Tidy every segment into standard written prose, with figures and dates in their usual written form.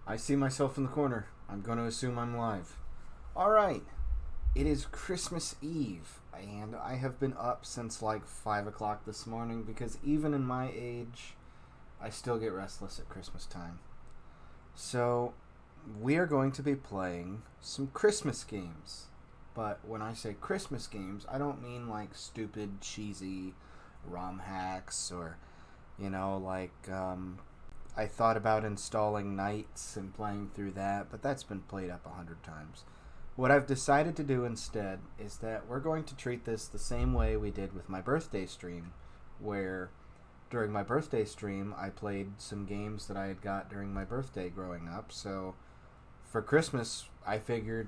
I see myself in the corner. I'm going to assume I'm live. Alright, it is Christmas Eve, and I have been up since like 5 o'clock this morning because even in my age, I still get restless at Christmas time. So, we are going to be playing some Christmas games. But when I say Christmas games, I don't mean like stupid, cheesy ROM hacks or, I thought about installing Knights and playing through that, but that's been played up 100 times. What I've decided to do instead is that we're going to treat this the same way we did with my birthday stream, where during my birthday stream I played some games that I had got during my birthday growing up. So for Christmas, I figured,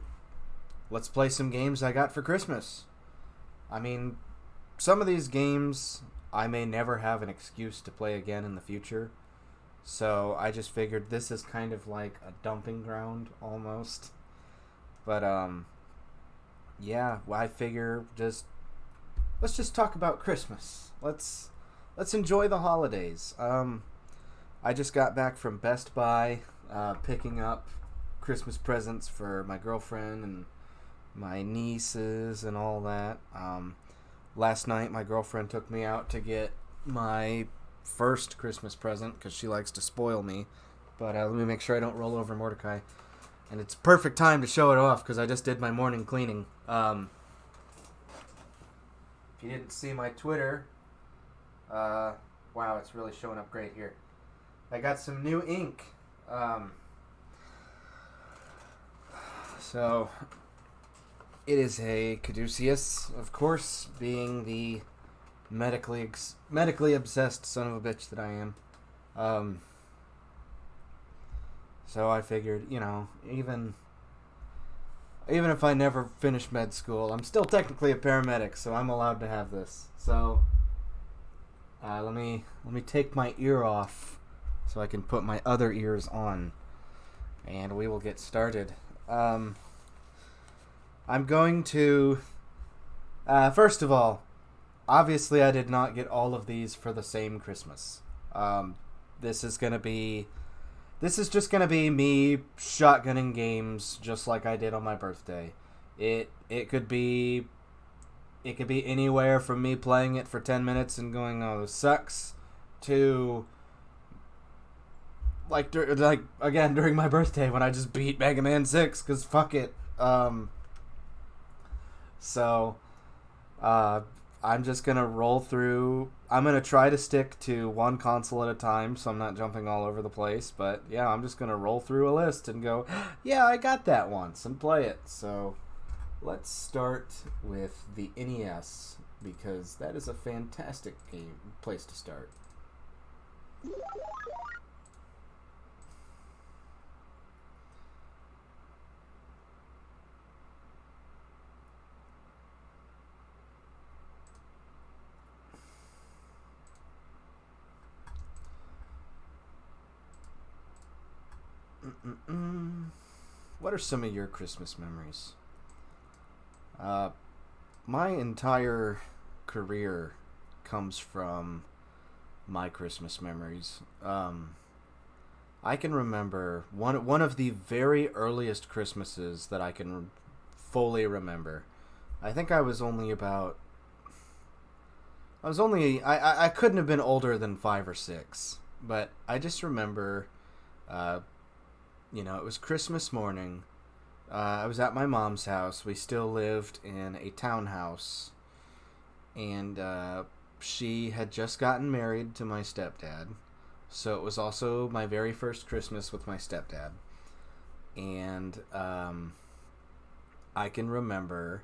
let's play some games I got for Christmas. I mean, some of these games I may never have an excuse to play again in the future. So I just figured this is kind of like a dumping ground almost. But I figure let's just talk about Christmas. Let's enjoy the holidays. I just got back from Best Buy, picking up Christmas presents for my girlfriend and my nieces and all that. Last night my girlfriend took me out to get my first Christmas present because she likes to spoil me. But let me make sure I don't roll over Mordecai. And it's perfect time to show it off because I just did my morning cleaning. If you didn't see my Twitter, wow, it's really showing up great here. I got some new ink. So it is a Caduceus, of course, being the medically obsessed son of a bitch that I am. So I figured, even if I never finish med school, I'm still technically a paramedic, so I'm allowed to have this. So let me take my ear off so I can put my other ears on, and we will get started. I'm going to first of all, obviously I did not get all of these for the same Christmas. This is just gonna be me shotgunning games just like I did on my birthday. It could be anywhere from me playing it for 10 minutes and going, "Oh, this sucks," to again during my birthday when I just beat Mega Man 6 cuz fuck it. I'm just going to roll through. I'm going to try to stick to one console at a time so I'm not jumping all over the place. But, yeah, I'm just going to roll through a list and go, yeah, I got that once, and play it. So, let's start with the NES, because that is a fantastic place to start. What are some of your Christmas memories? My entire career comes from my Christmas memories. I can remember one of the very earliest Christmases that I can fully remember. I think I couldn't have been older than 5 or 6, but I just remember, it was Christmas morning. I was at my mom's house. We still lived in a townhouse. And she had just gotten married to my stepdad. So it was also my very first Christmas with my stepdad. And I can remember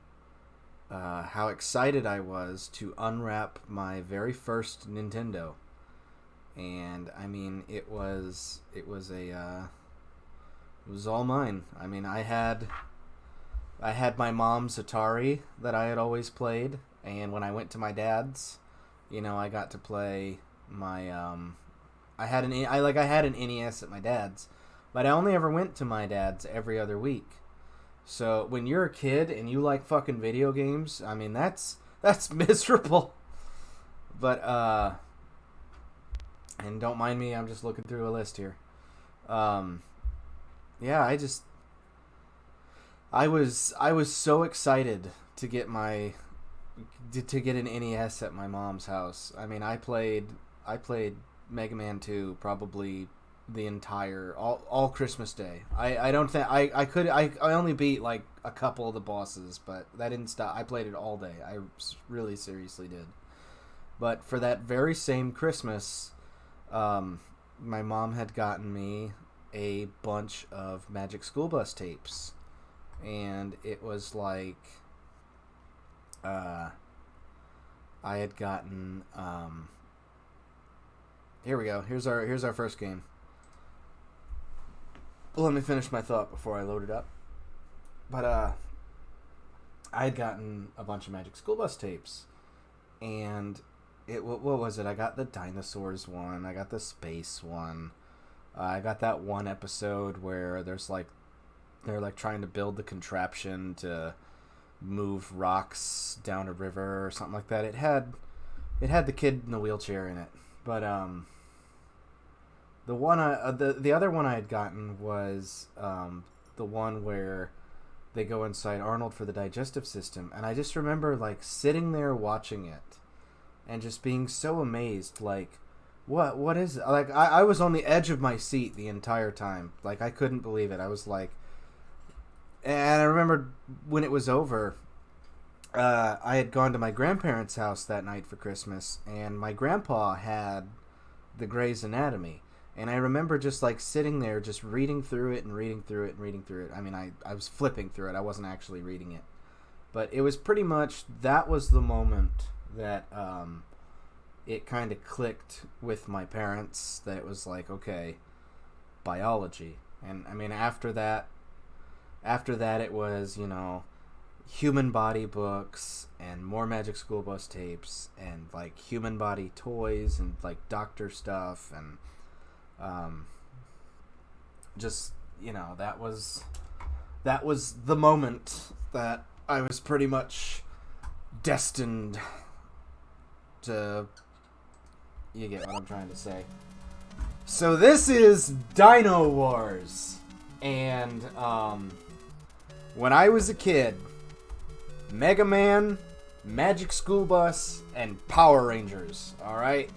how excited I was to unwrap my very first Nintendo. And, I mean, it was all mine. I mean, I had my mom's Atari that I had always played, and when I went to my dad's, I got to play my I had an NES at my dad's, but I only ever went to my dad's every other week. So when you're a kid and you like fucking video games, I mean that's miserable. But and don't mind me, I'm just looking through a list here. Yeah, I was so excited to get my to get an NES at my mom's house. I mean, I played Mega Man 2 probably the entire all Christmas Day. I don't think I only beat like a couple of the bosses, but that didn't stop. I played it all day. I really seriously did. But for that very same Christmas, my mom had gotten me a bunch of Magic School Bus tapes, and it was like uh, I had gotten. Here we go. Here's our first game. Let me finish my thought before I load it up. But I had gotten a bunch of Magic School Bus tapes, and what was it? I got the dinosaurs one. I got the space one. I got that one episode where they're like trying to build the contraption to move rocks down a river or something like that. It had the kid in the wheelchair in it, but the other one I had gotten was the one where they go inside Arnold for the digestive system, and I just remember like sitting there watching it and just being so amazed, like what is it? Like I was on the edge of my seat the entire time. Like I couldn't believe it. I was like, and I remember when it was over, I had gone to my grandparents' house that night for Christmas, and my grandpa had the Grey's Anatomy. And I remember just like sitting there, just reading through it and reading through it and reading through it. I mean, I was flipping through it. I wasn't actually reading it. But it was pretty much, that was the moment that it kind of clicked with my parents that it was like, okay, biology. And I mean, after that it was, human body books and more Magic School Bus tapes and like human body toys and like doctor stuff and just, that was the moment that I was pretty much destined to, you get what I'm trying to say. So this is Dino Wars, and when I was a kid, Mega Man, Magic School Bus, and Power Rangers, alright?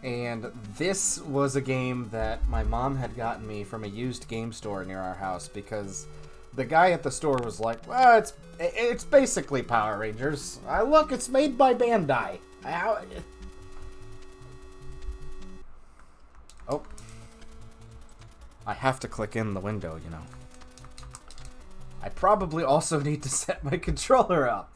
And this was a game that my mom had gotten me from a used game store near our house because the guy at the store was like, well, it's basically Power Rangers. Look, it's made by Bandai. Oh. I have to click in the window, I probably also need to set my controller up.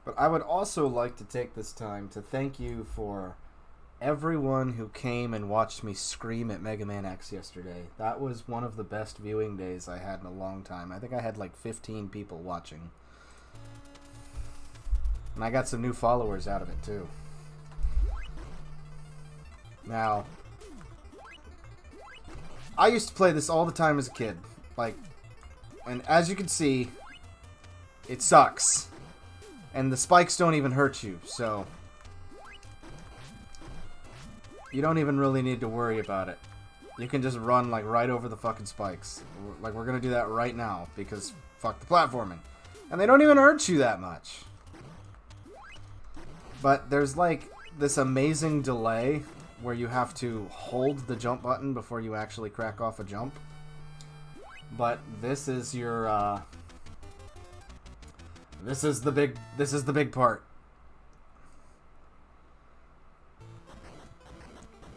But I would also like to take this time to thank you for everyone who came and watched me scream at Mega Man X yesterday. That was one of the best viewing days I had in a long time. I think I had like 15 people watching. And I got some new followers out of it too. Now, I used to play this all the time as a kid. And as you can see, it sucks. And the spikes don't even hurt you, so you don't even really need to worry about it. You can just run like right over the fucking spikes. Like we're gonna do that right now because fuck the platforming. And they don't even hurt you that much. But there's like this amazing delay where you have to hold the jump button before you actually crack off a jump. But this is your This is the big part.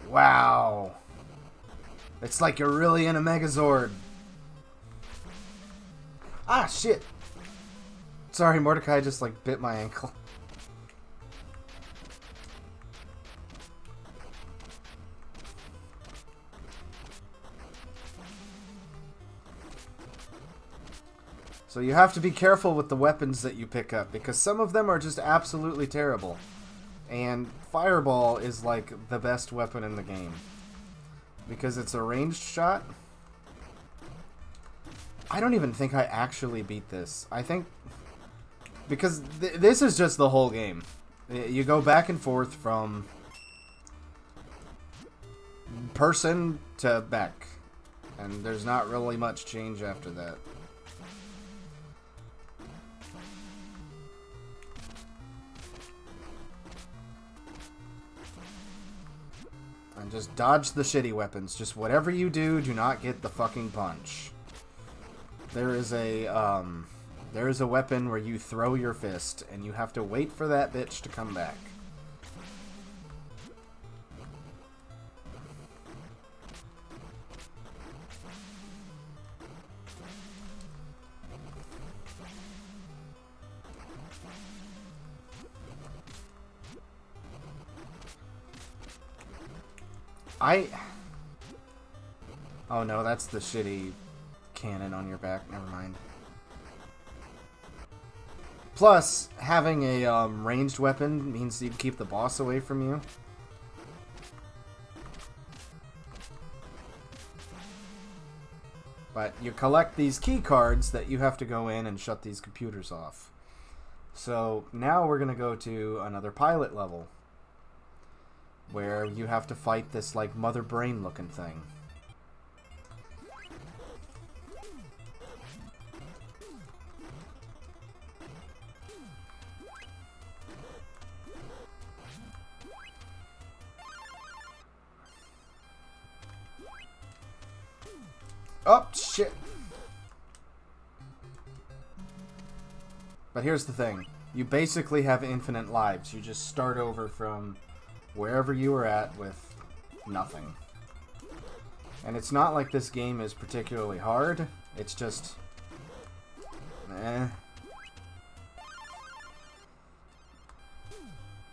Wow. It's like you're really in a Megazord. Ah, shit. Sorry, Mordecai just like bit my ankle. So you have to be careful with the weapons that you pick up, because some of them are just absolutely terrible. And Fireball is like the best weapon in the game. Because it's a ranged shot. I don't even think I actually beat this. I think... Because this is just the whole game. You go back and forth from person to Beck. And there's not really much change after that. And just dodge the shitty weapons. Just whatever you do, do not get the fucking punch. There is a weapon where you throw your fist, and you have to wait for that bitch to come back. Oh no, that's the shitty cannon on your back. Never mind. Plus, having a ranged weapon means you can keep the boss away from you. But you collect these key cards that you have to go in and shut these computers off. So now we're going to go to another pilot level, where you have to fight this like mother brain looking thing. Oh, shit. But here's the thing. You basically have infinite lives. You just start over from wherever you were at with nothing. And it's not like this game is particularly hard. It's just...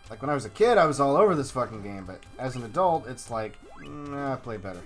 Like when I was a kid, I was all over this fucking game. But as an adult, it's like, I play better.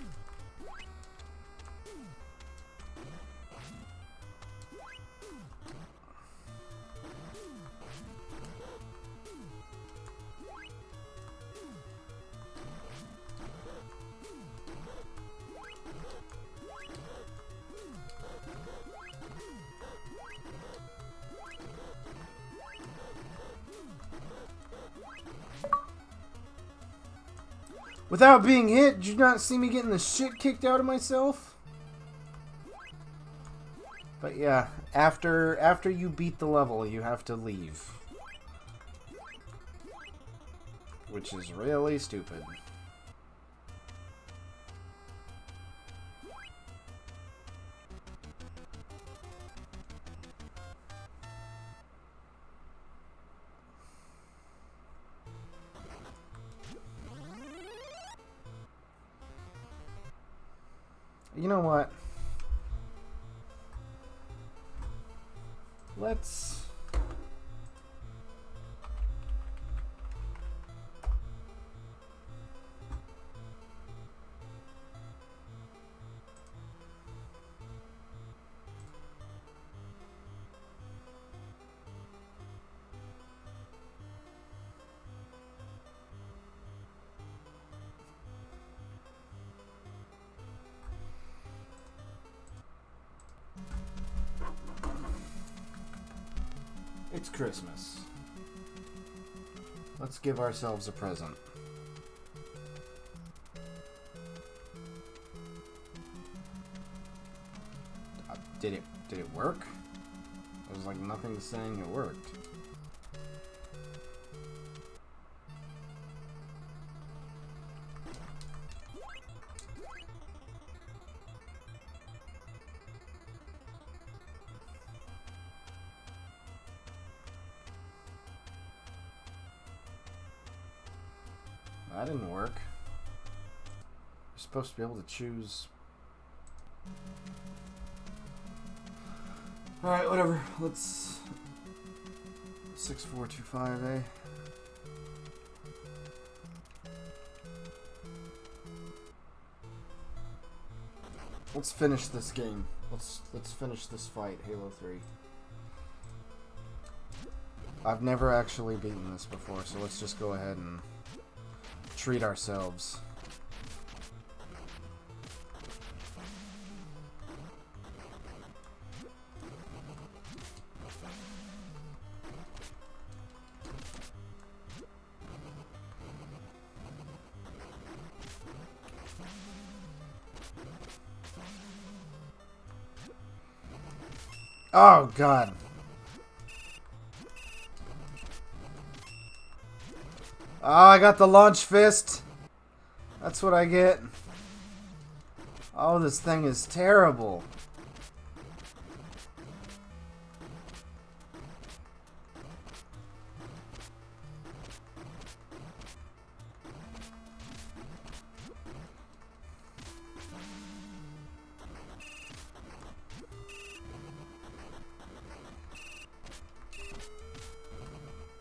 Without being hit, did you not see me getting the shit kicked out of myself? But yeah, after you beat the level, you have to leave. Which is really stupid. You know what? Let's... It's Christmas. Let's give ourselves a present. Did it work? There's like nothing saying it worked. That didn't work. You're supposed to be able to choose. Alright, whatever. Let's... 6425, eh? Let's finish this game. Let's finish this fight, Halo 3. I've never actually beaten this before, so let's just go ahead and treat ourselves. Oh, God. Oh, I got the launch fist. That's what I get. Oh, this thing is terrible.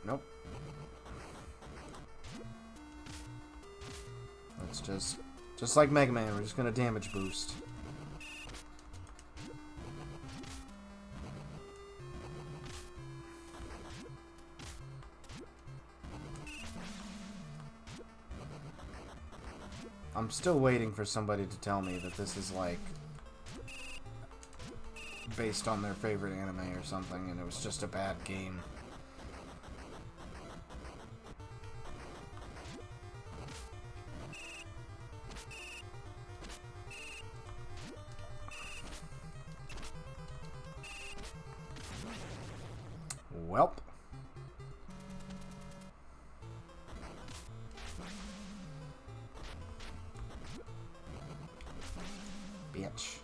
Nope. Let's just like Mega Man, we're just gonna damage boost. I'm still waiting for somebody to tell me that this is like based on their favorite anime or something and it was just a bad game. Welp. Bitch.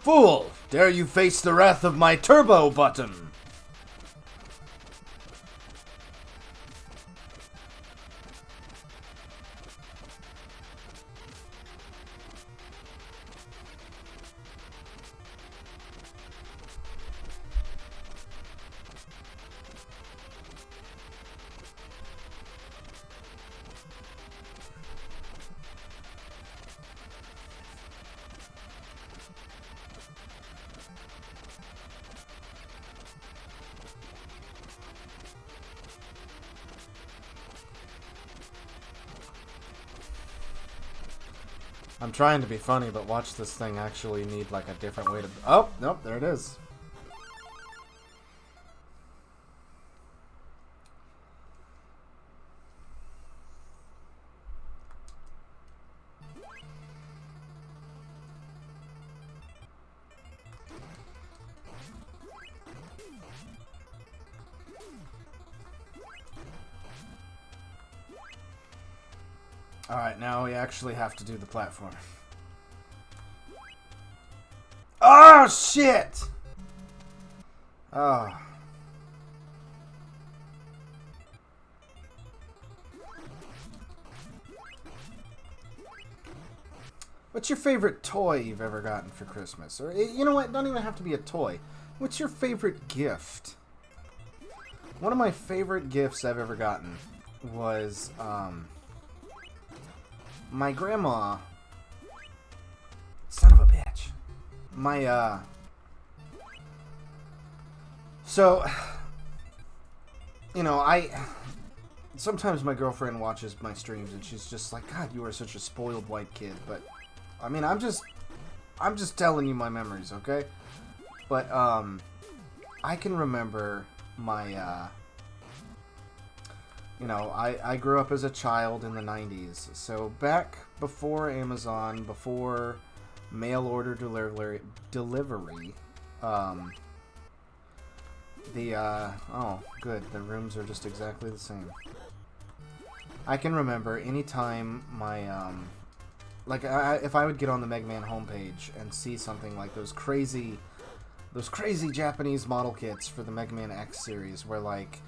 Fool! Dare you face the wrath of my turbo button? I'm trying to be funny, but watch this thing actually need like a different way to... Oh, nope, there it is. Alright, now we actually have to do the platform. Oh, shit! Oh. What's your favorite toy you've ever gotten for Christmas? Or, you know what? Don't even have to be a toy. What's your favorite gift? One of my favorite gifts I've ever gotten was, my grandma... Son of a bitch. My, So, you know, sometimes my girlfriend watches my streams and she's just like, God, you are such a spoiled white kid. But, I mean, I'm just telling you my memories, okay? But, I can remember my, you know, I grew up as a child in the 90s. So back before Amazon, before mail order delivery, oh, good, the rooms are just exactly the same. I can remember anytime my, like, if I would get on the Mega Man homepage and see something like those crazy Japanese model kits for the Mega Man X series, where, like,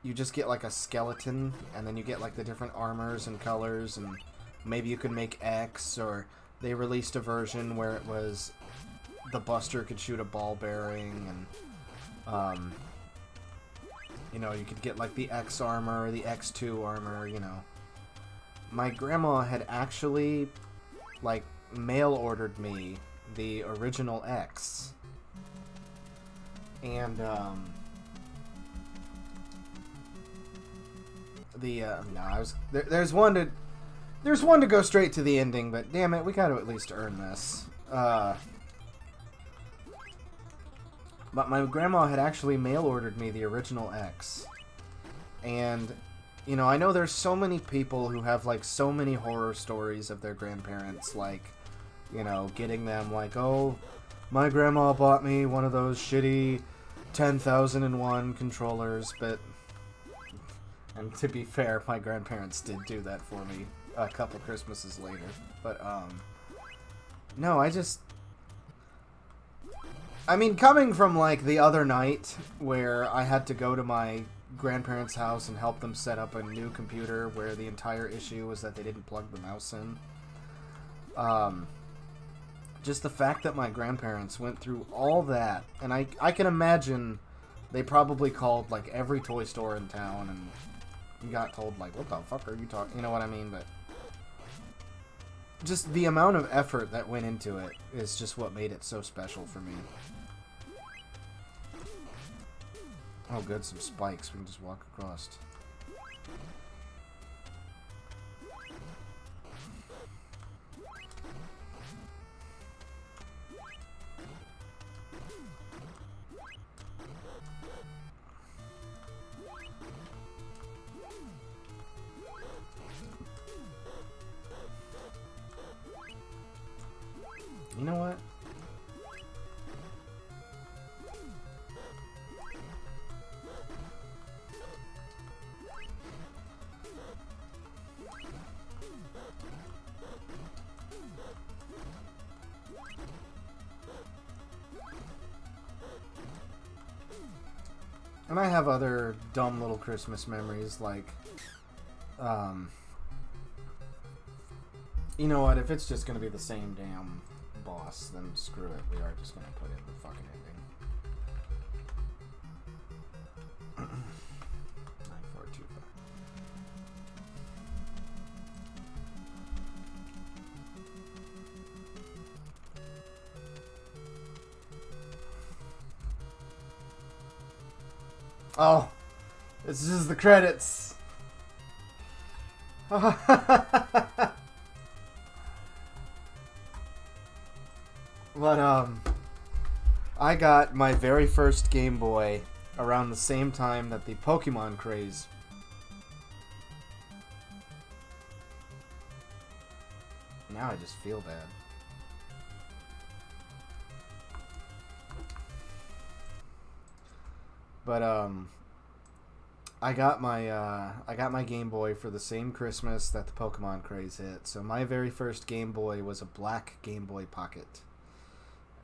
you just get, like, a skeleton, and then you get, like, the different armors and colors, and maybe you could make X, or they released a version where it was the Buster could shoot a ball bearing, and, You know, you could get like the X armor, the X2 armor, you know. My grandma had actually, like, mail ordered me the original X. And, no, I was, there's one to go straight to the ending, but damn it, we gotta at least earn this. But my grandma had actually mail ordered me the original X. And, you know, I know there's so many people who have, like, so many horror stories of their grandparents, like, you know, getting them, like, oh, my grandma bought me one of those shitty 10,001 controllers, but, and to be fair, my grandparents did do that for me a couple Christmases later, but, no, I mean, coming from, like, the other night, where I had to go to my grandparents' house and help them set up a new computer where the entire issue was that they didn't plug the mouse in, just the fact that my grandparents went through all that, and I can imagine they probably called, like, every toy store in town and got told, like, what the fuck are you talking, you know what I mean, but just the amount of effort that went into it is just what made it so special for me. Oh good, some spikes, we can just walk across. You know what? And I have other dumb little Christmas memories, like, you know what, if it's just gonna be the same damn boss, then screw it, we are just gonna put in the fucking ending. 9425. Oh, this is the credits. But, I got my very first Game Boy around the same time that the Pokemon craze. Now I just feel bad. But, I got my Game Boy for the same Christmas that the Pokemon craze hit. So my very first Game Boy was a black Game Boy Pocket.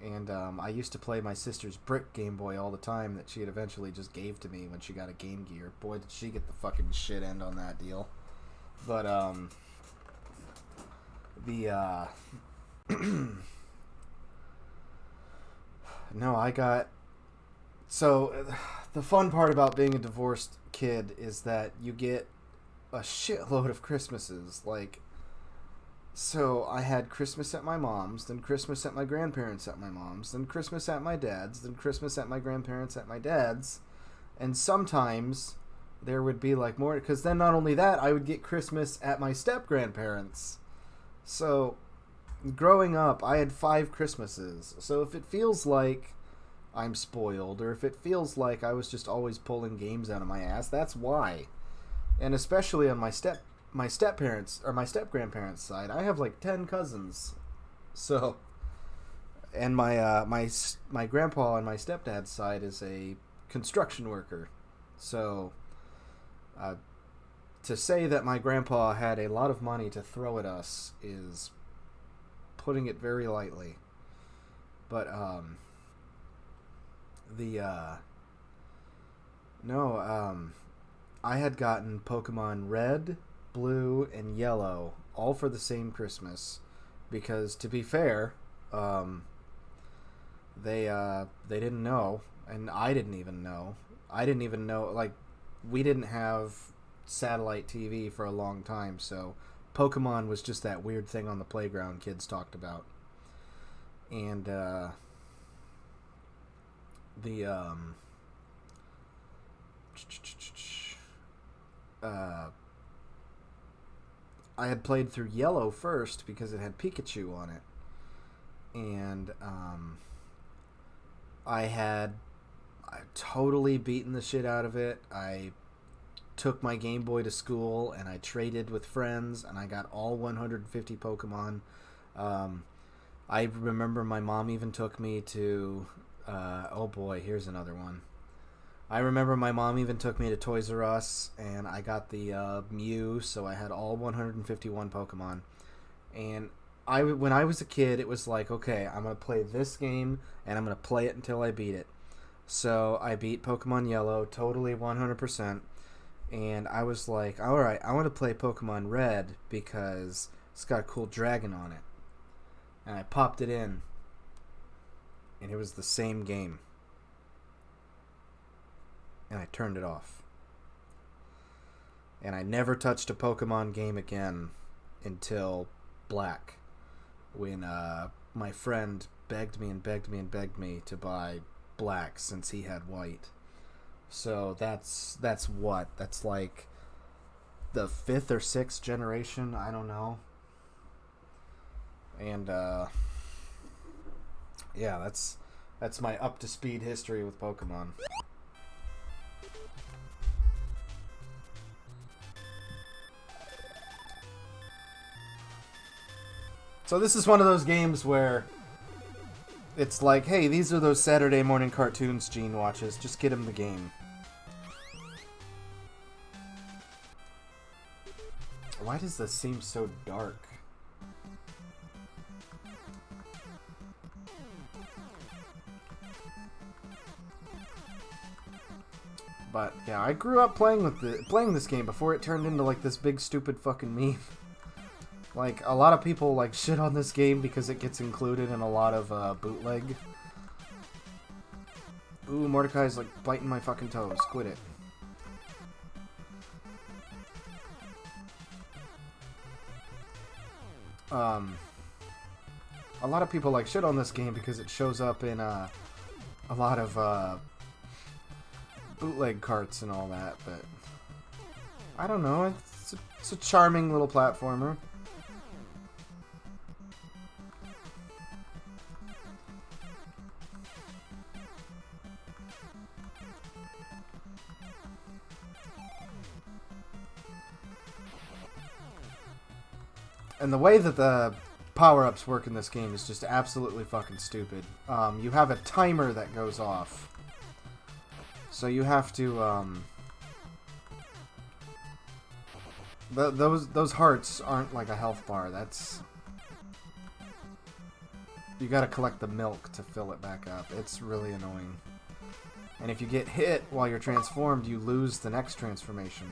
And I used to play my sister's brick Game Boy all the time that she had eventually just gave to me when she got a Game Gear. Boy, did she get the fucking shit end on that deal. But, no, I got... So, the fun part about being a divorced kid is that you get a shitload of Christmases. Like, so I had Christmas at my mom's, then Christmas at my grandparents at my mom's, then Christmas at my dad's, then Christmas at my grandparents at my dad's, and sometimes there would be like more, because then not only that, I would get Christmas at my step-grandparents'. So, growing up, I had 5 Christmases. So if it feels like I'm spoiled, or if it feels like I was just always pulling games out of my ass, that's why. And especially on my step-parents, or my step-grandparents' side, I have like 10 cousins. So, and my grandpa on my stepdad's side is a construction worker. So, to say that my grandpa had a lot of money to throw at us is putting it very lightly. But, I had gotten Pokemon Red, Blue, and Yellow all for the same Christmas, because to be fair, they didn't know, and I didn't even know. I didn't even know, like, we didn't have satellite TV for a long time, so Pokemon was just that weird thing on the playground kids talked about. And the I had played through Yellow first because it had Pikachu on it, and I totally beaten the shit out of it. I took my Game Boy to school and I traded with friends and I got all 150 Pokemon. I remember my mom even took me to oh boy, here's another one. I remember my mom even took me to Toys R Us and I got the Mew, so I had all 151 Pokemon. And when I was a kid, it was like, okay, I'm going to play this game and I'm going to play it until I beat it. So I beat Pokemon Yellow totally 100%. And I was like, alright, I want to play Pokemon Red because it's got a cool dragon on it. And I popped it in. And it was the same game. And I turned it off. And I never touched a Pokemon game again until Black. When my friend begged me and begged me and begged me to buy Black since he had White. So that's like the 5th or 6th generation, I don't know. And yeah, that's my up to speed history with Pokemon. So this is one of those games where it's like, hey, these are those Saturday morning cartoons Gene watches. Just get him the game. Why does this seem so dark? But yeah, I grew up playing this game before it turned into like this big stupid fucking meme. Like, a lot of people, like, shit on this game because it gets included in a lot of, bootleg. Ooh, Mordecai's, like, biting my fucking toes. Quit it. A lot of people, like, shit on this game because it shows up in, a lot of, bootleg carts and all that, but I don't know. It's a charming little platformer. And the way that the power-ups work in this game is just absolutely fucking stupid. You have a timer that goes off. So you have to, those hearts aren't like a health bar. That's... You gotta collect the milk to fill it back up. It's really annoying. And if you get hit while you're transformed, you lose the next transformation.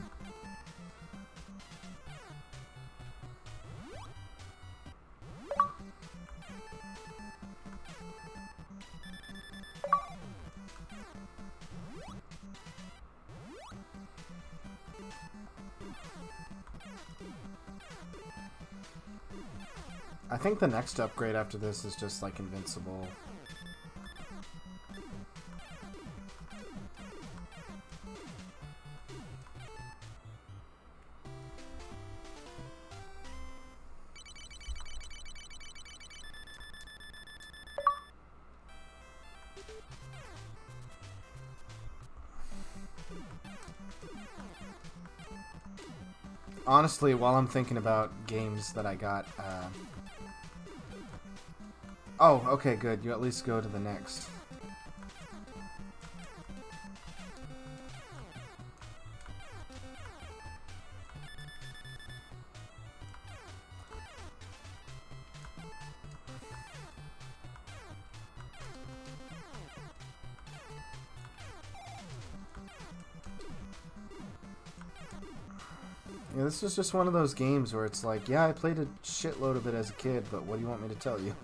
I think the next upgrade after this is just like invincible. Honestly, while I'm thinking about games that I got, oh, okay, good. You at least go to the next. Yeah, this is just one of those games where it's like, yeah, I played a shitload of it as a kid, but what do you want me to tell you?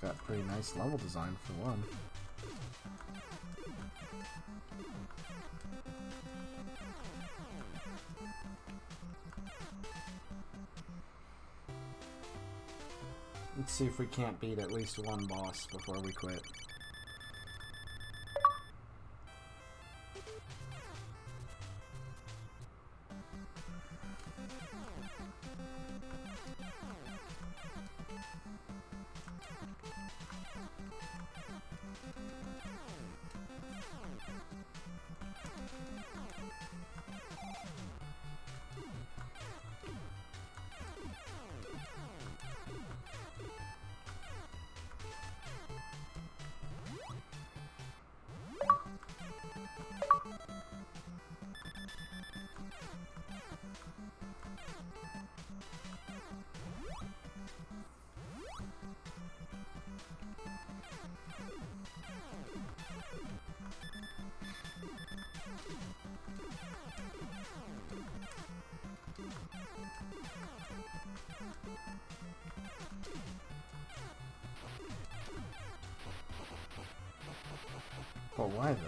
got pretty nice level design for one. Let's see if we can't beat at least one boss before we quit. But why though?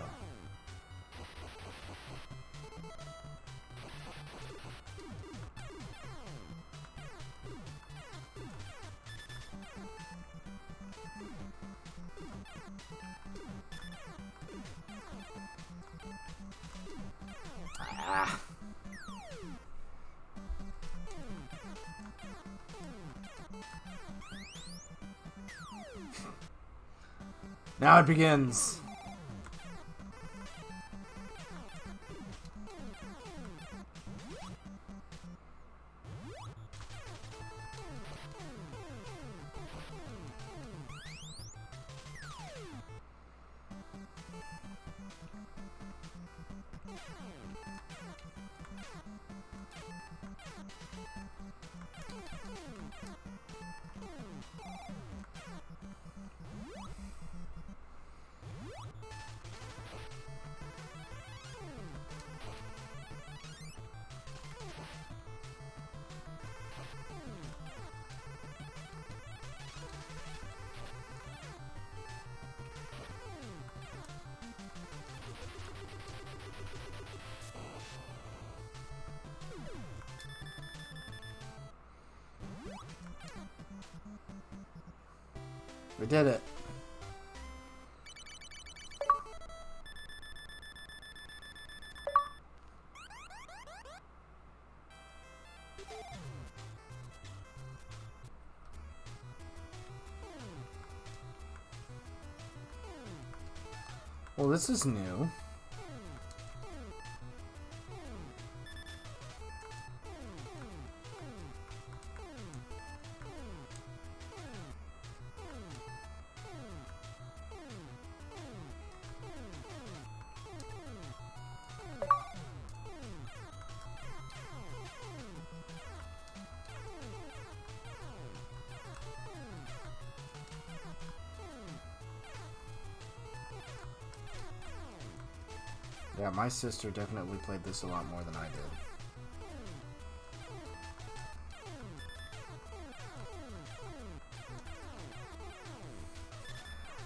Ah. Now it begins. We did it. Well, this is new. Yeah, my sister definitely played this a lot more than I did.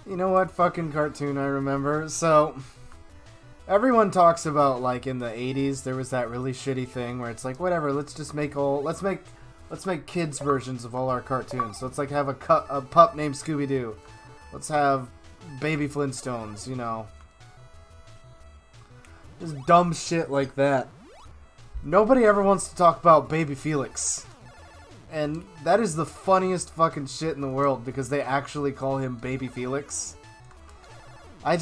You know what fucking cartoon I remember? So, everyone talks about, like, in the 80s, there was that really shitty thing where it's like, whatever, let's make kids versions of all our cartoons. So let's, like, have a pup named Scooby-Doo. Let's have Baby Flintstones, you know. Just dumb shit like that. Nobody ever wants to talk about Baby Felix. And that is the funniest fucking shit in the world because they actually call him Baby Felix. I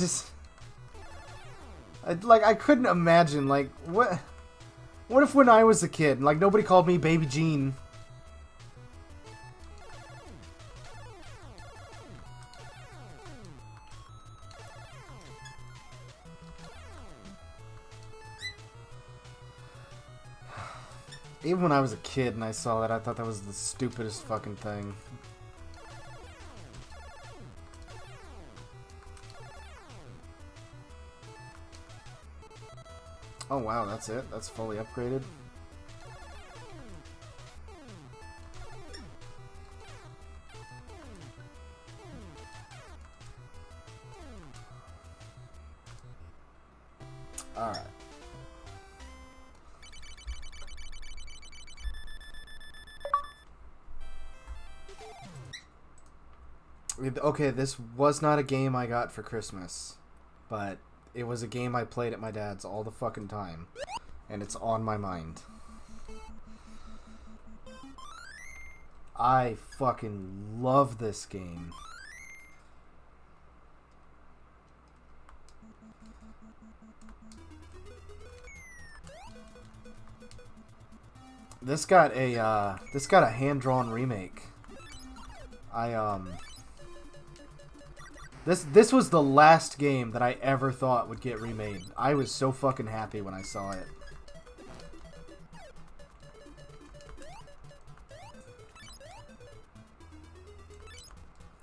couldn't imagine, like, what if when I was a kid, like, nobody called me Baby Gene? Even when I was a kid and I saw that, I thought that was the stupidest fucking thing. Oh wow, that's it? That's fully upgraded? Alright. Okay, this was not a game I got for Christmas, but it was a game I played at my dad's all the fucking time, and it's on my mind. I fucking love this game. This got a hand-drawn remake. This was the last game that I ever thought would get remade. I was so fucking happy when I saw it.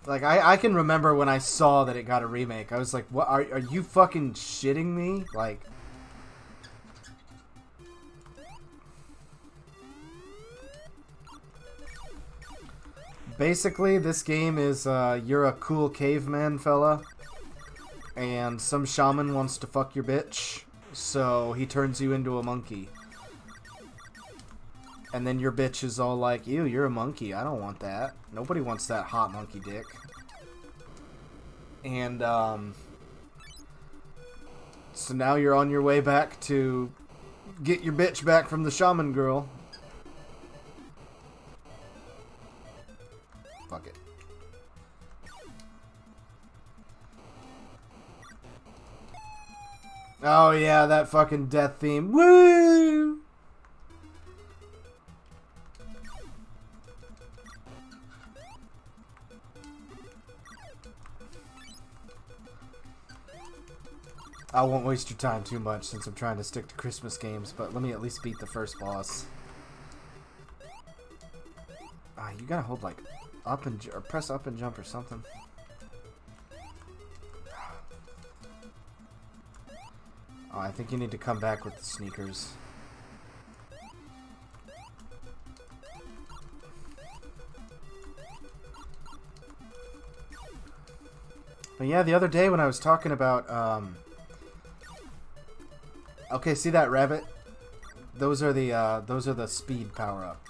Like, I can remember when I saw that it got a remake. I was like, what, are you fucking shitting me? Like... Basically, this game is, you're a cool caveman fella, and some shaman wants to fuck your bitch, so he turns you into a monkey. And then your bitch is all like, ew, you're a monkey, I don't want that. Nobody wants that hot monkey dick. And, so now you're on your way back to get your bitch back from the shaman girl. Fuck it. Oh yeah, that fucking death theme. Woo! I won't waste your time too much since I'm trying to stick to Christmas games, but let me at least beat the first boss. Ah, you gotta hold like up and or press up and jump or something. Oh, I think you need to come back with the sneakers. But yeah, the other day when I was talking about, okay, see that rabbit? Those are the speed power-up.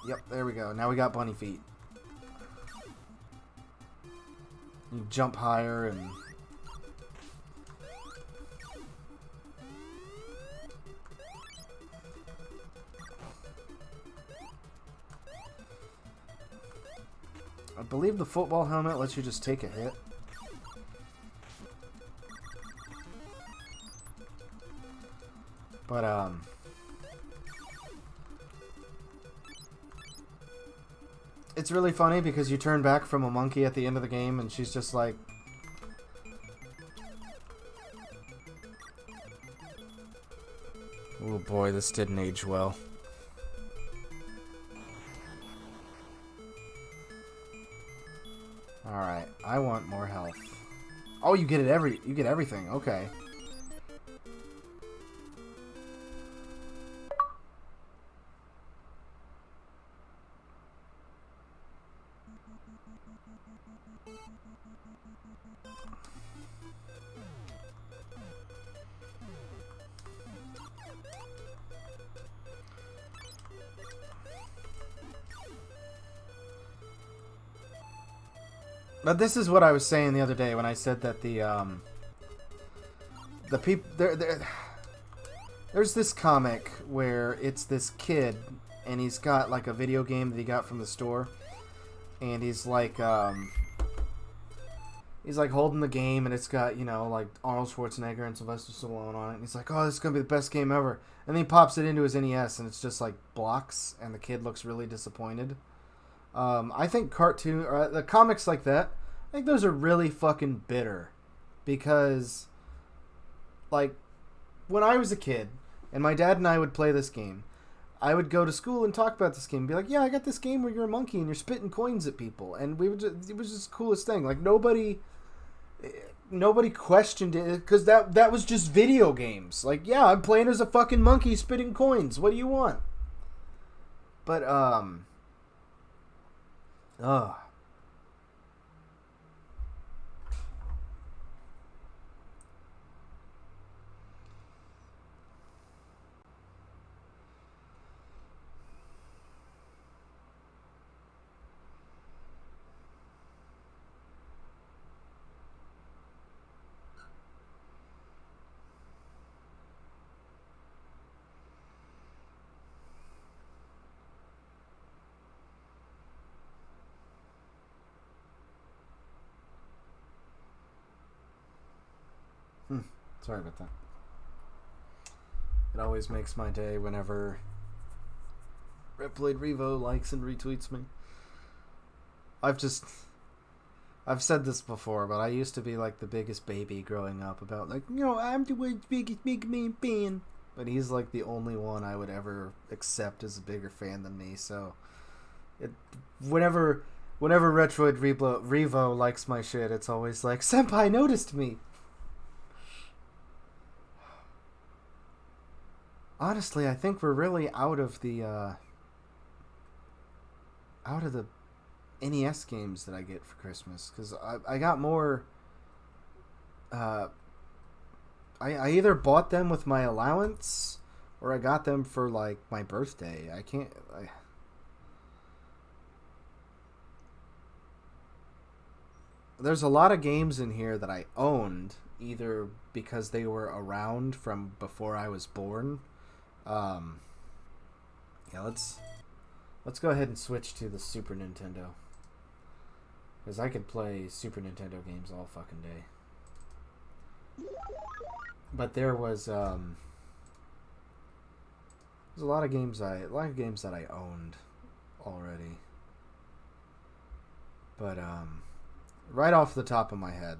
Yep, there we go. Now we got bunny feet. You jump higher and... I believe the football helmet lets you just take a hit. But, it's really funny because you turn back from a monkey at the end of the game and she's just like... Oh boy, this didn't age well. Alright, I want more health. Oh, you get everything, okay. But this is what I was saying the other day when I said that the people there's this comic where it's this kid and he's got like a video game that he got from the store, and he's like holding the game and it's got, you know, like Arnold Schwarzenegger and Sylvester Stallone on it, and he's like, oh, this is gonna be the best game ever, and then he pops it into his NES and it's just like blocks and the kid looks really disappointed. I think the comics like that, I think those are really fucking bitter. Because, like, when I was a kid, and my dad and I would play this game, I would go to school and talk about this game, and be like, yeah, I got this game where you're a monkey and you're spitting coins at people. And it was just the coolest thing. Like, nobody questioned it, because that was just video games. Like, yeah, I'm playing as a fucking monkey spitting coins. What do you want? But, Sorry about that. It always makes my day whenever Replayed Revo likes and retweets me. I've said this before, but I used to be like the biggest baby growing up about like, I'm the world's biggest Mega Man fan. But he's like the only one I would ever accept as a bigger fan than me, so whenever Retroid Revo likes my shit, it's always like, Senpai noticed me. Honestly, I think we're really out of the NES games that I get for Christmas, because I got more. I either bought them with my allowance, or I got them for like my birthday. There's a lot of games in here that I owned, either because they were around from before I was born. Let's go ahead and switch to the Super Nintendo, because I could play Super Nintendo games all fucking day. But there was a lot of games that I owned already. But right off the top of my head,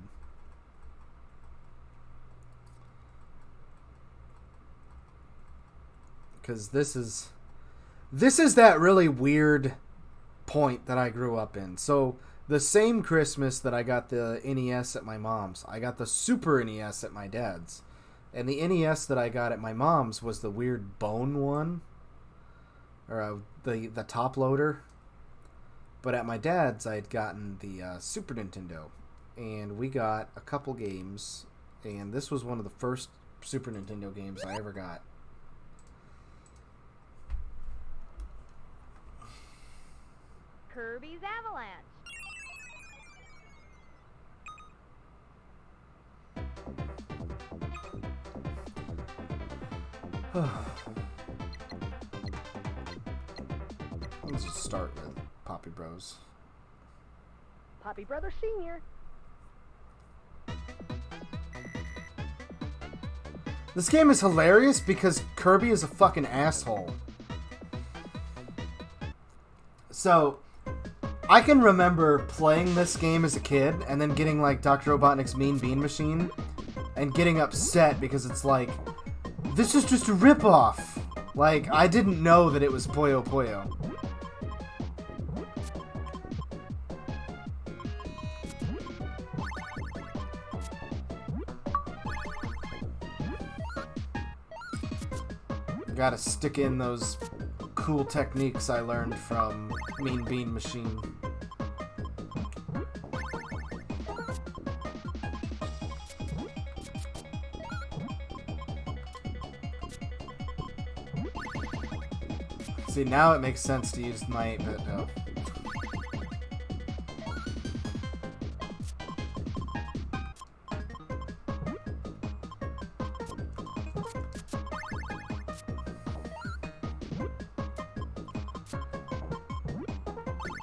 because this is that really weird point that I grew up in. So the same Christmas that I got the NES at my mom's, I got the Super NES at my dad's. And the NES that I got at my mom's was the weird bone one, or the top loader. But at my dad's, I had gotten the Super Nintendo, and we got a couple games, and this was one of the first Super Nintendo games I ever got. Kirby's Avalanche. Let's just start with Poppy Bros. Poppy Brothers Sr. This game is hilarious because Kirby is a fucking asshole. So, I can remember playing this game as a kid and then getting like Dr. Robotnik's Mean Bean Machine and getting upset because it's like, this is just a ripoff. Like, I didn't know that it was Puyo Puyo. Gotta stick in those cool techniques I learned from Mean Bean Machine. See, now it makes sense to use my 8-bit now.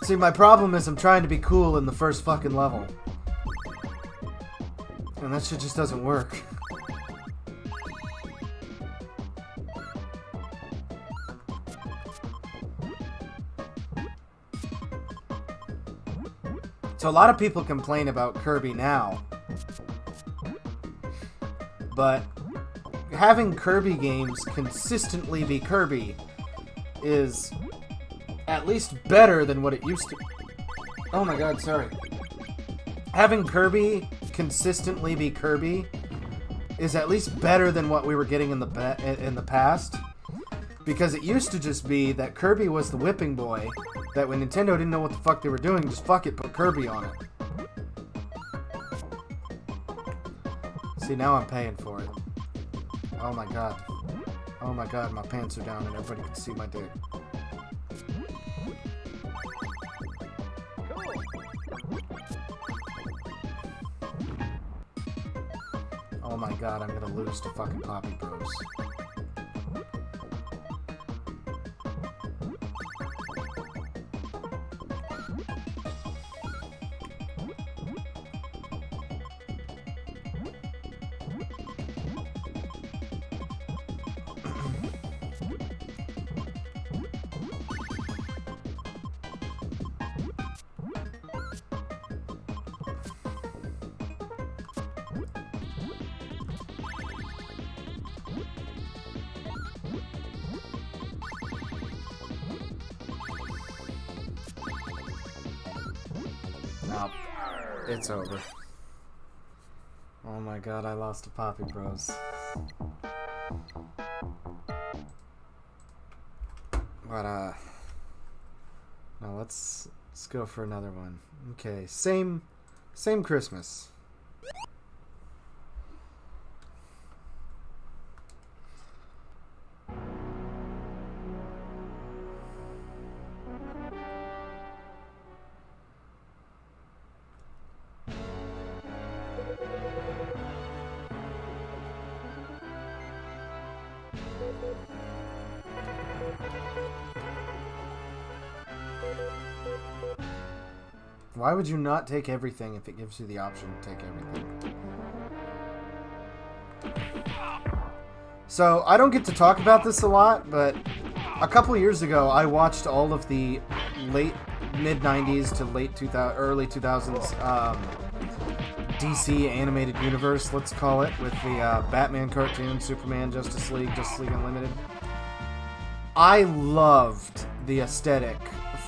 See, my problem is I'm trying to be cool in the first fucking level. And that shit just doesn't work. So a lot of people complain about Kirby now. But having Kirby games consistently be Kirby is at least better than what it used to be. Oh my god, sorry. Having Kirby consistently be Kirby is at least better than what we were getting in the past. Because it used to just be that Kirby was the whipping boy, that when Nintendo didn't know what the fuck they were doing, just fuck it, put Kirby on it. See, now I'm paying for it. Oh my god. Oh my god, my pants are down and everybody can see my dick. Oh my god, I'm gonna lose to fucking Poppy Bros. Nope. It's over. Oh my god, I lost to Poppy Bros. But, no, let's go for another one. Okay, same Christmas. Why would you not take everything if it gives you the option to take everything? So, I don't get to talk about this a lot, but a couple years ago, I watched all of the mid-90s to early 2000s DC animated universe, let's call it, with the Batman cartoon, Superman, Justice League Unlimited. I loved the aesthetic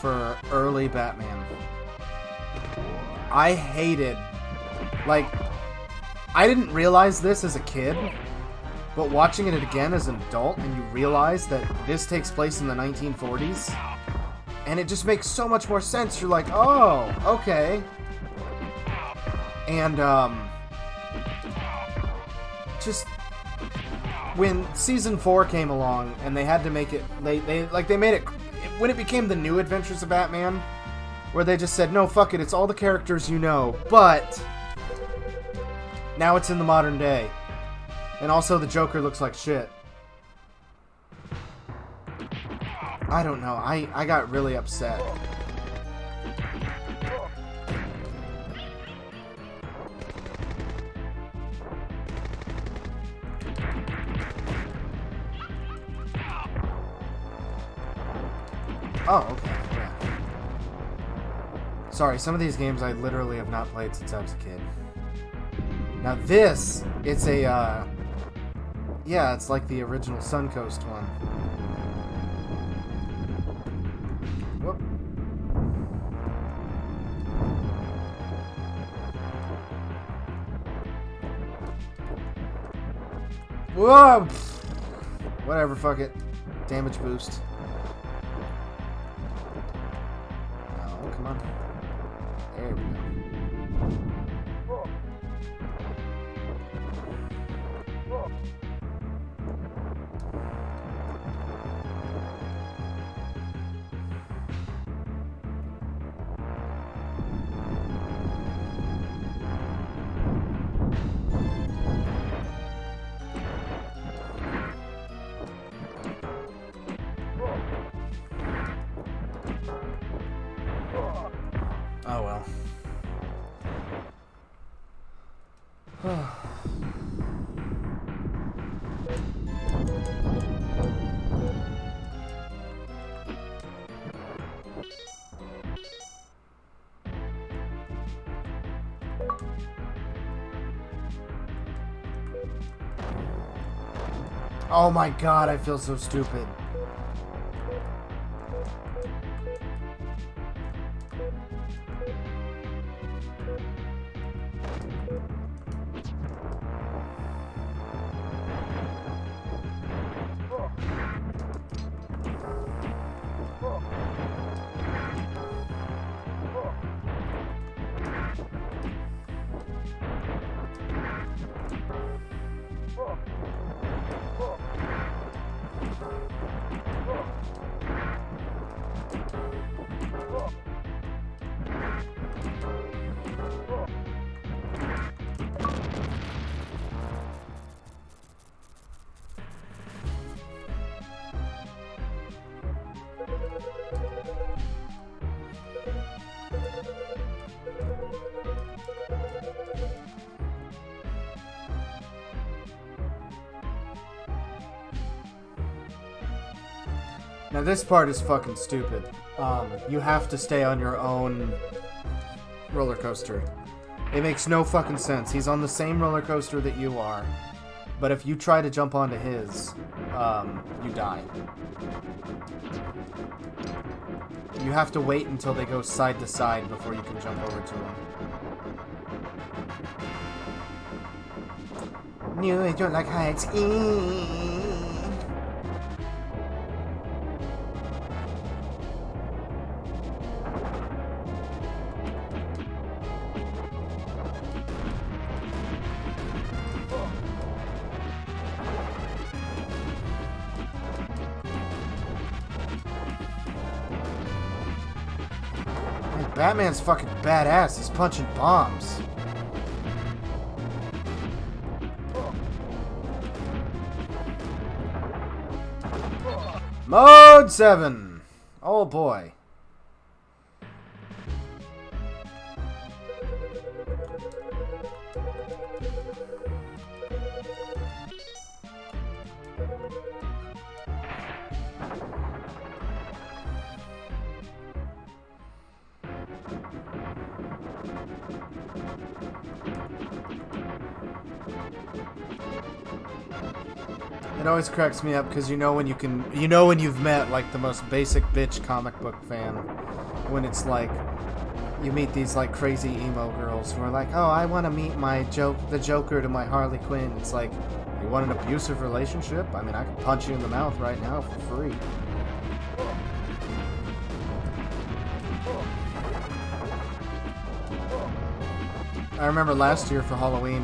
for early Batman. I hated, I didn't realize this as a kid, but watching it again as an adult, and you realize that this takes place in the 1940s, and it just makes so much more sense. You're like, oh, okay. And, just, when Season 4 came along, and they had to make it, they made it, when it became the New Adventures of Batman, where they just said, no, fuck it, it's all the characters you know, but now it's in the modern day. And also the Joker looks like shit. I don't know, I got really upset. Oh, okay. Yeah. Sorry, some of these games I literally have not played since I was a kid. Now this, it's a, yeah, it's like the original Suncoast one. Whoop. Whoa! Whatever, fuck it. Damage boost. Oh, come on. There we go. Oh well. Oh my god, I feel so stupid. Now this part is fucking stupid. You have to stay on your own roller coaster. It makes no fucking sense. He's on the same roller coaster that you are, but if you try to jump onto his, you die. You have to wait until they go side to side before you can jump over to them. No, I don't like heights. Batman's fucking badass. He's punching bombs. Mode 7. Oh boy. It always cracks me up because you know when you've met like the most basic bitch comic book fan, when it's like you meet these like crazy emo girls who are like, oh, I want to meet the Joker to my Harley Quinn. It's like, you want an abusive relationship? I mean, I could punch you in the mouth right now for free. I remember last year for Halloween,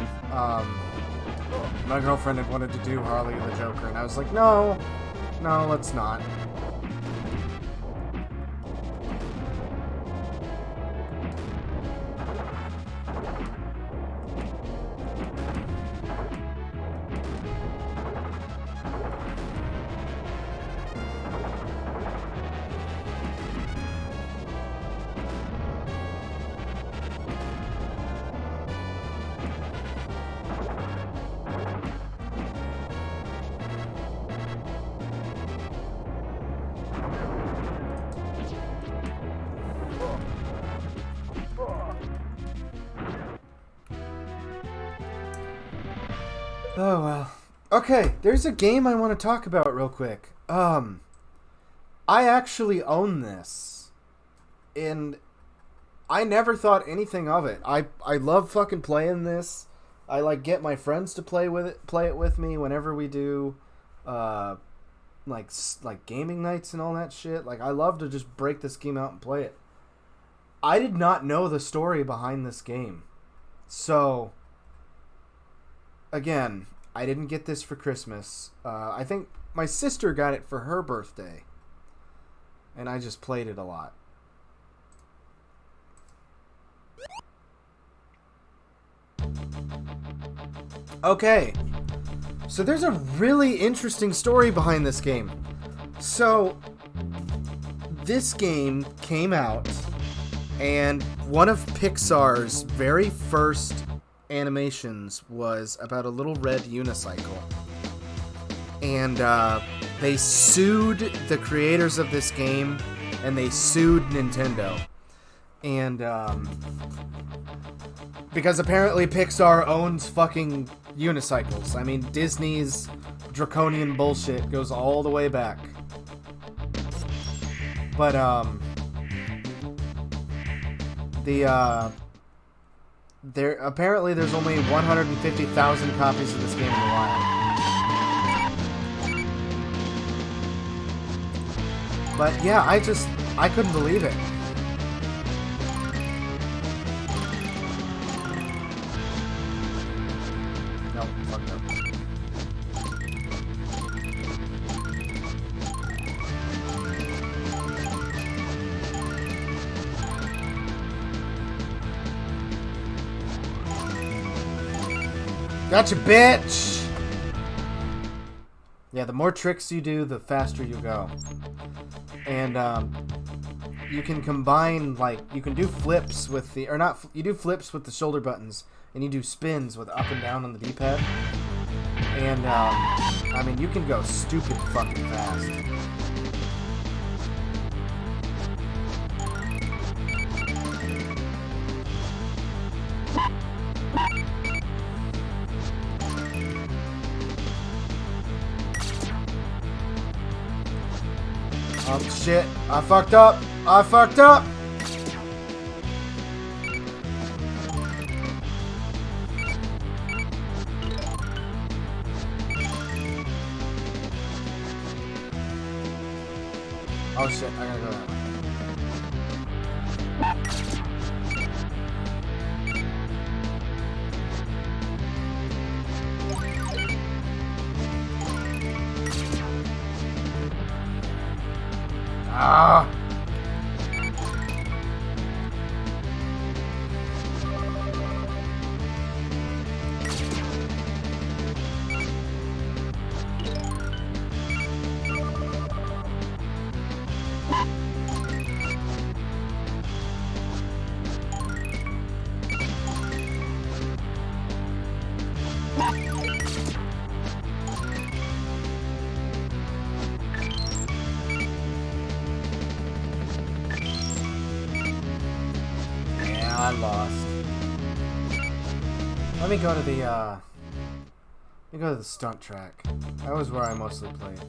my girlfriend had wanted to do Harley and the Joker, and I was like, no, let's not. Oh, well. Okay, there's a game I want to talk about real quick. I actually own this. And I never thought anything of it. I love fucking playing this. I like get my friends to play it with me whenever we do like gaming nights and all that shit. Like, I love to just break this game out and play it. I did not know the story behind this game. So, again, I didn't get this for Christmas. I think my sister got it for her birthday. And I just played it a lot. Okay. So there's a really interesting story behind this game. So, this game came out, and one of Pixar's very first animations was about a little red unicycle. And they sued the creators of this game, and they sued Nintendo. And because apparently Pixar owns fucking unicycles. I mean, Disney's draconian bullshit goes all the way back. But there's only 150,000 copies of this game in the wild. But yeah, I couldn't believe it. No, fuck no. Gotcha, bitch! Yeah, the more tricks you do, the faster you go. And, you can combine, like, you can do flips with the, or not, you do flips with the shoulder buttons, and you do spins with up and down on the D-pad. And, I mean, you can go stupid fucking fast. Oh shit, I fucked up. I fucked up. Oh shit, I gotta go that way. Ah! I lost. Let me go to the stunt track. That was where I mostly played.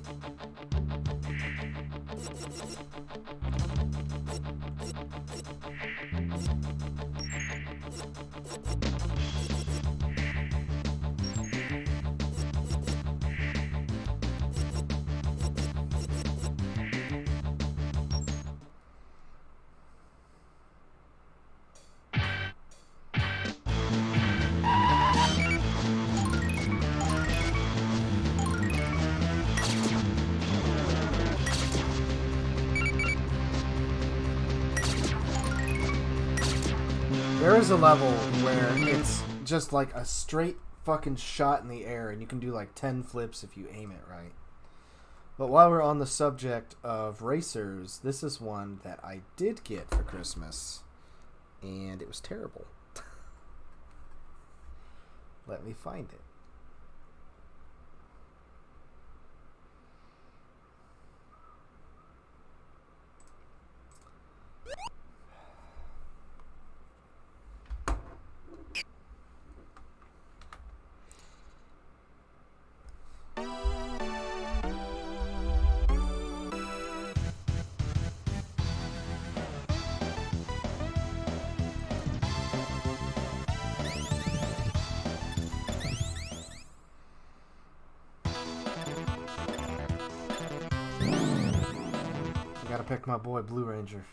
There is a level where it's just like a straight fucking shot in the air and you can do like 10 flips if you aim it right. But while we're on the subject of racers, this is one that I did get for Christmas and it was terrible. Let me find it. Gotta pick my boy Blue Ranger.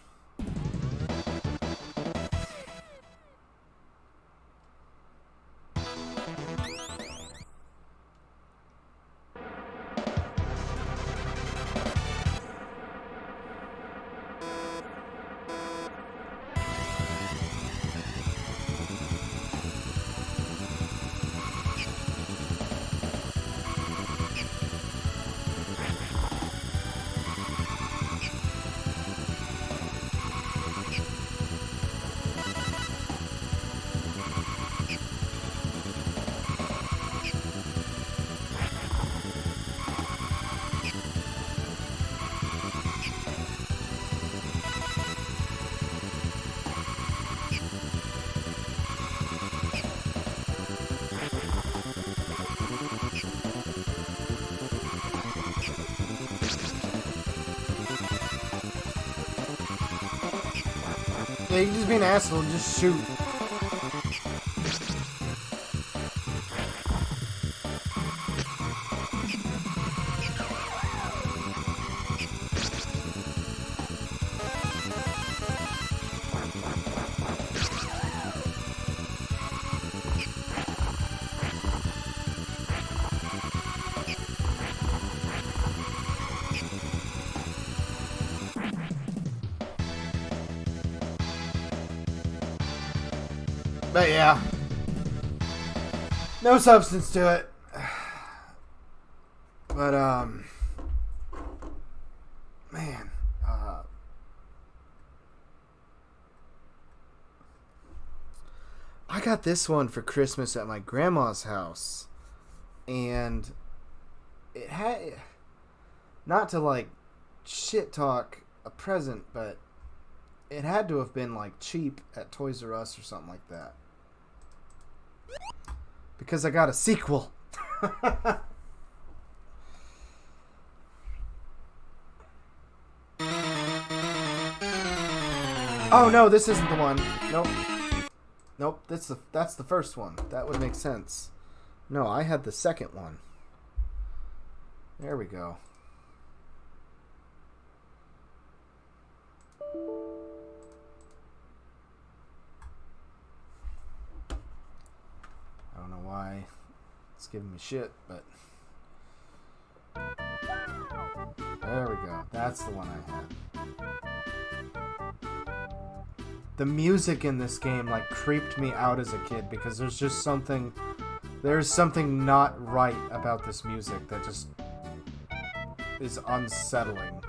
Yeah, you can just be an asshole and just shoot. But yeah, no substance to it. But man, I got this one for Christmas at my grandma's house, and it had, not to like shit talk a present, but it had to have been like cheap at Toys R Us or something like that. Because I got a sequel. Oh no, this isn't the one. Nope. Nope, that's the first one. That would make sense. No, I had the second one. There we go. I don't know why it's giving me shit, but there we go. That's the one I had. The music in this game like creeped me out as a kid because there's something not right about this music that just is unsettling.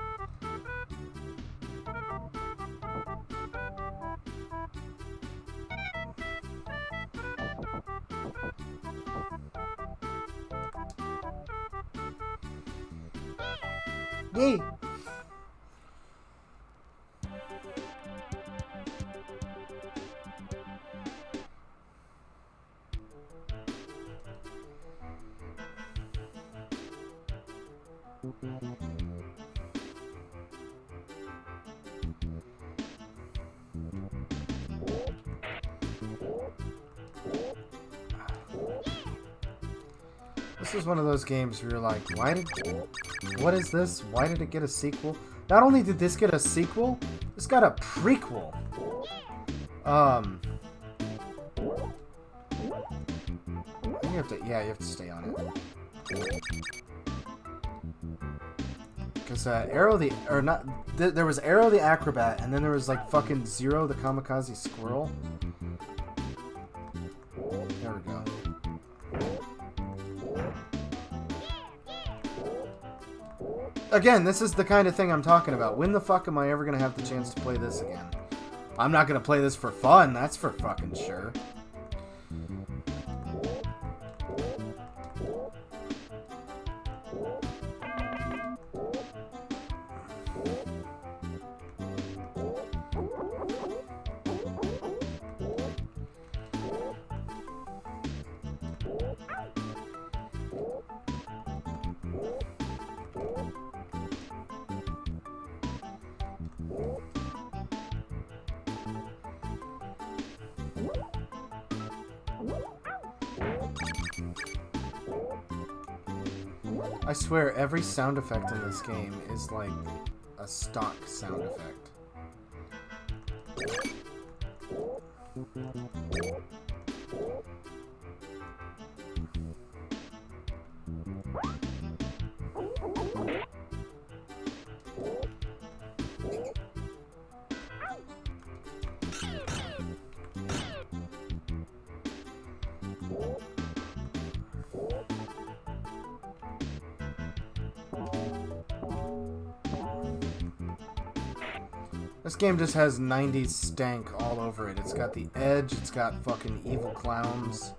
Yay! This is one of those games where you're like, what is this? Why did it get a sequel? Not only did this get a sequel, this got a prequel. You have to stay on it. Because there was Arrow the Acrobat, and then there was like fucking Zero the Kamikaze Squirrel. There we go. Again, this is the kind of thing I'm talking about. When the fuck am I ever gonna have the chance to play this again? I'm not gonna play this for fun, that's for fucking sure. I swear, every sound effect in this game is like a stock sound effect. This game just has 90s stank all over it. It's got the edge, it's got fucking evil clowns.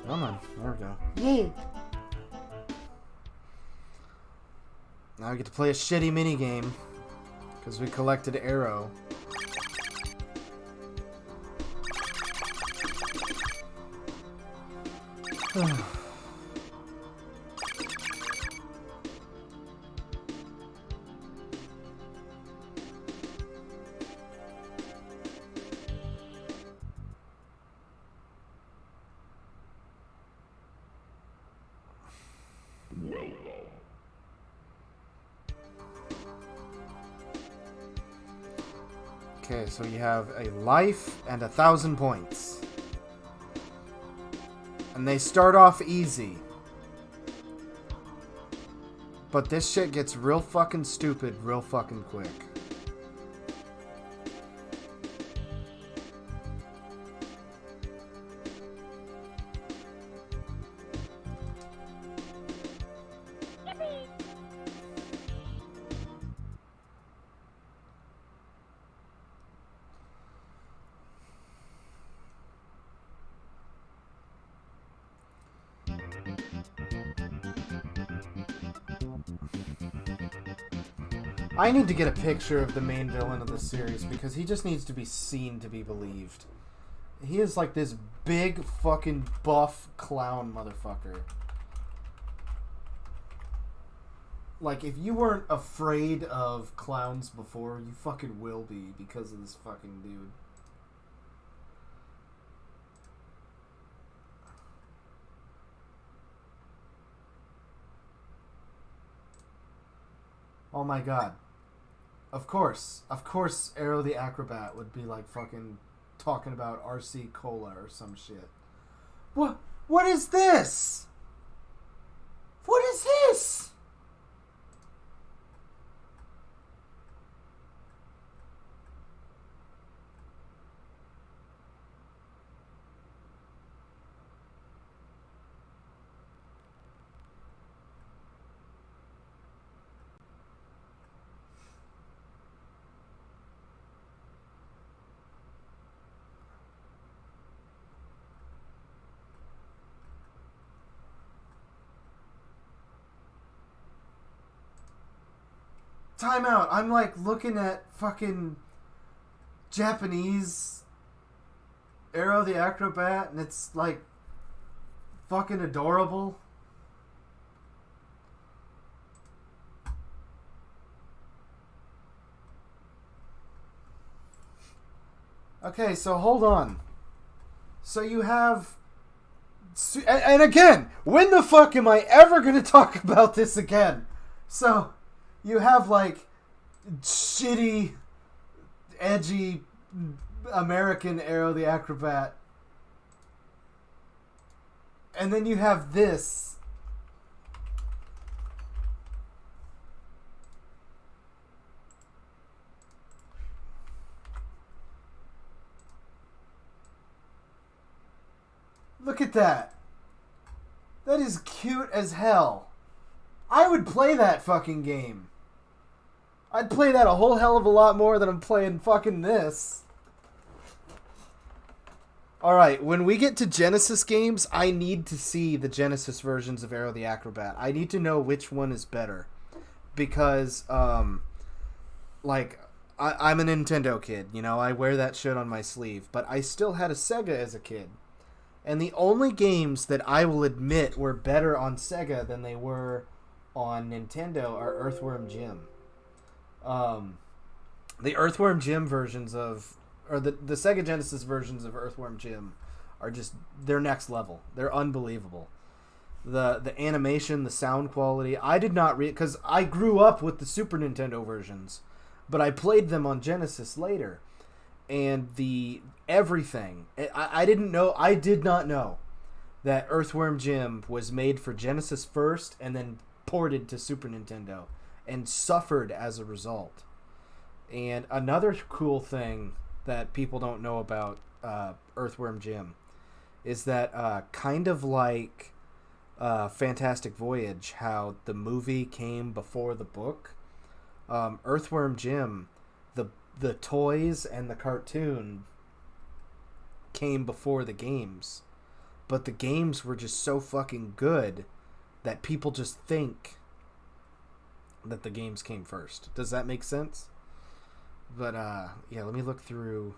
Come on, there we go. Yay! Now we get to play a shitty minigame because we collected Arrow. Okay, so you have a life and 1,000 points. And they start off easy. But this shit gets real fucking stupid real fucking quick. I need to get a picture of the main villain of this series because he just needs to be seen to be believed. He is like this big fucking buff clown motherfucker. Like, if you weren't afraid of clowns before, you fucking will be because of this fucking dude. Oh my god. Of course, Arrow the Acrobat would be like fucking talking about RC Cola or some shit. What is this? What is this? Time out. I'm like looking at fucking Japanese Arrow the Acrobat and it's like fucking adorable. Okay, so hold on. So you have... And again, when the fuck am I ever going to talk about this again? So, you have, like, shitty, edgy American Arrow the Acrobat. And then you have this. Look at that. That is cute as hell. I would play that fucking game. I'd play that a whole hell of a lot more than I'm playing fucking this. Alright, when we get to Genesis games, I need to see the Genesis versions of Arrow the Acrobat. I need to know which one is better. Because, like, I'm a Nintendo kid, you know, I wear that shit on my sleeve. But I still had a Sega as a kid. And the only games that I will admit were better on Sega than they were on Nintendo are Earthworm Jim. The Earthworm Jim versions of... Or the Sega Genesis versions of Earthworm Jim are just... They're next level. They're unbelievable. The animation, the sound quality... I did not read... Because I grew up with the Super Nintendo versions. But I played them on Genesis later. And the... Everything. I didn't know... I did not know that Earthworm Jim was made for Genesis first and then ported to Super Nintendo. And suffered as a result. And another cool thing that people don't know about Earthworm Jim is that kind of like Fantastic Voyage, how the movie came before the book, Earthworm Jim, the toys and the cartoon came before the games. But the games were just so fucking good that people just think that the games came first. Does that make sense? But, yeah, let me look through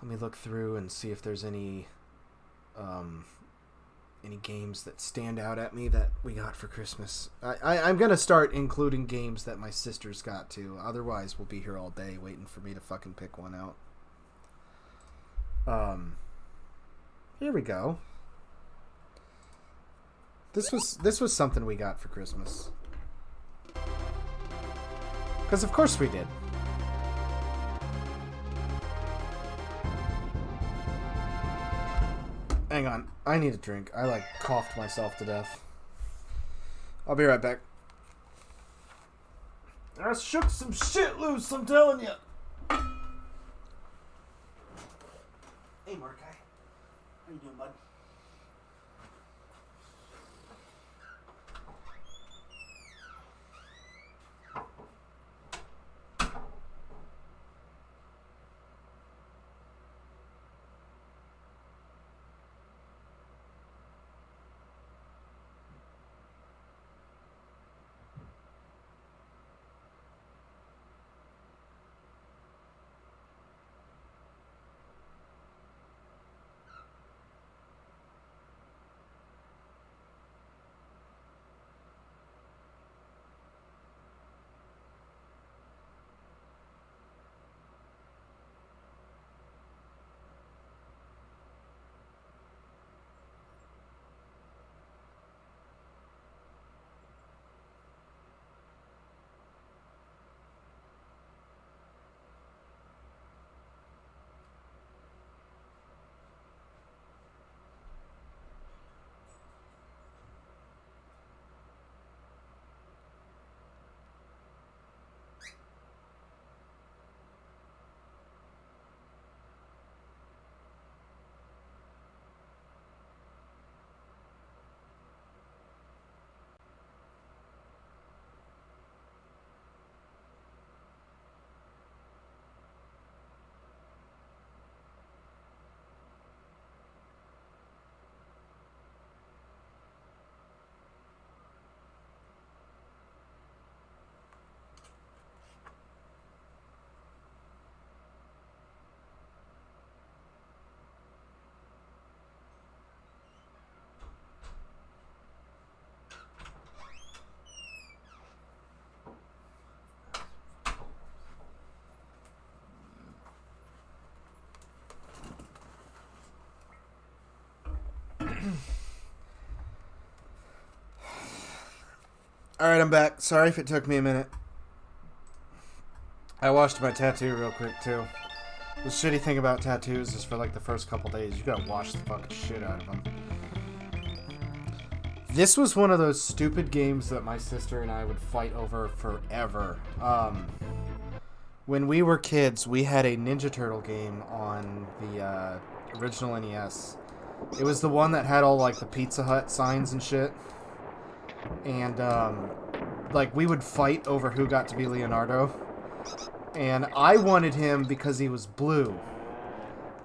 and see if there's any games that stand out at me that we got for Christmas. I'm going to start including games that my sisters got too. Otherwise, we'll be here all day waiting for me to fucking pick one out. Here we go. This was something we got for Christmas. Because of course we did. Hang on. I need a drink. I, like, coughed myself to death. I'll be right back. I shook some shit loose, I'm telling you. Hey, Mordecai. How you doing, bud? Alright, I'm back. Sorry if it took me a minute. I washed my tattoo real quick, too. The shitty thing about tattoos is for like the first couple days, you gotta wash the fucking shit out of them. This was one of those stupid games that my sister and I would fight over forever. When we were kids, we had a Ninja Turtle game on the original NES. It was the one that had all like the Pizza Hut signs and shit. And like we would fight over who got to be Leonardo. And I wanted him because he was blue.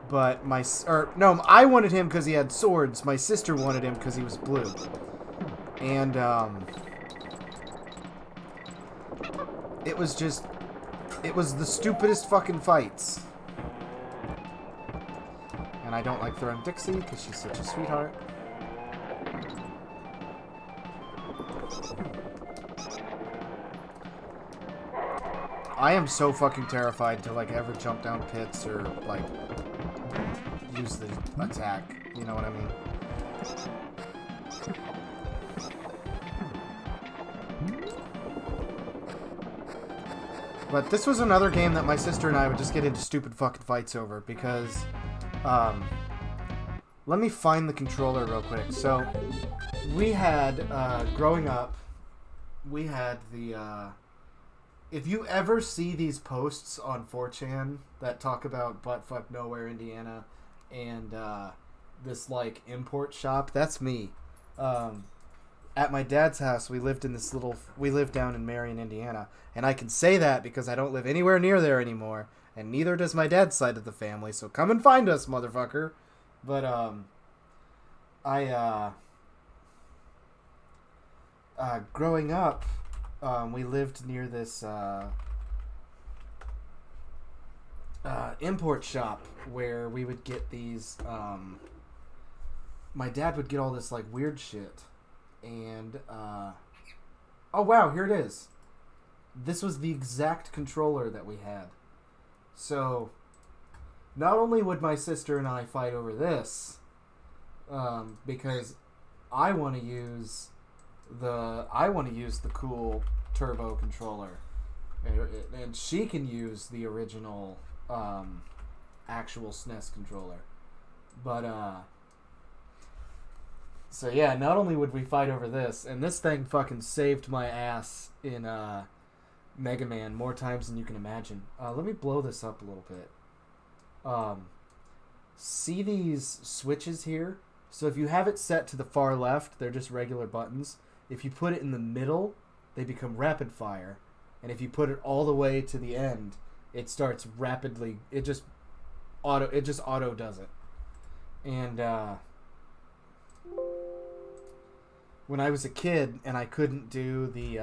But I wanted him because he had swords. My sister wanted him because he was blue. And it was the stupidest fucking fights. And I don't like throwing Dixie because she's such a sweetheart. I am so fucking terrified to like ever jump down pits or like use the attack. You know what I mean? But this was another game that my sister and I would just get into stupid fucking fights over because, let me find the controller real quick. So, we had, growing up, we had the, if you ever see these posts on 4chan that talk about Buttfuck Nowhere, Indiana, and, this, like, import shop, that's me. At my dad's house, we lived down in Marion, Indiana, and I can say that because I don't live anywhere near there anymore, and neither does my dad's side of the family, so come and find us, motherfucker. But, growing up, we lived near this, import shop where we would get these, my dad would get all this, like, weird shit. And, oh wow, here it is. This was the exact controller that we had. So, not only would my sister and I fight over this, because I want to use the cool turbo controller, and she can use the original, actual SNES controller. But, so yeah, not only would we fight over this, and this thing fucking saved my ass in Mega Man more times than you can imagine. Let me blow this up a little bit. See these switches here? So if you have it set to the far left, they're just regular buttons. If you put it in the middle, they become rapid fire. And if you put it all the way to the end, it starts rapidly. It just auto does it. And when I was a kid and I couldn't do the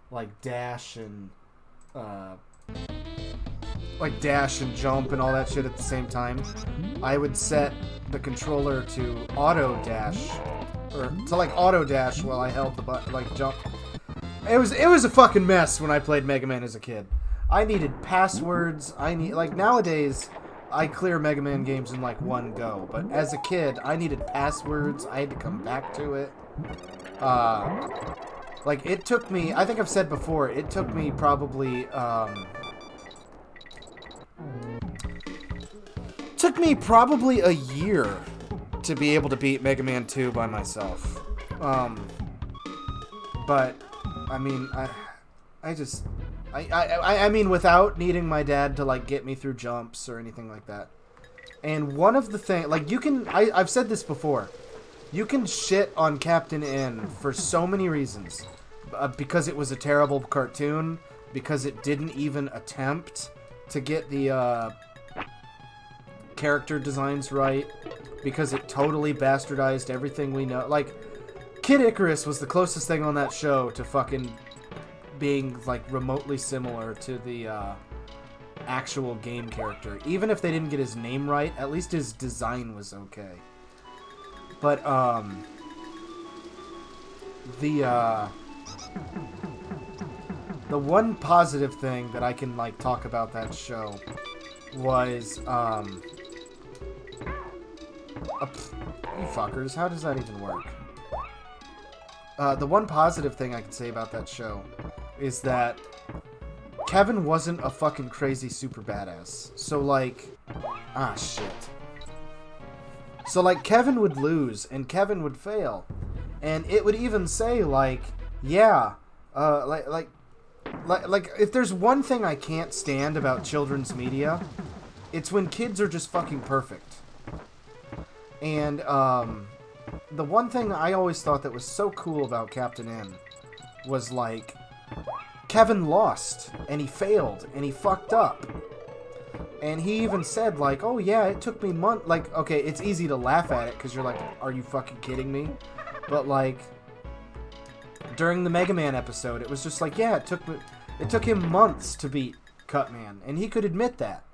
like dash and jump and all that shit at the same time, I would set the controller to auto dash, or to like auto dash while I held the button, like jump. It was a fucking mess when I played Mega Man as a kid. I needed passwords. Nowadays I clear Mega Man games in like one go, but as a kid I needed passwords. I had to come back to it. Like it took me, I think I've said before, it took me probably a year to be able to beat Mega Man 2 by myself. But I mean, I mean, without needing my dad to like get me through jumps or anything like that. And one of the things, like I've said this before, you can shit on Captain N for so many reasons. Because it was a terrible cartoon, because it didn't even attempt to get the character designs right, because it totally bastardized everything we know. Like, Kid Icarus was the closest thing on that show to fucking being like remotely similar to the actual game character. Even if they didn't get his name right, at least his design was okay. But the one positive thing that I can like talk about that show was You fuckers, how does that even work? The one positive thing I can say about that show is that Kevin wasn't a fucking crazy super badass. So, like... Ah, shit. So, like, Kevin would lose, and Kevin would fail. And it would even say, like, yeah, like, if there's one thing I can't stand about children's media, it's when kids are just fucking perfect. And, the one thing I always thought that was so cool about Captain N was, like, Kevin lost, and he failed, and he fucked up. And he even said, like, oh yeah, it took me months. Like, okay, it's easy to laugh at it, because you're like, are you fucking kidding me? But, like, during the Mega Man episode, it was just like, yeah, it took him months to beat Cutman, and he could admit that.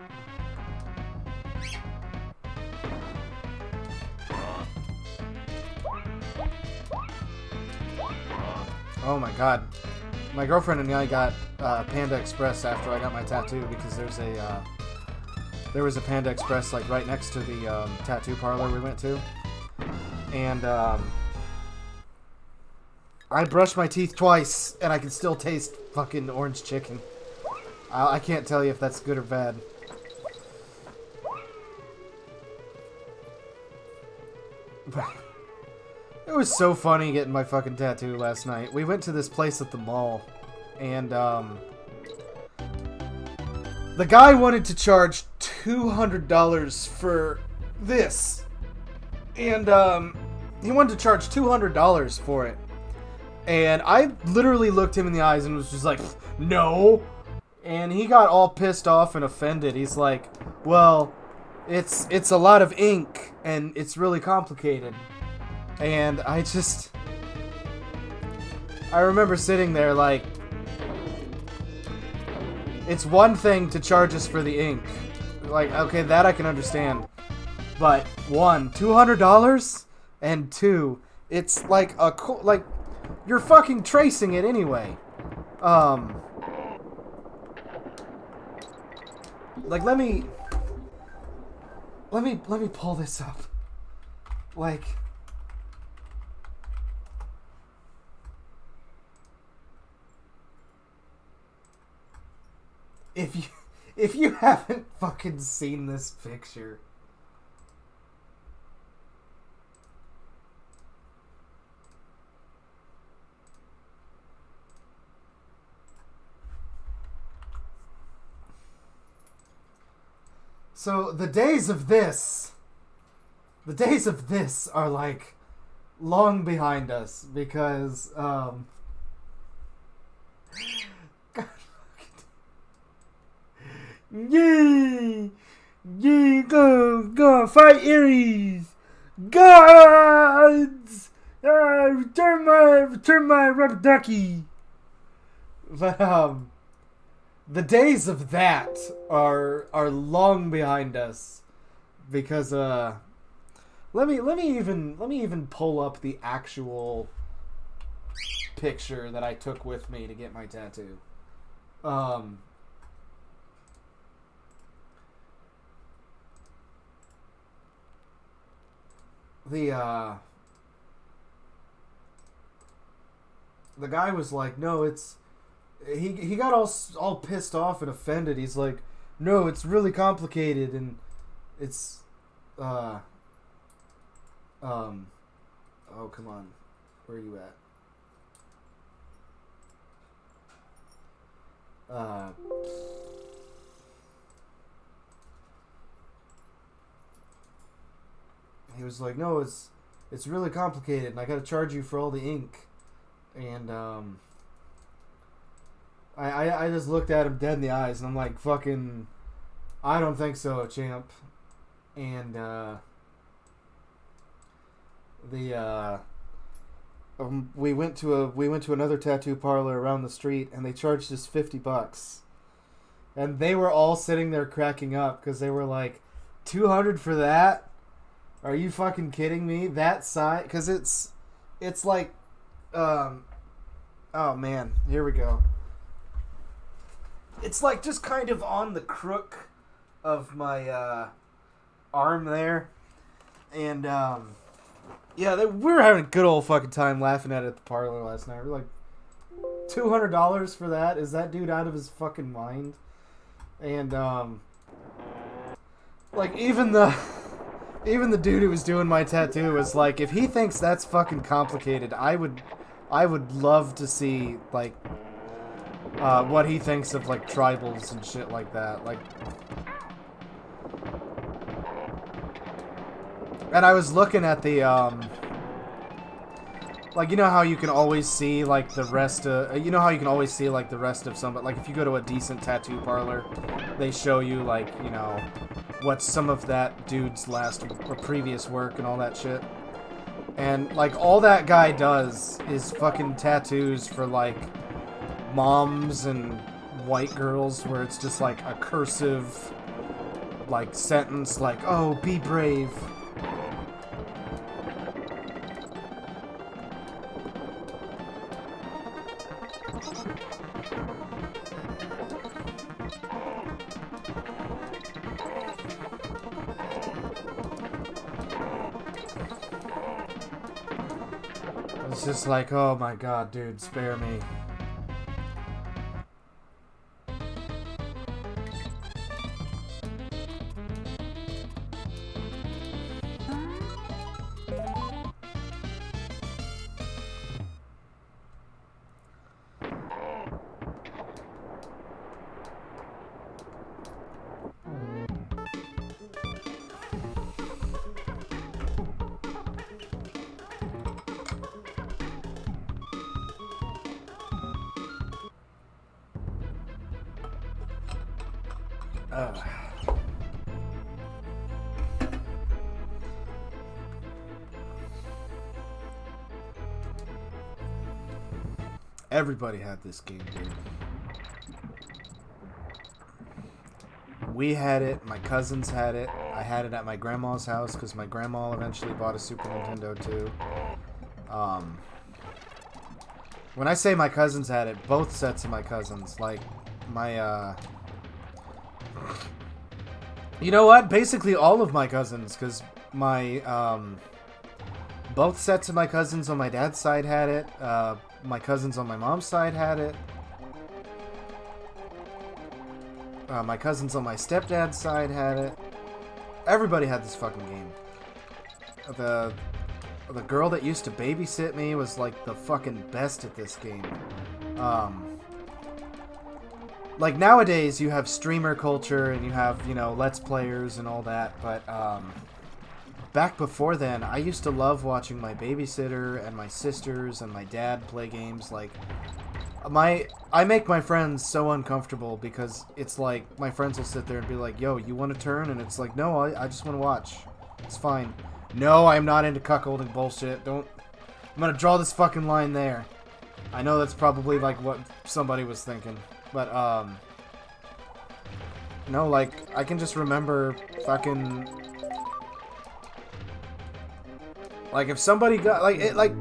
Oh my god. My girlfriend and I got Panda Express after I got my tattoo because there was a Panda Express like right next to the tattoo parlor we went to. And I brushed my teeth twice and I can still taste fucking orange chicken. I can't tell you if that's good or bad. It was so funny getting my fucking tattoo last night. We went to this place at the mall, and, the guy wanted to charge $200 for this. And, he wanted to charge $200 for it. And I literally looked him in the eyes and was just like, no! And he got all pissed off and offended. He's like, well, it's a lot of ink, and it's really complicated. And I remember sitting there like, it's one thing to charge us for the ink. Like, okay, that I can understand. But, one, $200? And two, it's like like, you're fucking tracing it anyway. Like, let me pull this up. Like... If you haven't fucking seen this picture, so the days of this are like long behind us because Yay! Yay! Go! Fight Ares! Gods! Return my rubber ducky! But the days of that are long behind us because let me even pull up the actual picture that I took with me to get my tattoo. The guy was like, no, it's... He got all pissed off and offended. He's like, no, it's really complicated, and it's... Oh, come on. Where are you at? He was like, no, it's really complicated, and I gotta charge you for all the ink. And, I just looked at him dead in the eyes, and I'm like, fucking, I don't think so, champ. And, we went to another tattoo parlor around the street, and they charged us $50. And they were all sitting there cracking up, because they were like, $200 for that? Are you fucking kidding me? That size? Because it's like, oh man, here we go. It's like just kind of on the crook of my arm there, and Yeah, we were having a good old fucking time laughing at it at the parlor last night. We were like, $200 for that? Is that dude out of his fucking mind? And, like, even the dude who was doing my tattoo was like, if he thinks that's fucking complicated, I would love to see, like, what he thinks of, like, tribals and shit like that. Like, and I was looking at the, like, you know how you can always see, like, the rest of... You know how you can always see, like, the rest of somebody... Like, if you go to a decent tattoo parlor, they show you, like, you know, what's some of that dude's last or previous work and all that shit. And, like, all that guy does is fucking tattoos for, like, moms and white girls where it's just, like, a cursive, like, sentence, like, oh, be brave. It's just like, oh my god, dude, spare me. Everybody had this game, dude. We had it. My cousins had it. I had it at my grandma's house because my grandma eventually bought a Super Nintendo too. When I say my cousins had it, both sets of my cousins, like my you know what? Basically all of my cousins, because my both sets of my cousins on my dad's side had it. My cousins on my mom's side had it. My cousins on my stepdad's side had it. Everybody had this fucking game. The girl that used to babysit me was like the fucking best at this game. Like nowadays you have streamer culture and you have, you know, Let's Players and all that, but back before then, I used to love watching my babysitter and my sisters and my dad play games. Like, I make my friends so uncomfortable because it's like, my friends will sit there and be like, yo, you want to turn? And it's like, no, I just want to watch. It's fine. No, I'm not into cuckolding bullshit. I'm gonna draw this fucking line there. I know that's probably, like, what somebody was thinking. But, no, like, I can just remember fucking... Like, if somebody got, like, it, like,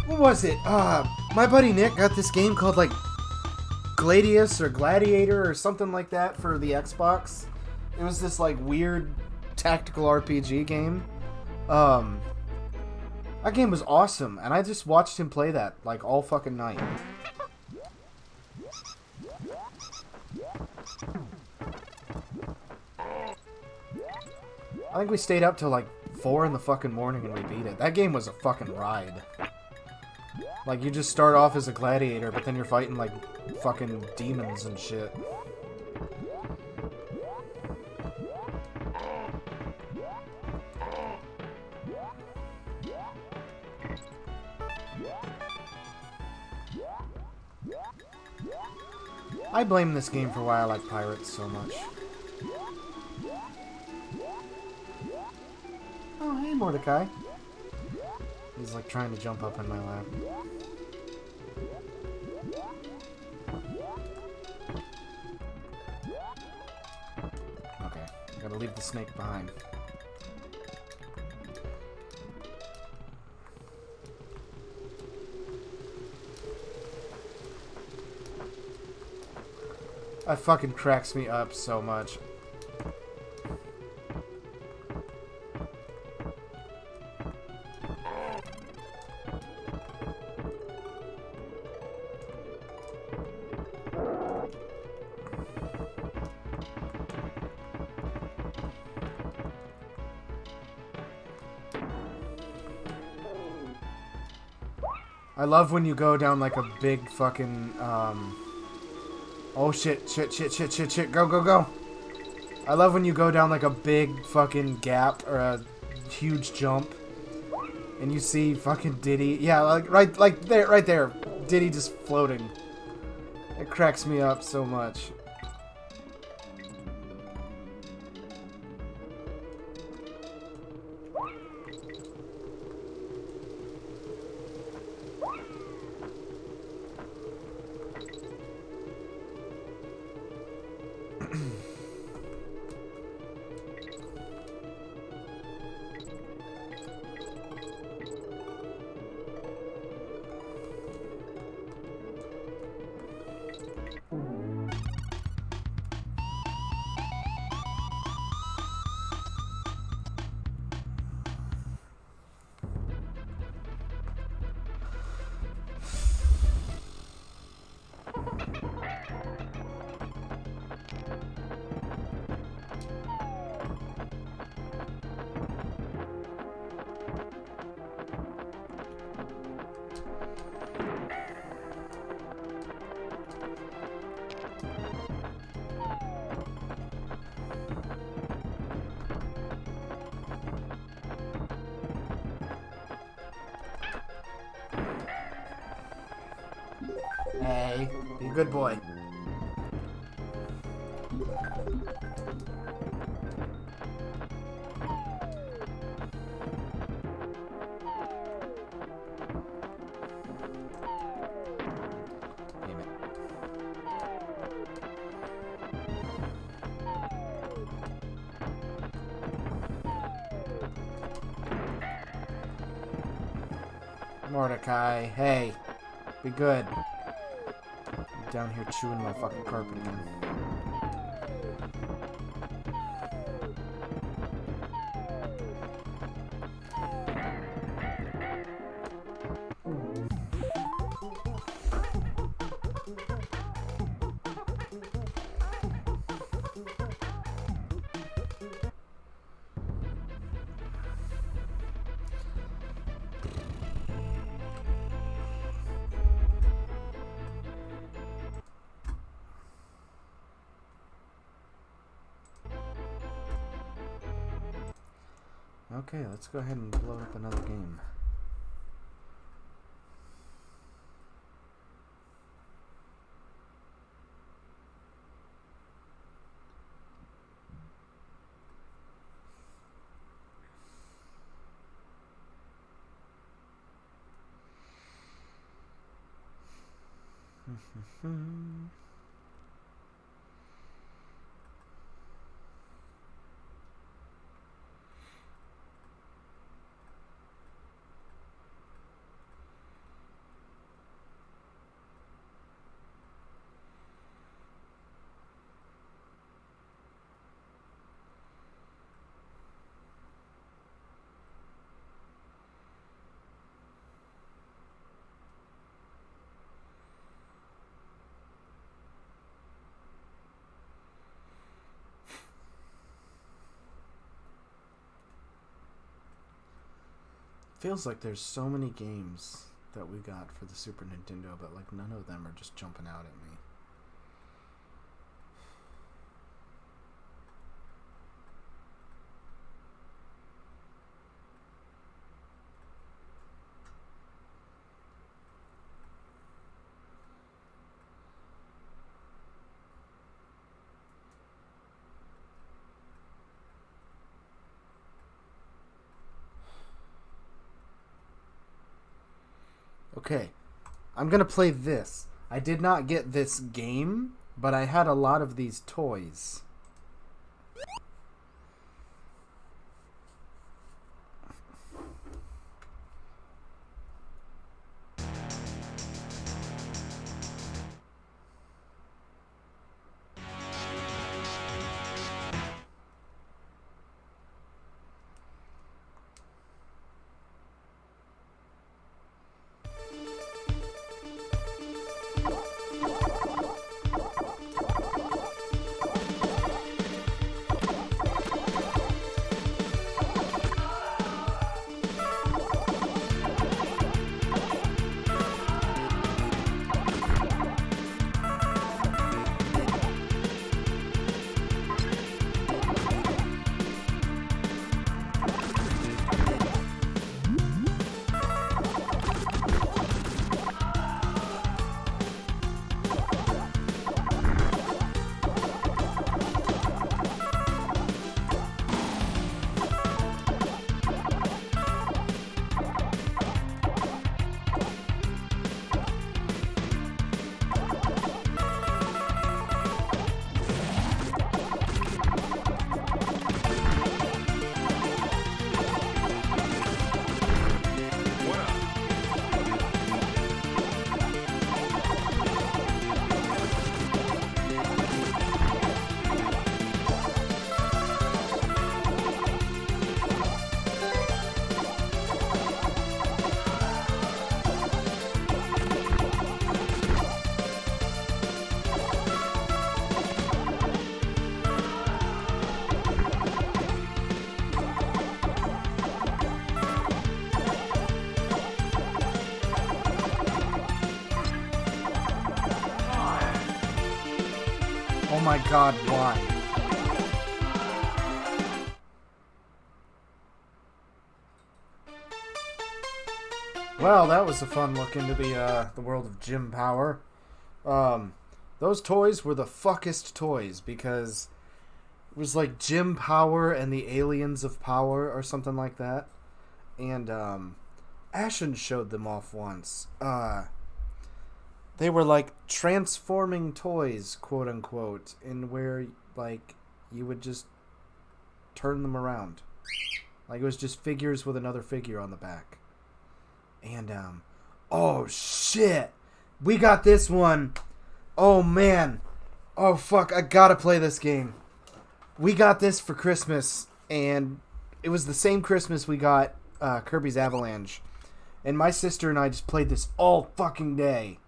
what was it? My buddy Nick got this game called, like, Gladius or Gladiator or something like that for the Xbox. It was this, like, weird tactical RPG game. That game was awesome, and I just watched him play that, like, all fucking night. I think we stayed up till, like, 4 in the fucking morning and we beat it. That game was a fucking ride. Like, you just start off as a gladiator, but then you're fighting, like, fucking demons and shit. I blame this game for why I like pirates so much. Oh, hey, Mordecai. He's, like, trying to jump up in my lap. Okay, gotta leave the snake behind. That fucking cracks me up so much. I love when you go down like a big fucking, oh shit, shit, go. I love when you go down like a big fucking gap or a huge jump and you see fucking Diddy. Yeah, right there. Diddy just floating. It cracks me up so much. Hey, be a good boy. Damn it. Mordecai, hey, be good. Down here chewing my fucking carpet again. Okay, let's go ahead and blow up another game. Feels like there's so many games that we got for the Super Nintendo, but like none of them are just jumping out at me. Okay, I'm gonna play this. I did not get this game, but I had a lot of these toys. my god, why? Well, that was a fun look into the world of Gym Power. Those toys were the fuckest toys because it was like Gym Power and the Aliens of Power or something like that. And Ashen showed them off once. They were like transforming toys, quote unquote, in where like you would just turn them around. Like it was just figures with another figure on the back. And oh shit. We got this one. Oh man. Oh fuck, I gotta play this game. We got this for Christmas, and it was the same Christmas we got Kirby's Avalanche. And my sister and I just played this all fucking day.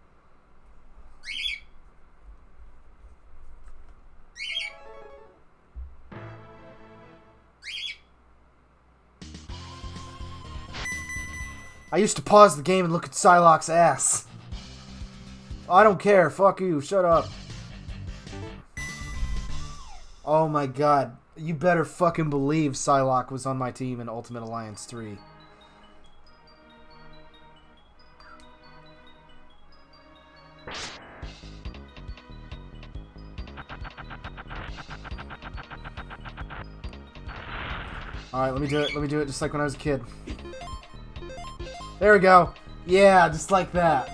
I used to pause the game and look at Psylocke's ass. I don't care. Fuck you. Shut up. Oh my god. You better fucking believe Psylocke was on my team in Ultimate Alliance 3. Alright, let me do it. Let me do it just like when I was a kid. There we go. Yeah, just like that.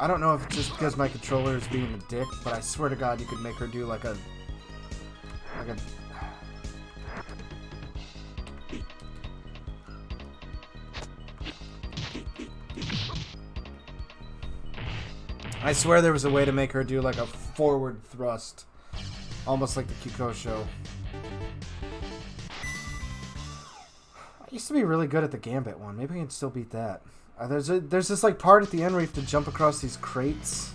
I don't know if it's just because my controller is being a dick, but I swear to God you could make her do like a... I swear there was a way to make her do like a forward thrust. Almost like the Kiko show. I used to be really good at the Gambit one. Maybe I can still beat that. There's this like part at the end where you have to jump across these crates.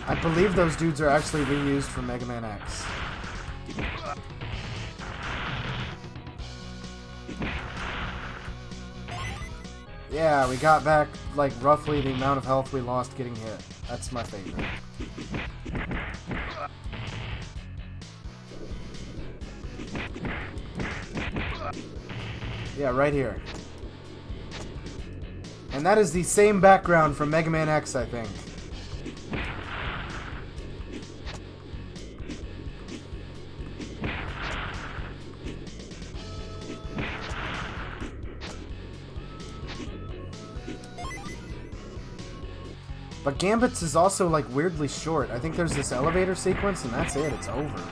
I believe those dudes are actually reused from Mega Man X. Yeah, we got back, like, roughly the amount of health we lost getting hit. That's my favorite. Yeah, right here. And that is the same background from Mega Man X, I think. But Gambit's is also, like, weirdly short. I think there's this elevator sequence, and that's it. It's over.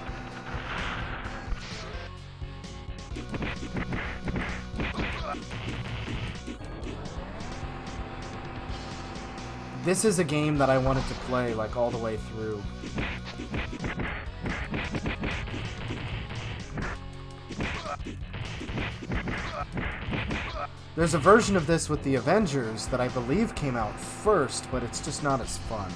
This is a game that I wanted to play, like, all the way through. There's a version of this with the Avengers that I believe came out first, but it's just not as fun.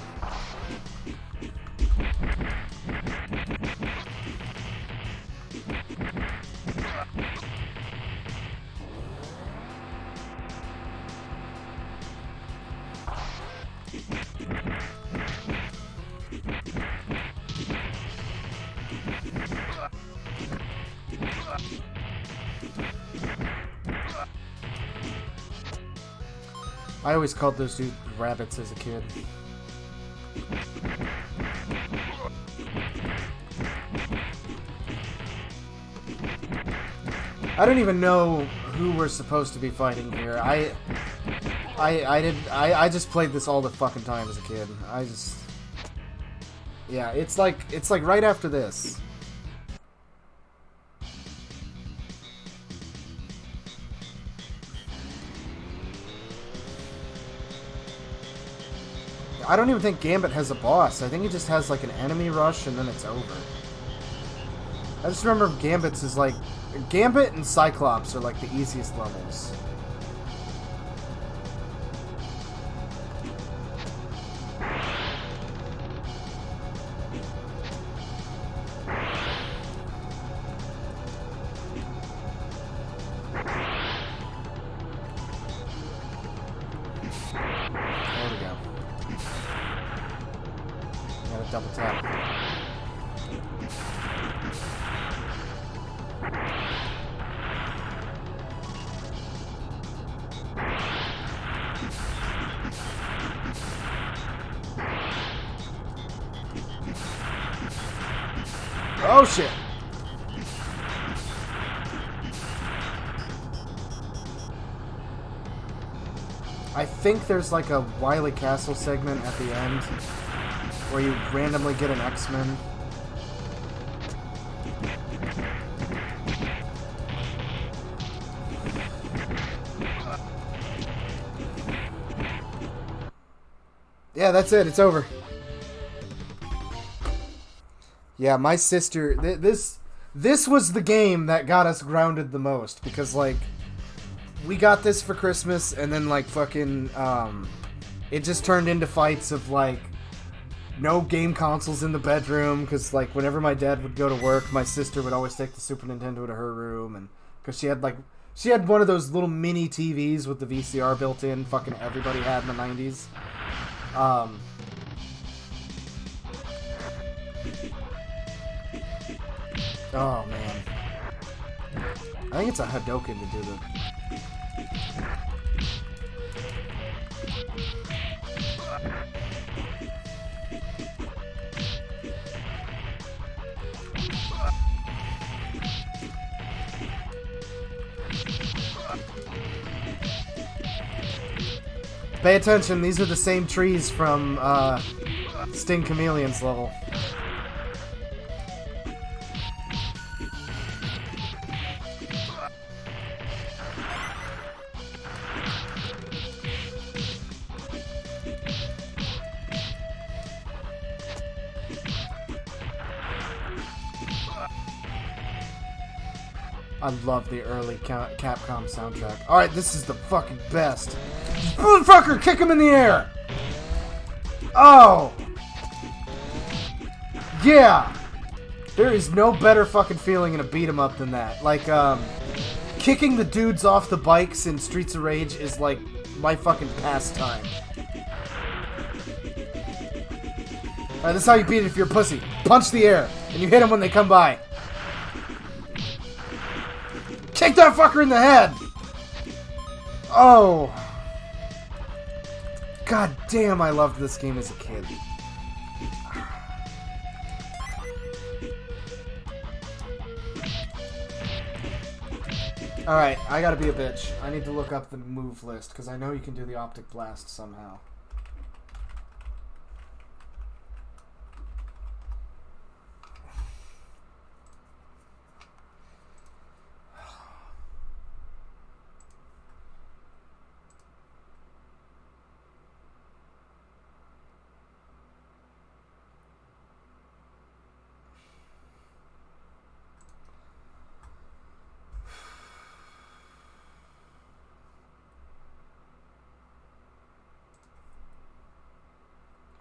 I always called those dudes rabbits as a kid. I don't even know who we're supposed to be fighting here. I just played this all the fucking time as a kid. Yeah, it's like right after this. I don't even think Gambit has a boss. I think he just has like an enemy rush and then it's over. I just remember Gambit's is like... Gambit and Cyclops are like the easiest levels. There we go. Gotta double tap. Oh shit! I think there's like a Wily Castle segment at the end where you randomly get an X-Men. Yeah, that's it. It's over. Yeah, my sister... This was the game that got us grounded the most. Because, like, we got this for Christmas, and then, like, fucking... it just turned into fights of, like, no game consoles in the bedroom. Because, like, whenever my dad would go to work, my sister would always take the Super Nintendo to her room. And because she had, like... She had one of those little mini TVs with the VCR built in. Fucking everybody had in the 90s. Oh, man. I think it's a Hadoken to do the... Pay attention, these are the same trees from Sting Chameleon's level. I love the early Capcom soundtrack. Alright, this is the fucking best. Motherfucker, kick him in the air! Oh! Yeah! There is no better fucking feeling in a beat-em-up than that. Like, kicking the dudes off the bikes in Streets of Rage is like my fucking pastime. Alright, this is how you beat it if you're a pussy. Punch the air, and you hit them when they come by. Kick that fucker in the head! Oh. God damn, I loved this game as a kid. Alright, I gotta be a bitch. I need to look up the move list, because I know you can do the Optic Blast somehow.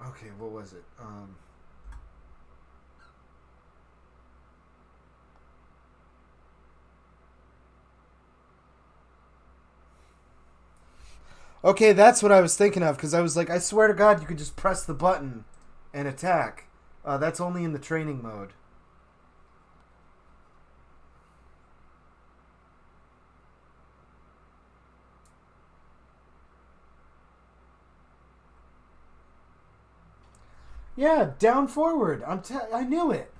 Okay, what was it? Okay, that's what I was thinking of, because I was like, I swear to God, you could just press the button and attack. That's only in the training mode. Yeah, down forward. I knew it.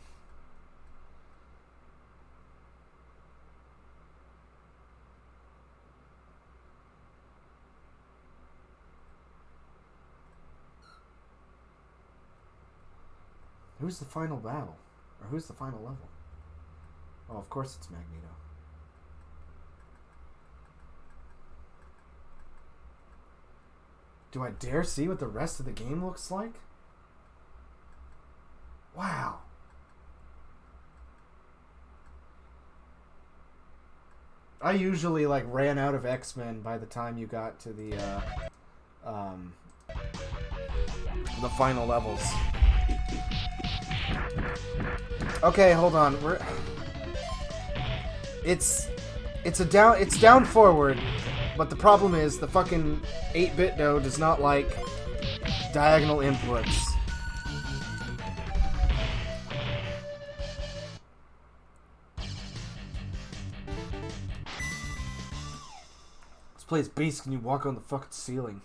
Who's the final battle? Or who's the final level? Oh, of course it's Magneto. Do I dare see what the rest of the game looks like? Wow. I usually like ran out of X-Men by the time you got to the final levels. Okay, hold on. It's down forward, but the problem is the fucking 8-bit dough does not like diagonal inputs. This place beast, can you walk on the fucking ceiling?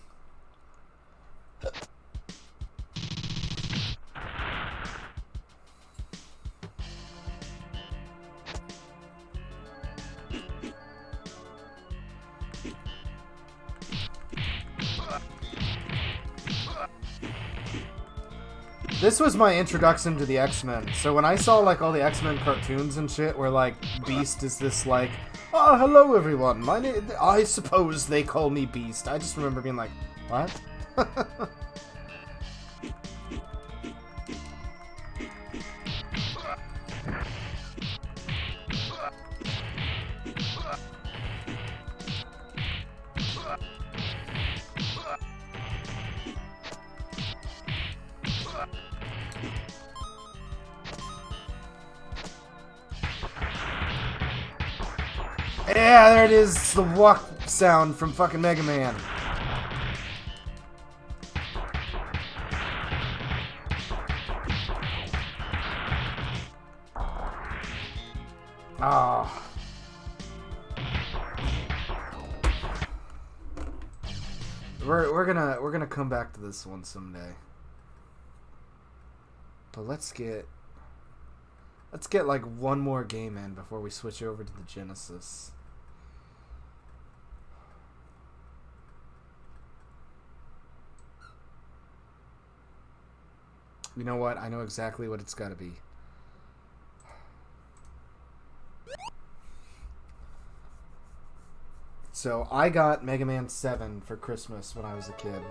This was my introduction to the X-Men. So when I saw like all the X-Men cartoons and shit where like Beast is this like, oh, hello everyone, I suppose they call me Beast. I just remember being like, what? Yeah, there it is. It's the walk sound from fucking Mega Man. Oh. We're gonna come back to this one someday. But let's get like one more game in before we switch over to the Genesis. You know what? I know exactly what it's got to be. So I got Mega Man 7 for Christmas when I was a kid.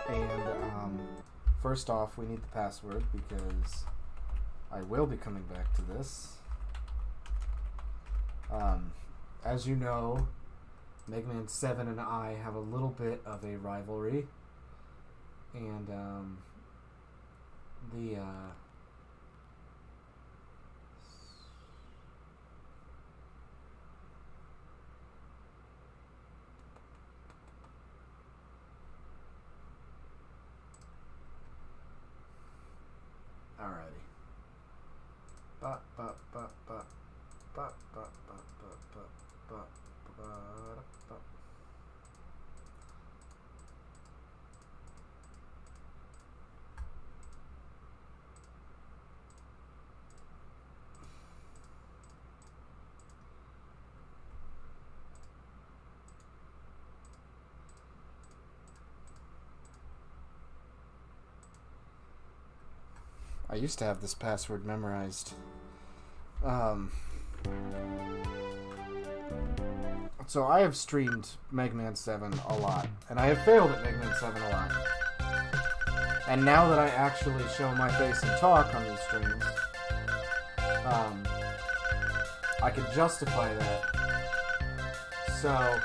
And first off, we need the password because I will be coming back to this. As you know, Mega Man 7 and I have a little bit of a rivalry. And alrighty. I used to have this password memorized. So I have streamed Mega Man 7 a lot, and I have failed at Mega Man 7 a lot. And now that I actually show my face and talk on these streams, I can justify that. So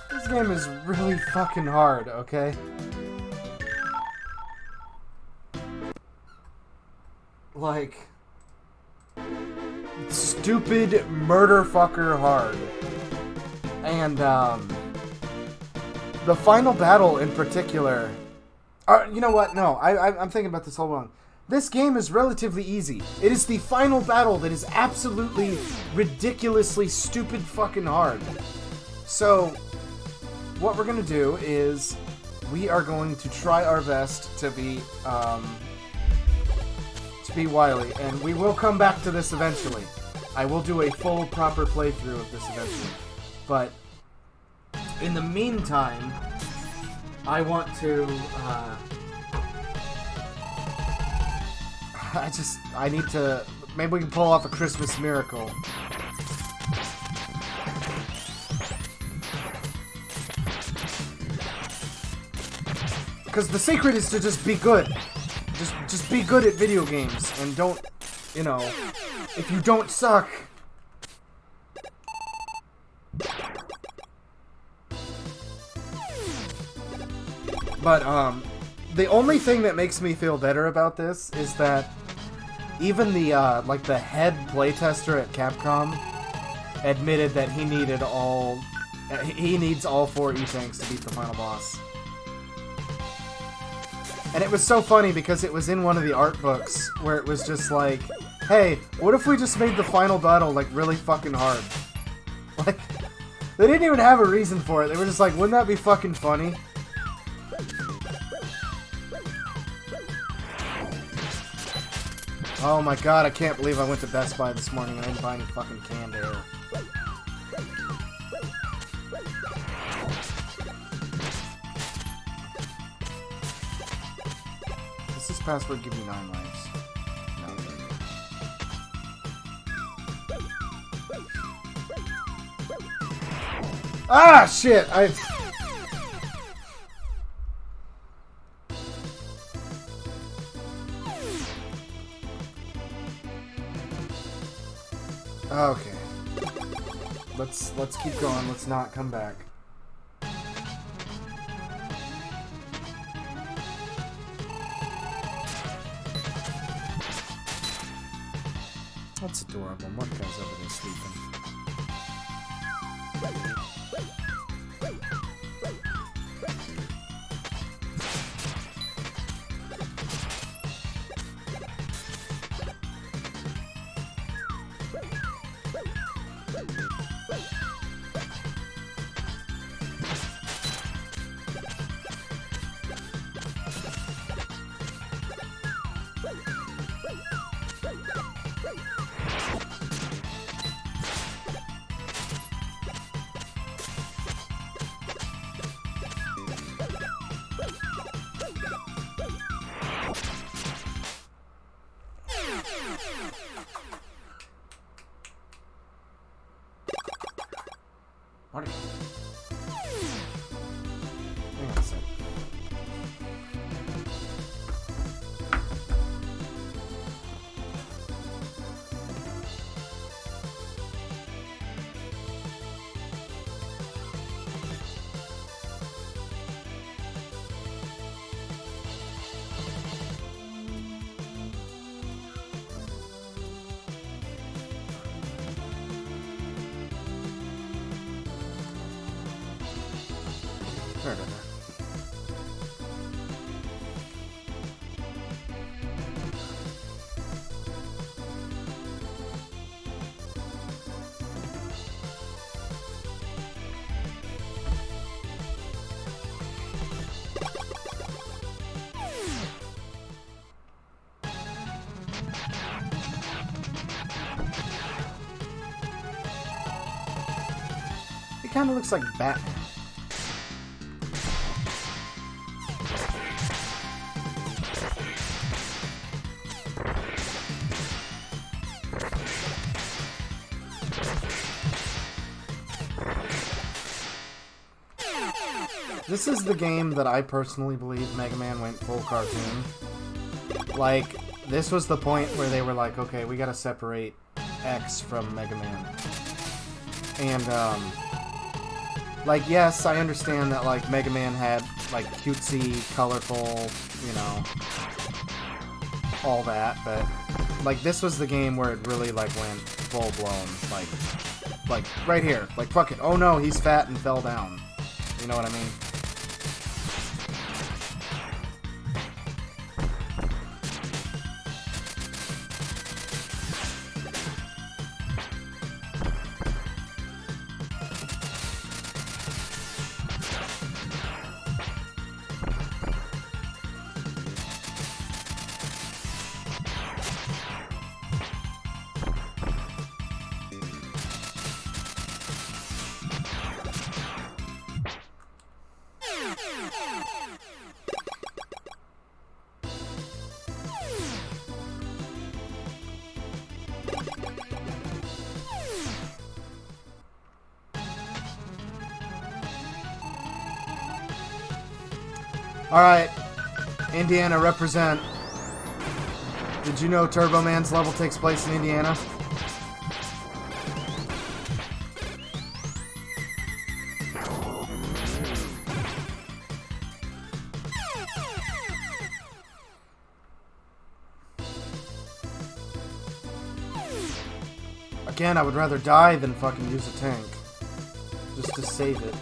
this game is really fucking hard, okay? Like, stupid murderfucker hard. And, the final battle in particular... you know what? No, I'm thinking about this all wrong. This game is relatively easy. It is the final battle that is absolutely ridiculously stupid fucking hard. So, what we're gonna do is we are going to try our best to be wily, and we will come back to this eventually. I will do a full, proper playthrough of this eventually. But in the meantime, I want to. I need to. Maybe we can pull off a Christmas miracle. Because the secret is to just be good. Just be good at video games and don't, you know, if you don't suck. But the only thing that makes me feel better about this is that even the like the head playtester at Capcom admitted that he needs all 4 E-Tanks to beat the final boss. And it was so funny because it was in one of the art books where it was just like, hey, what if we just made the final battle like really fucking hard? Like, they didn't even have a reason for it. They were just like, wouldn't that be fucking funny? Oh my god, I can't believe I went to Best Buy this morning and I didn't buy any fucking canned air. Does this password give you 9 lives? No. Ah, shit! Okay. Let's keep going. Let's not come back. That's adorable. What guy's over there sleeping? What are you? Hang on a sec. Sorry about that. He kind of looks like Batman. This is the game that I personally believe Mega Man went full cartoon. Like, this was the point where they were like, okay, we gotta separate X from Mega Man. And, like, yes, I understand that, like, Mega Man had, like, cutesy, colorful, you know, all that, but, like, this was the game where it really, like, went full-blown, like, right here. Like, fuck it. Oh no, he's fat and fell down. You know what I mean? Alright. Indiana, represent. Did you know Turbo Man's level takes place in Indiana? Again, I would rather die than fucking use a tank. Just to save it.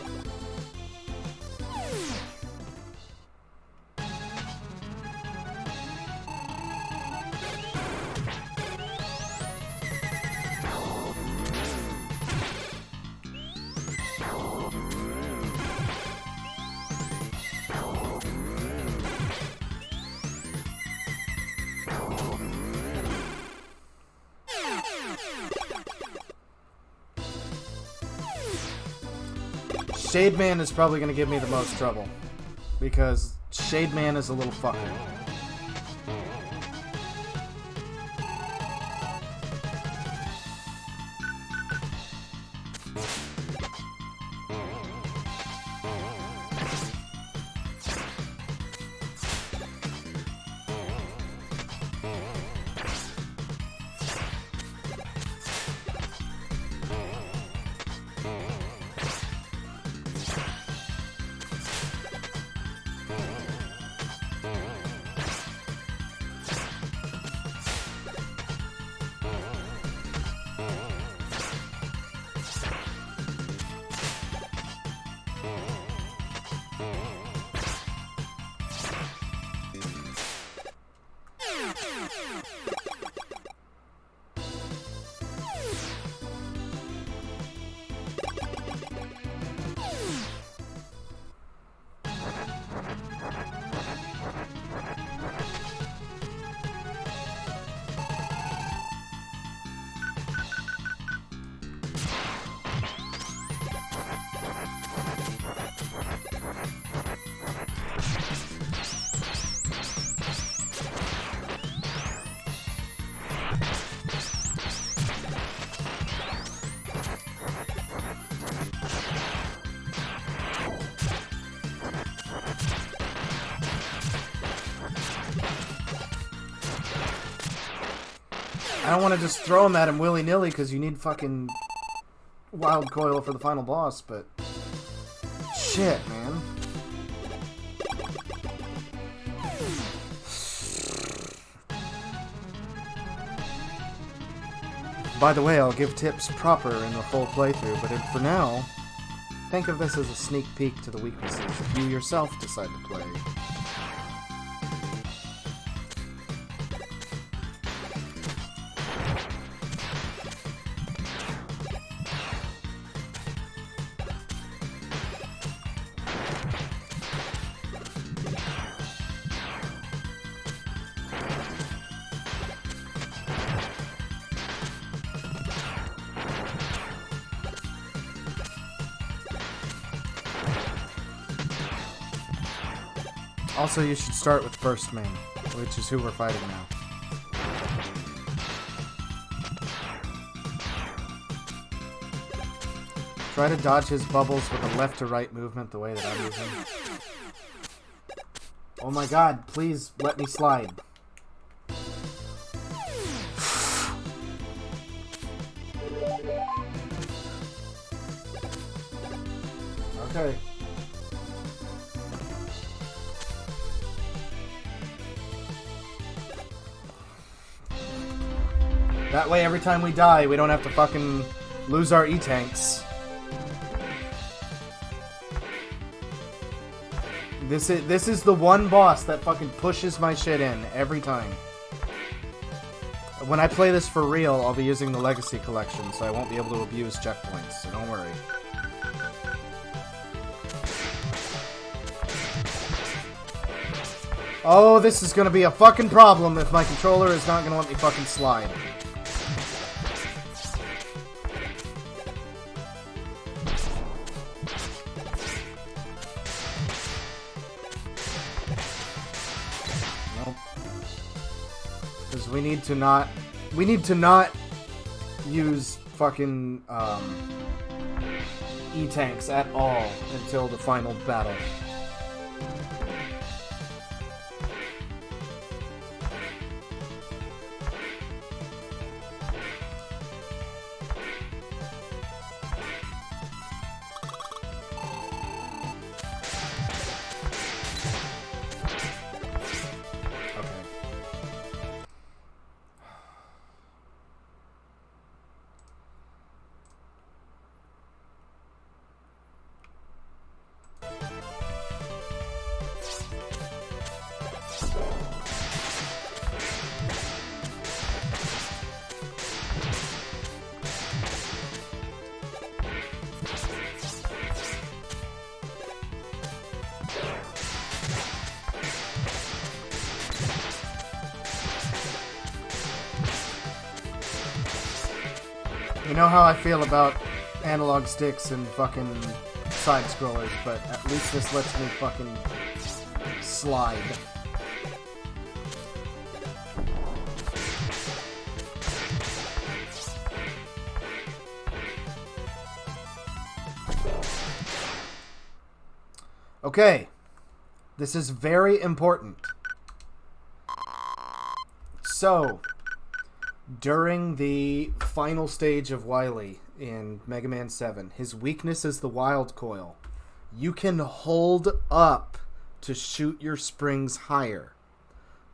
Shade Man is probably going to give me the most trouble. Because Shade Man is a little fucker. I don't want to just throw him at him willy-nilly because you need fucking Wild Coil for the final boss, but shit, man. By the way, I'll give tips proper in the full playthrough, but for now, think of this as a sneak peek to the weaknesses if you yourself decide to play. Also, you should start with First Man, which is who we're fighting now. Try to dodge his bubbles with a left to right movement the way that I'm using. Oh my god, please let me slide. Okay. That way, every time we die, we don't have to fucking lose our E-tanks. This is the one boss that fucking pushes my shit in every time. When I play this for real, I'll be using the Legacy Collection, so I won't be able to abuse checkpoints, so don't worry. Oh, this is gonna be a fucking problem if my controller is not gonna let me fucking slide. We need to not use fucking E-tanks at all until the final battle. You know how I feel about analog sticks and fucking side scrollers, but at least this lets me fucking slide. Okay, this is very important. So, during the final stage of Wily in Mega Man 7, his weakness is the wild coil. You can hold up to shoot your springs higher.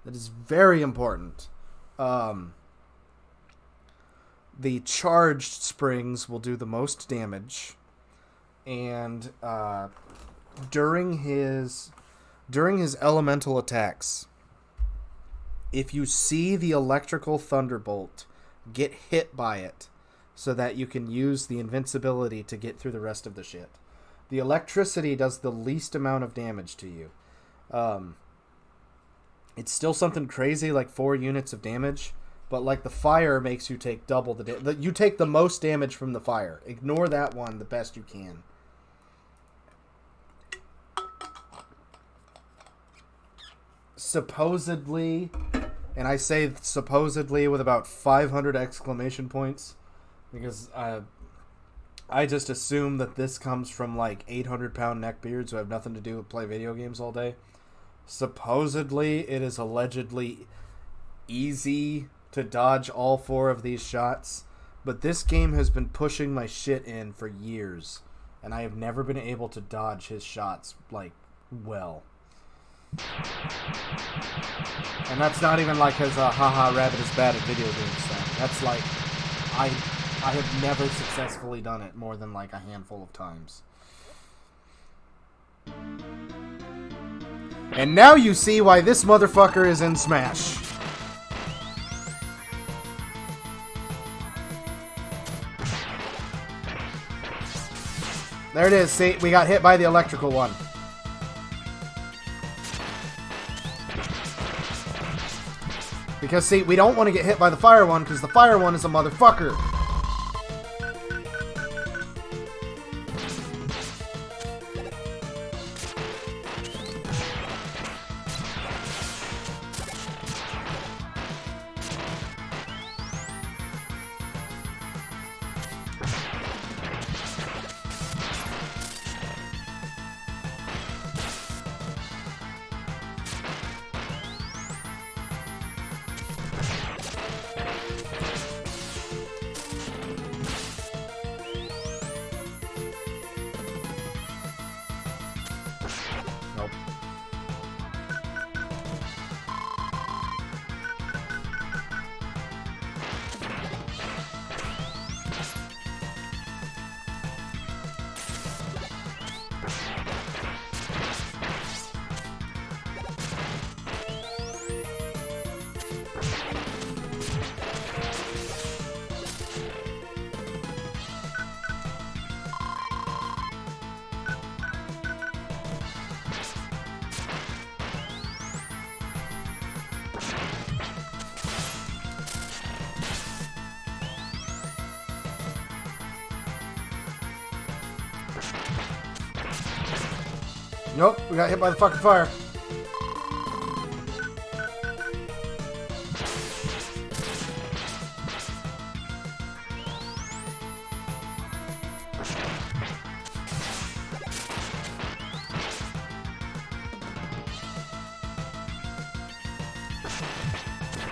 That is very important. The charged springs will do the most damage, and during his elemental attacks, if you see the electrical thunderbolt, get hit by it so that you can use the invincibility to get through the rest of the shit. The electricity does the least amount of damage to you. It's still something crazy, like 4 units of damage, but like the fire makes you take double the damage. You take the most damage from the fire. Ignore that one the best you can. Supposedly, and I say supposedly with about 500 exclamation points, because I just assume that this comes from like 800-pound neckbeards who have nothing to do with play video games all day. Supposedly, it is allegedly easy to dodge all 4 of these shots, but this game has been pushing my shit in for years, and I have never been able to dodge his shots, like, well. And that's not even like his haha rabbit is bad at video games thing. That's like, I have never successfully done it more than like a handful of times. And now you see why this motherfucker is in Smash. There it is, see, we got hit by the electrical one. Because, see, we don't want to get hit by the fire one, because the fire one is a motherfucker. Nope, we got hit by the fucking fire.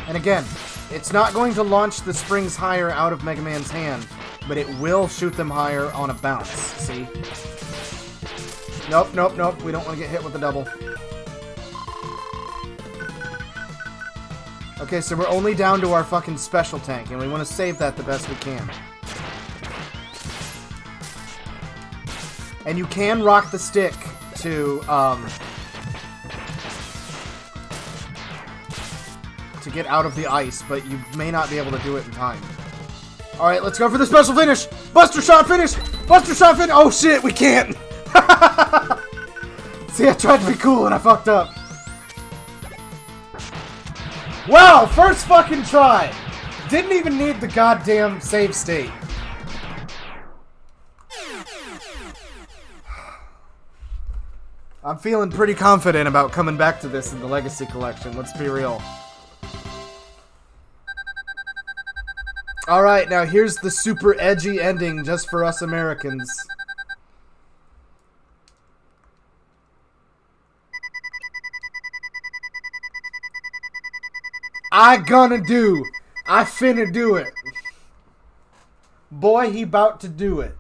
And again, it's not going to launch the springs higher out of Mega Man's hand, but it will shoot them higher on a bounce, see? Nope, nope, nope. We don't want to get hit with the double. Okay, so we're only down to our fucking special tank, and we want to save that the best we can. And you can rock the stick to get out of the ice, but you may not be able to do it in time. Alright, let's go for the special finish! Buster Shot finish! Buster Shot finish! Oh shit, we can't! See, I tried to be cool and I fucked up. Wow, first fucking try. Didn't even need the goddamn save state. I'm feeling pretty confident about coming back to this in the Legacy Collection. Let's be real. Alright, now here's the super edgy ending just for us Americans. I finna do it. Boy, he bout to do it.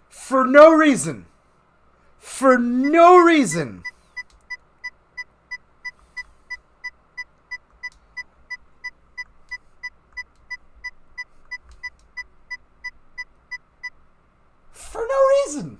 For no reason. For no reason. For no reason.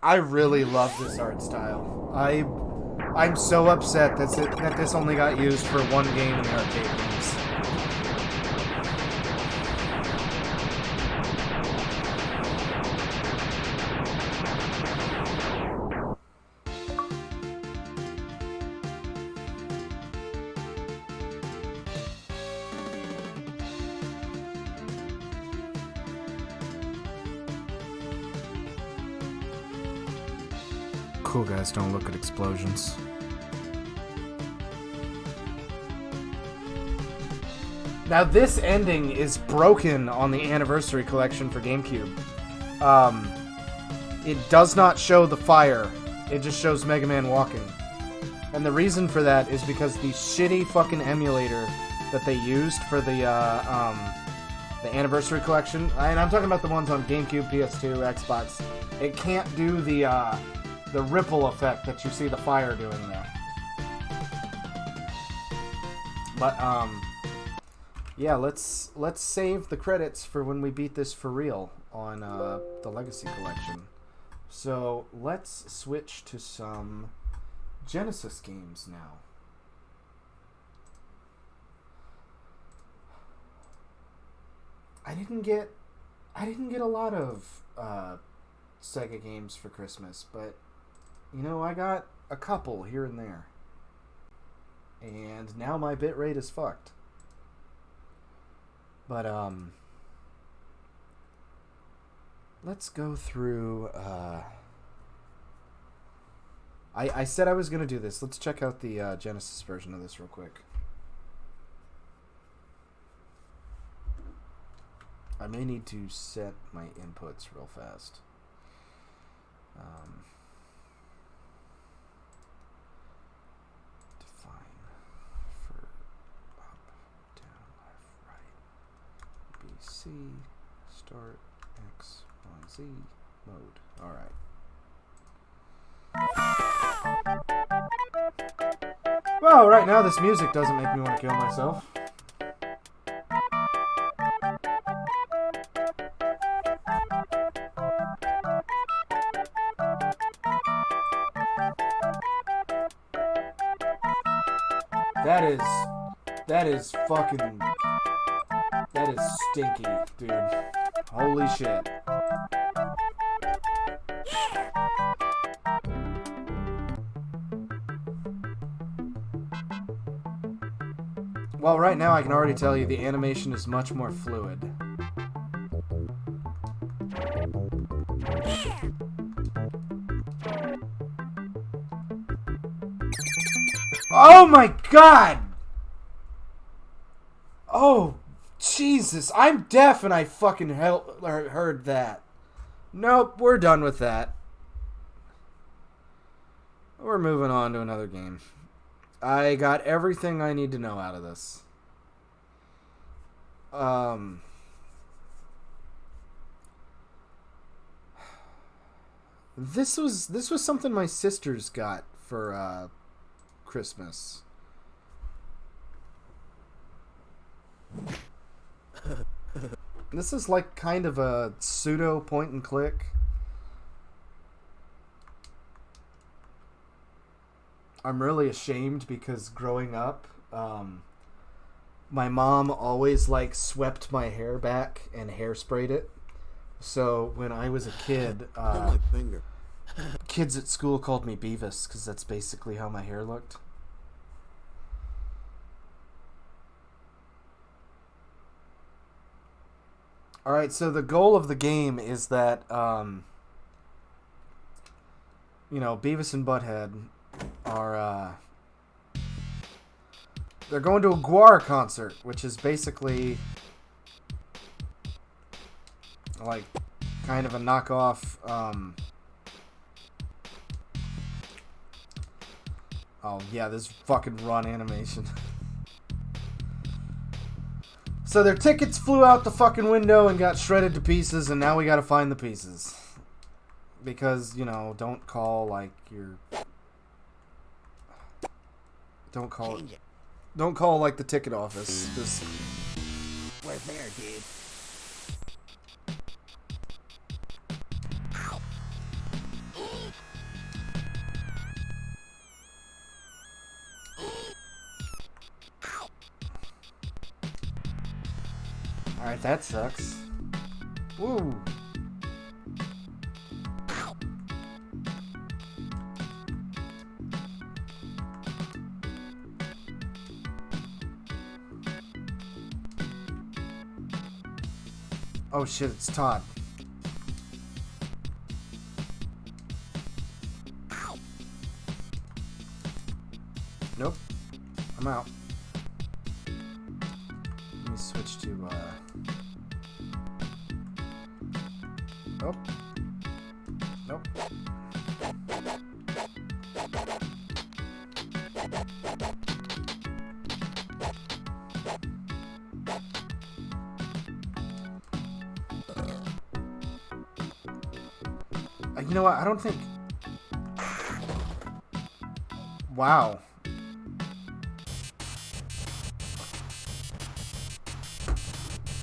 I really love this art style. I'm so upset that this only got used for one game in the arcade games. Cool guys don't look at explosions. Now this ending is broken on the Anniversary Collection for GameCube. It does not show the fire. It just shows Mega Man walking. And the reason for that is because the shitty fucking emulator that they used for the Anniversary Collection, and I'm talking about the ones on GameCube, PS2, Xbox, it can't do the ripple effect that you see the fire doing there. But yeah, let's save the credits for when we beat this for real on the Legacy Collection. So let's switch to some Genesis games now. I didn't get a lot of Sega games for Christmas, but you know, I got a couple here and there. And now my bitrate is fucked. But, let's go through, I said I was going to do this. Let's check out the Genesis version of this real quick. I may need to set my inputs real fast. C, start, X, Y, Z, mode. Alright. Well, right now this music doesn't make me want to kill myself. That is fucking... That is stinky, dude. Holy shit. Well, right now I can already tell you the animation is much more fluid. Oh my god! Oh, Jesus, I'm deaf and I fucking heard that. Nope, we're done with that. We're moving on to another game. I got everything I need to know out of this. This was something my sisters got for Christmas. This is like kind of a pseudo point and click. I'm really ashamed because growing up, my mom always like swept my hair back and hairsprayed it. So when I was a kid, my finger. kids at school called me Beavis because that's basically how my hair looked. Alright, so the goal of the game is that, Beavis and Butthead are, they're going to a Guar concert, which is basically, like, kind of a knockoff, oh, yeah, this fucking run animation. So their tickets flew out the fucking window and got shredded to pieces, and now we gotta find the pieces. Because, don't call, like, your... Don't call, like, the ticket office. Just... We're there, dude. Alright, that sucks. Woo! Oh shit, it's Todd. Nope. I'm out. Let me switch to, Nope. Nope. You know what? I don't think... Wow.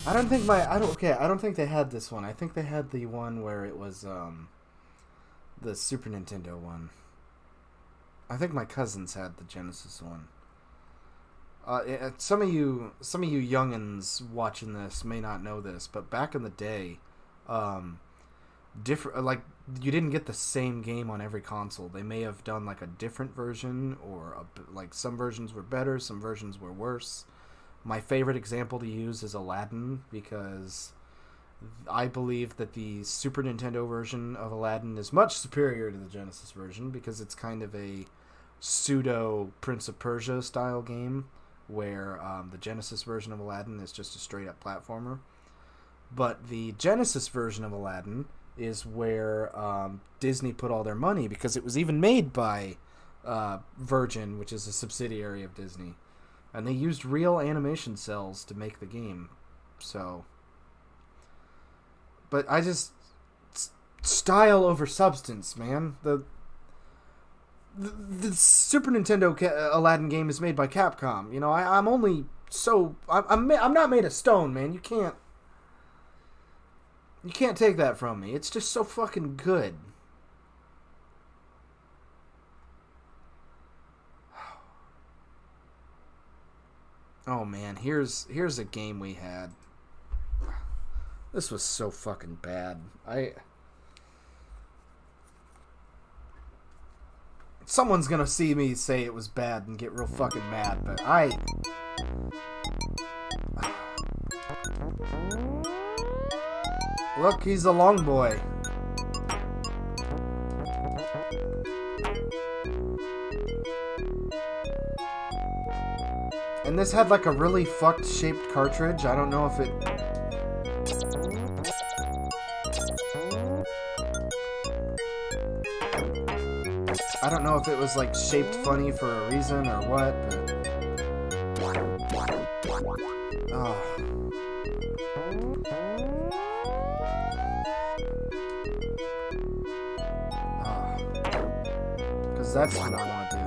I don't think they had this one. I think they had the one where it was, the Super Nintendo one. I think my cousins had the Genesis one. Some of you youngins watching this may not know this, but back in the day, you didn't get the same game on every console. They may have done like a different version, or like some versions were better, some versions were worse. My favorite example to use is Aladdin, because I believe that the Super Nintendo version of Aladdin is much superior to the Genesis version, because it's kind of a pseudo Prince of Persia style game, where the Genesis version of Aladdin is just a straight up platformer. But the Genesis version of Aladdin is where Disney put all their money, because it was even made by Virgin, which is a subsidiary of Disney. And they used real animation cells to make the game. So... But I just... Style over substance, man. The Super Nintendo Aladdin game is made by Capcom. I'm only so... I'm not made of stone, man. You can't take that from me. It's just so fucking good. Oh man, here's a game we had. This was so fucking bad. Someone's gonna see me say it was bad and get real fucking mad, but Look, he's a long boy. And this had like a really fucked shaped cartridge. I don't know if it... I don't know if it was like shaped funny for a reason or what, but... Oh. Because that's what I want to do.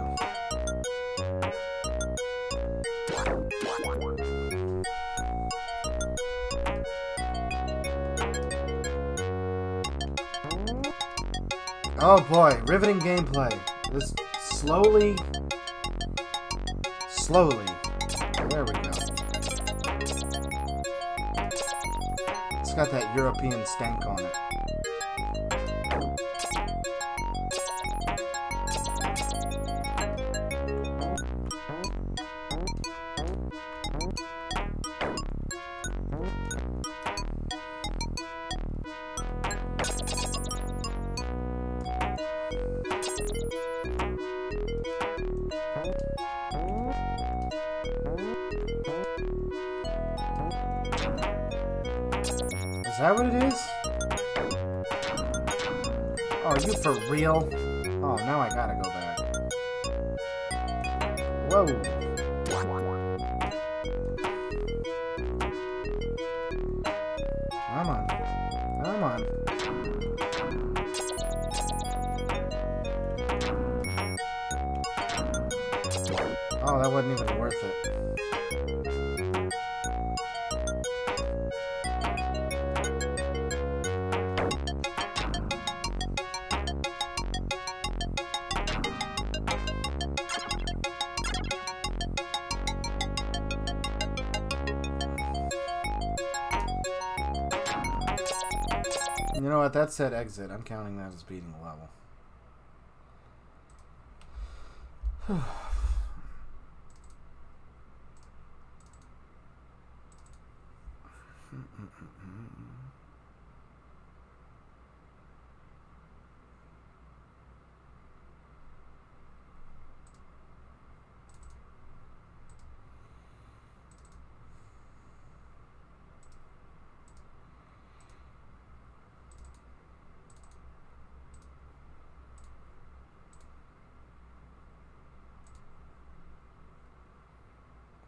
Oh boy, riveting gameplay. Just slowly. There we go. It's got that European stank on it. Is that what it is? Oh, are you for real? Oh, now I gotta go back. Whoa. Come on. Come on. Oh, that wasn't even worth it. You know what? That said exit. I'm counting that as beating the level.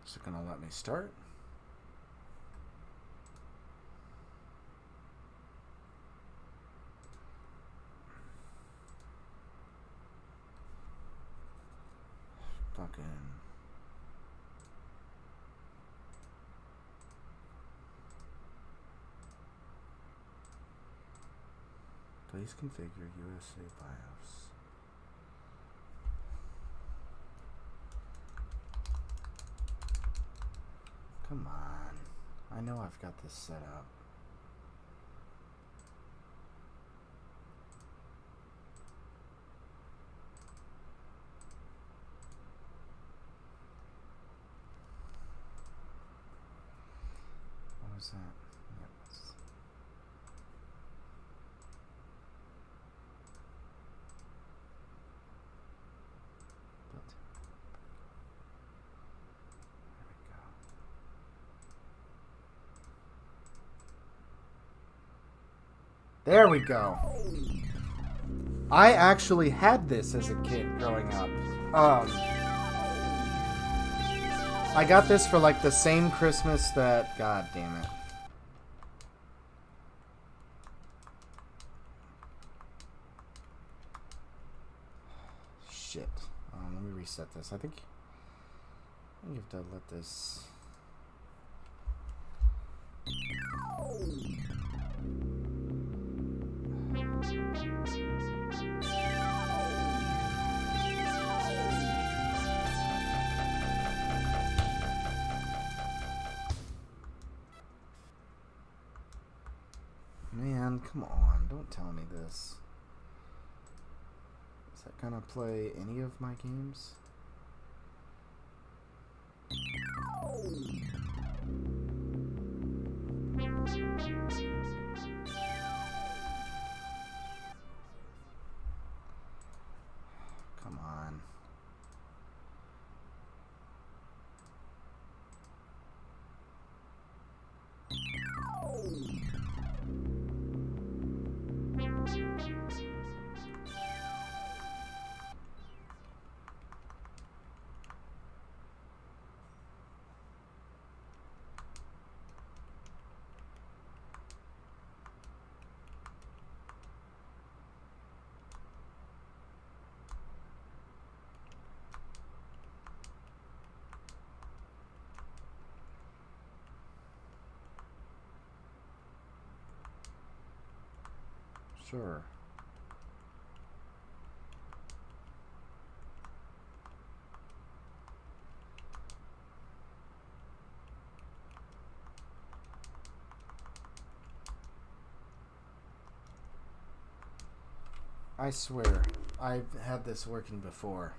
Is it gonna let me start? Fucking. Please configure USA BIOS. Come on. I know I've got this set up. What was that? Yep, that's... But... There we go. I actually had this as a kid growing up. I got this for like the same Christmas that... God damn it. Shit. Let me reset this. I think you have to let this... Man, come on. Don't tell me this. Is that gonna play any of my games? Come on. Sure. I swear, I've had this working before.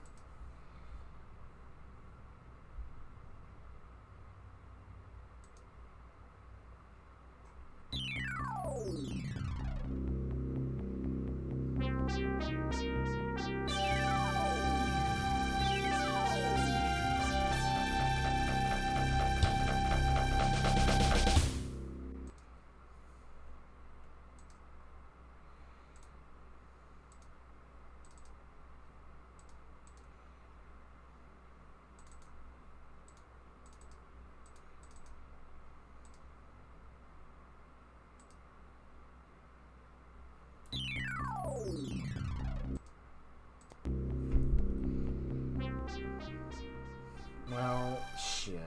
Well, shit.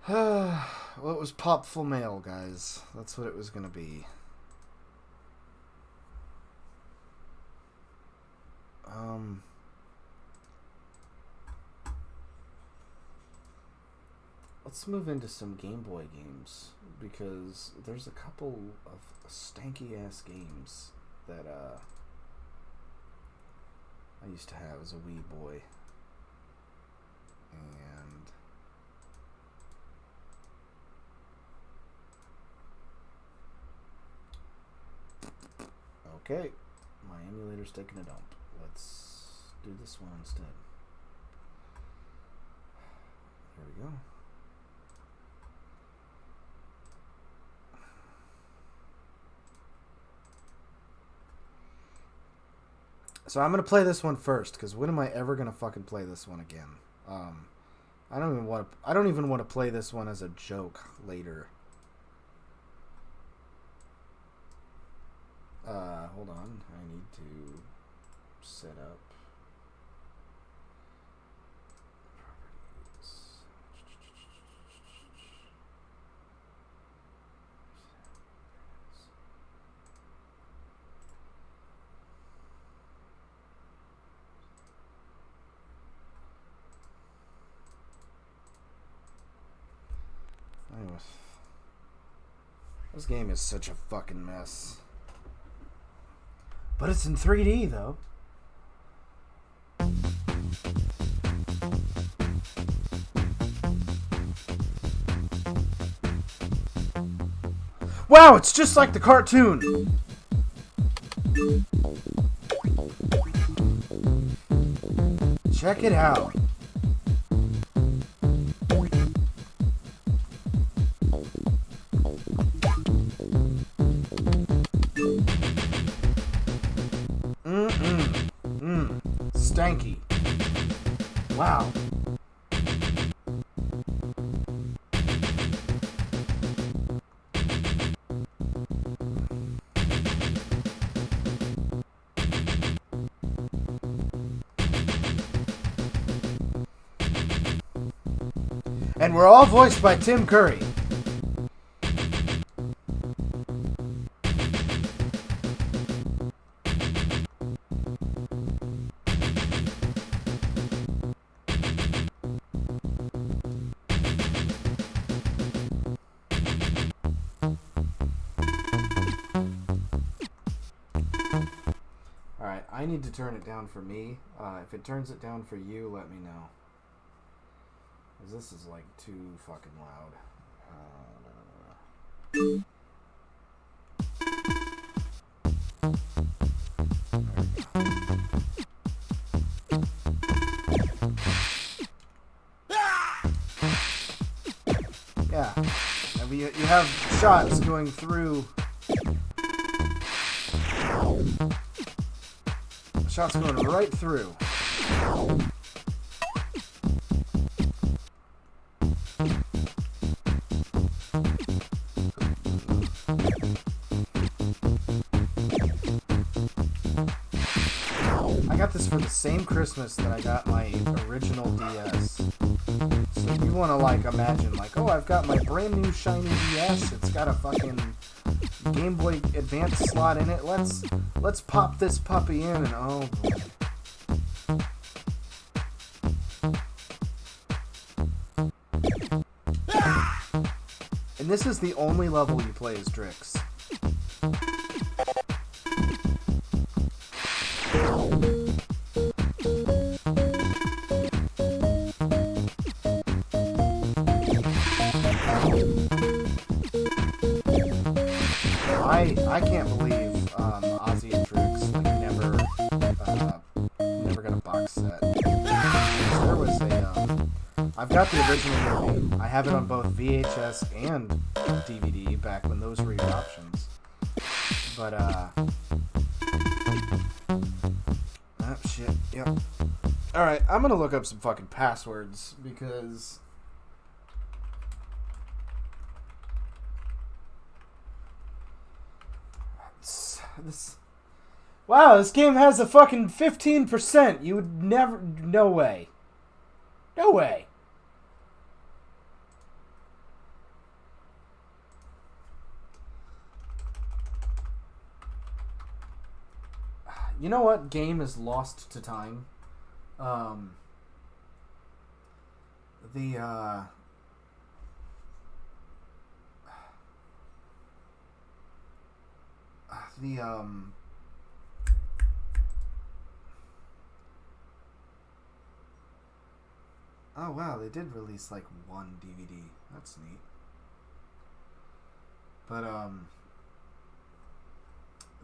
Well, it was Popful Mail, guys. That's what it was gonna be. Let's move into some Game Boy games, because there's a couple of stanky-ass games that, I used to have as a wee boy. And okay, my emulator's taking a dump. Let's do this one instead. There we go. So I'm gonna play this one first, because when am I ever gonna fucking play this one again? I don't even want to play this one as a joke later. Hold on. I need to set up properties. Anyways, this game is such a fucking mess. But it's in 3D, though. Wow, it's just like the cartoon! Check it out. Stanky. Wow. And we're all voiced by Tim Curry. I need to turn it down for me. If it turns it down for you, let me know. Because this is like too fucking loud. Yeah. I mean, you have shots going through. Shots going right through. I got this for the same Christmas that I got my original DS. So if you want to like imagine like, oh, I've got my brand new shiny DS. It's got a fucking Game Boy Advance slot in it. Let's pop this puppy in and oh boy. And this is the only level you play as Drix. I've got the original movie. I have it on both VHS and DVD back when those were your options. But, oh, shit. Yep. Alright, I'm gonna look up some fucking passwords because... Wow, this game has a fucking 15%. You would never... No way. No way. You know what game is lost to time? The oh wow, they did release like one DVD. That's neat. But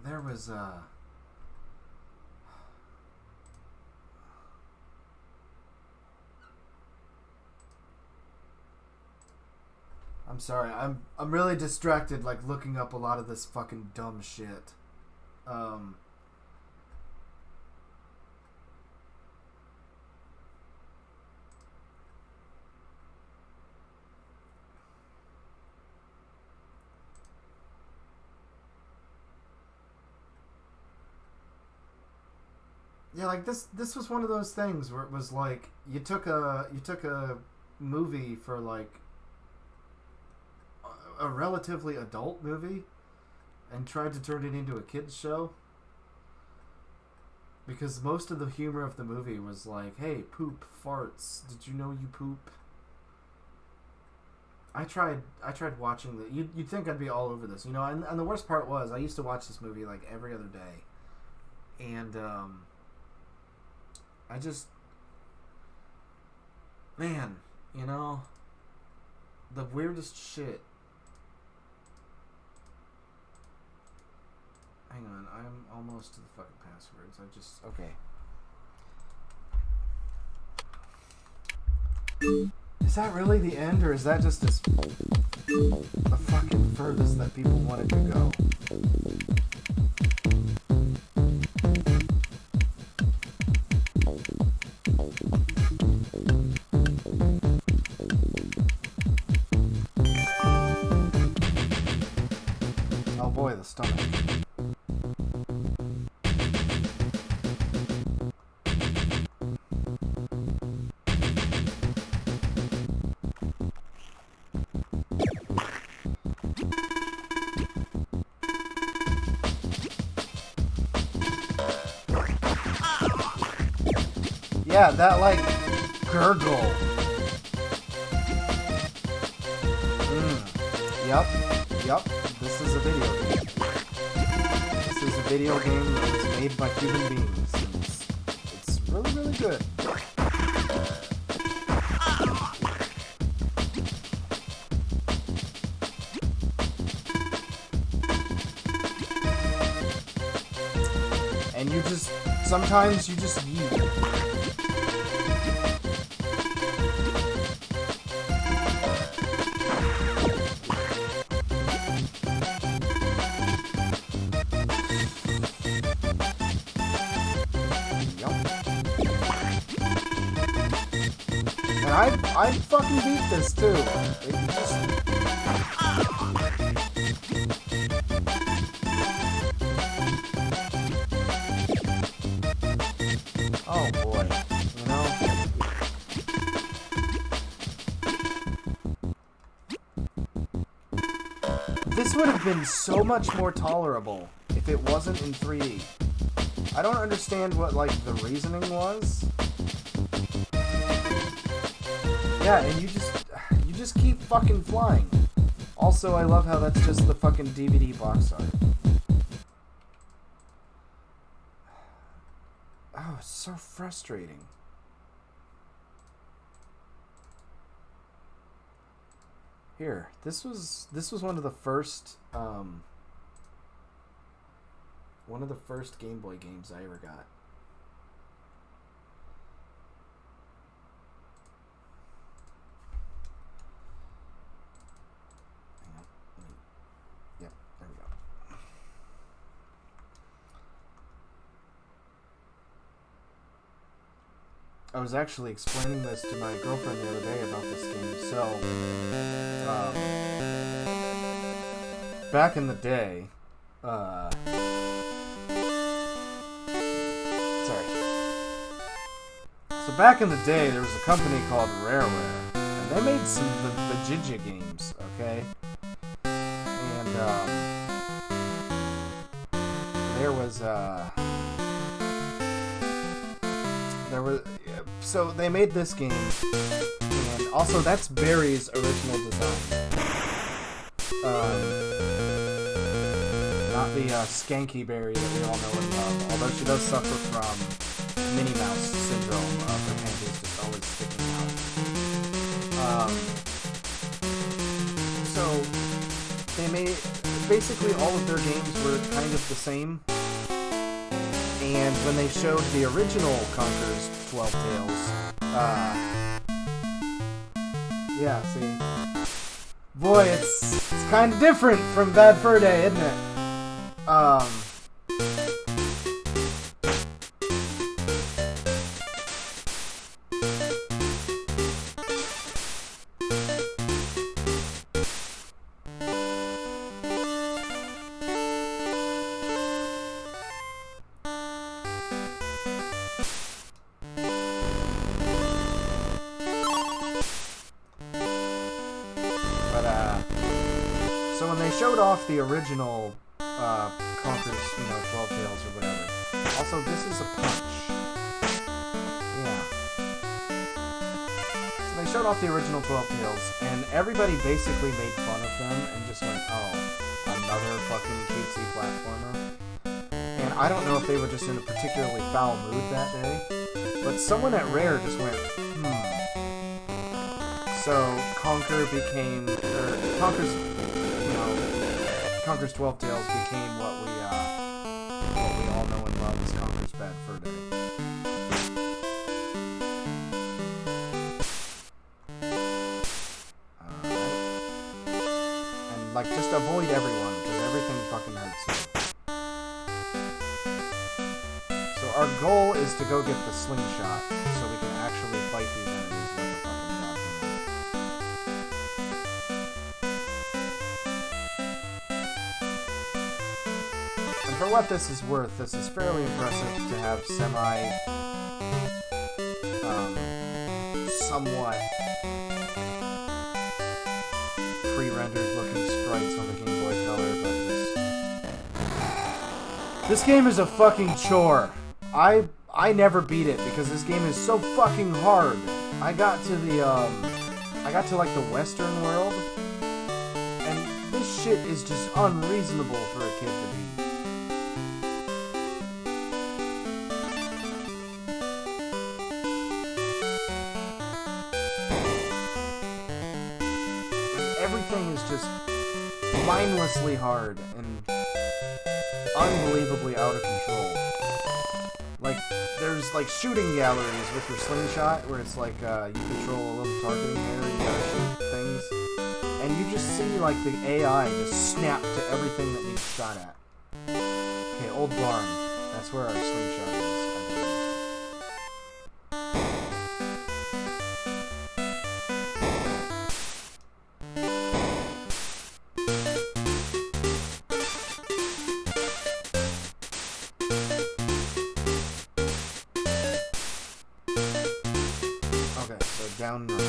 there was I'm sorry. I'm really distracted, like looking up a lot of this fucking dumb shit. Yeah, like this was one of those things where it was like you took a movie for like a relatively adult movie and tried to turn it into a kids show, because most of the humor of the movie was like, hey, poop, farts, did you know you poop? I tried watching the you'd think I'd be all over this, you know, and the worst part was I used to watch this movie like every other day, and I just, man, you know, the weirdest shit. Hang on, I'm almost to the fucking passwords. I just... Okay. Is that really the end, or is that just the fucking furthest that people wanted to go? Oh boy, the stomach. Yeah, that, like, gurgle. Yep. This is a video game. This is a video game that was made by human beings. It's really, really good. And you just... Sometimes you just yeet. I fucking beat this too. Oh boy, you know. This would have been so much more tolerable if it wasn't in 3D. I don't understand what like the reasoning was. Yeah, and you just keep fucking flying. Also, I love how that's just the fucking DVD box art. Oh, it's so frustrating. Here, this was one of the first Game Boy games I ever got. I was actually explaining this to my girlfriend the other day about this game. So, back in the day, So back in the day, there was a company called Rareware, and they made some the Jija games, okay? And so they made this game, and also that's Barry's original design. Not the skanky Barry that we all know and love, although she does suffer from Minnie Mouse syndrome of her panties just always sticking out. So they made basically all of their games were kind of the same. And when they showed the original Conker's 12 Tales, yeah, see, boy, it's kind of different from Bad Fur Day, isn't it? So when they showed off the original Conker's, 12 Tales or whatever. Also, this is a punch. Yeah. So they showed off the original 12 Tales, and everybody basically made fun of them and just went, oh, another fucking cutesy platformer. And I don't know if they were just in a particularly foul mood that day, but someone at Rare just went, So Conker's 12 Tales became what we all know and love as Conker's Bad Fur Day. And just avoid everyone because everything fucking hurts you. So our goal is to go get the slingshot so we can actually fight these enemies like a fucking goddamn. For what this is worth, this is fairly impressive to have somewhat pre-rendered looking sprites on the Game Boy Color, but this game is a fucking chore. I never beat it because this game is so fucking hard. I got to the Western world, and this shit is just unreasonable for a kid to beat. Everything is just mindlessly hard and unbelievably out of control. There's shooting galleries with your slingshot where it's you control a little targeting area and you gotta shoot things. And you just see the AI just snap to everything that needs shot at. Okay, Old Barn. That's where our slingshot is, I believe. Down road.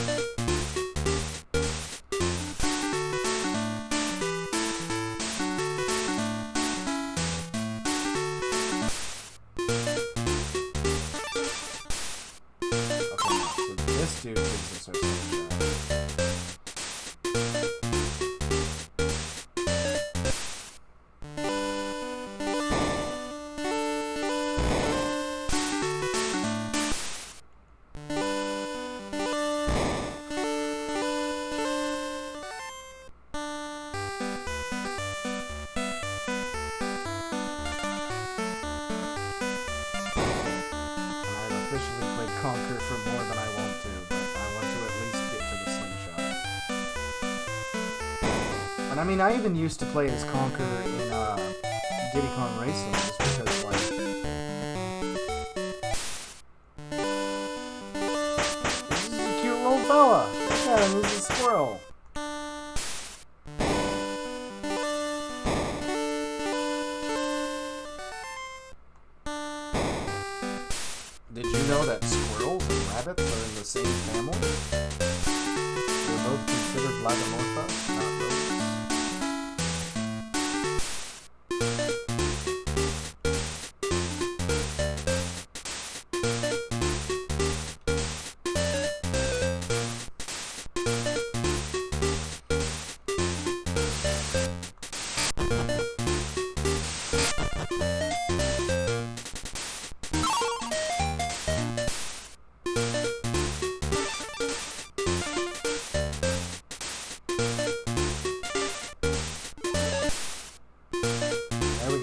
Okay, so this dude gives us our slingshot. Conker for more than I want to, but I want to at least get to the slingshot. And I mean, I even used to play as Conker in Diddy Kong Racing, just because, fella! Look at him, he's a squirrel. Did you know that squirrels and rabbits are in the same family? They're both considered lagomorpha, not rodents.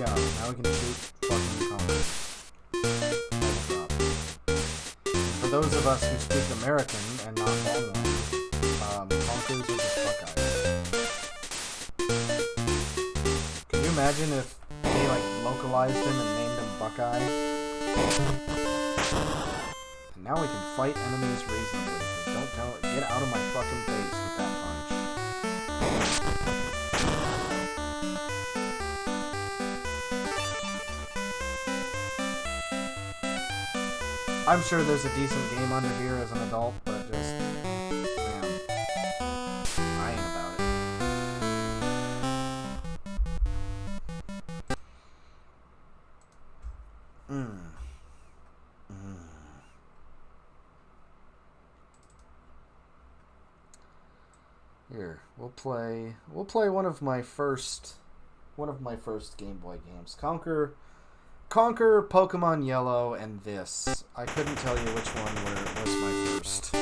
Now we can shoot fucking conkers. For those of us who speak American and not Longhorn, conkers are just buckeyes. Can you imagine if they like localized him and named him Buckeye? And now we can fight enemies reasonably. Don't tell it. Get out of my fucking face with that punch. I'm sure there's a decent game under here as an adult, but just, man, I ain't about it. Here, we'll play one of my first Game Boy games. Conquer Pokemon Yellow and this. I couldn't tell you which one was my first.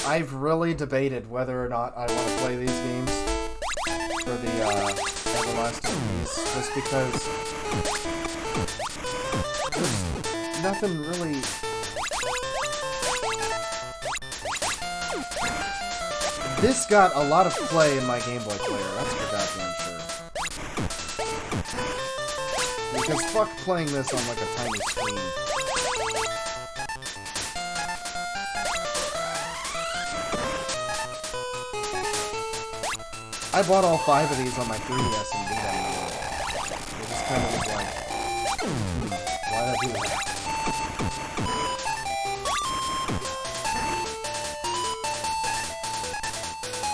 I've really debated whether or not I want to play these games for the Everlasting Peace, just because there's nothing really. This got a lot of play in my Game Boy player, that's for goddamn sure. Because fuck playing this on like a tiny screen. I bought all 5 of these on my 3DS and beat them. It just kind of was like, why'd I do that?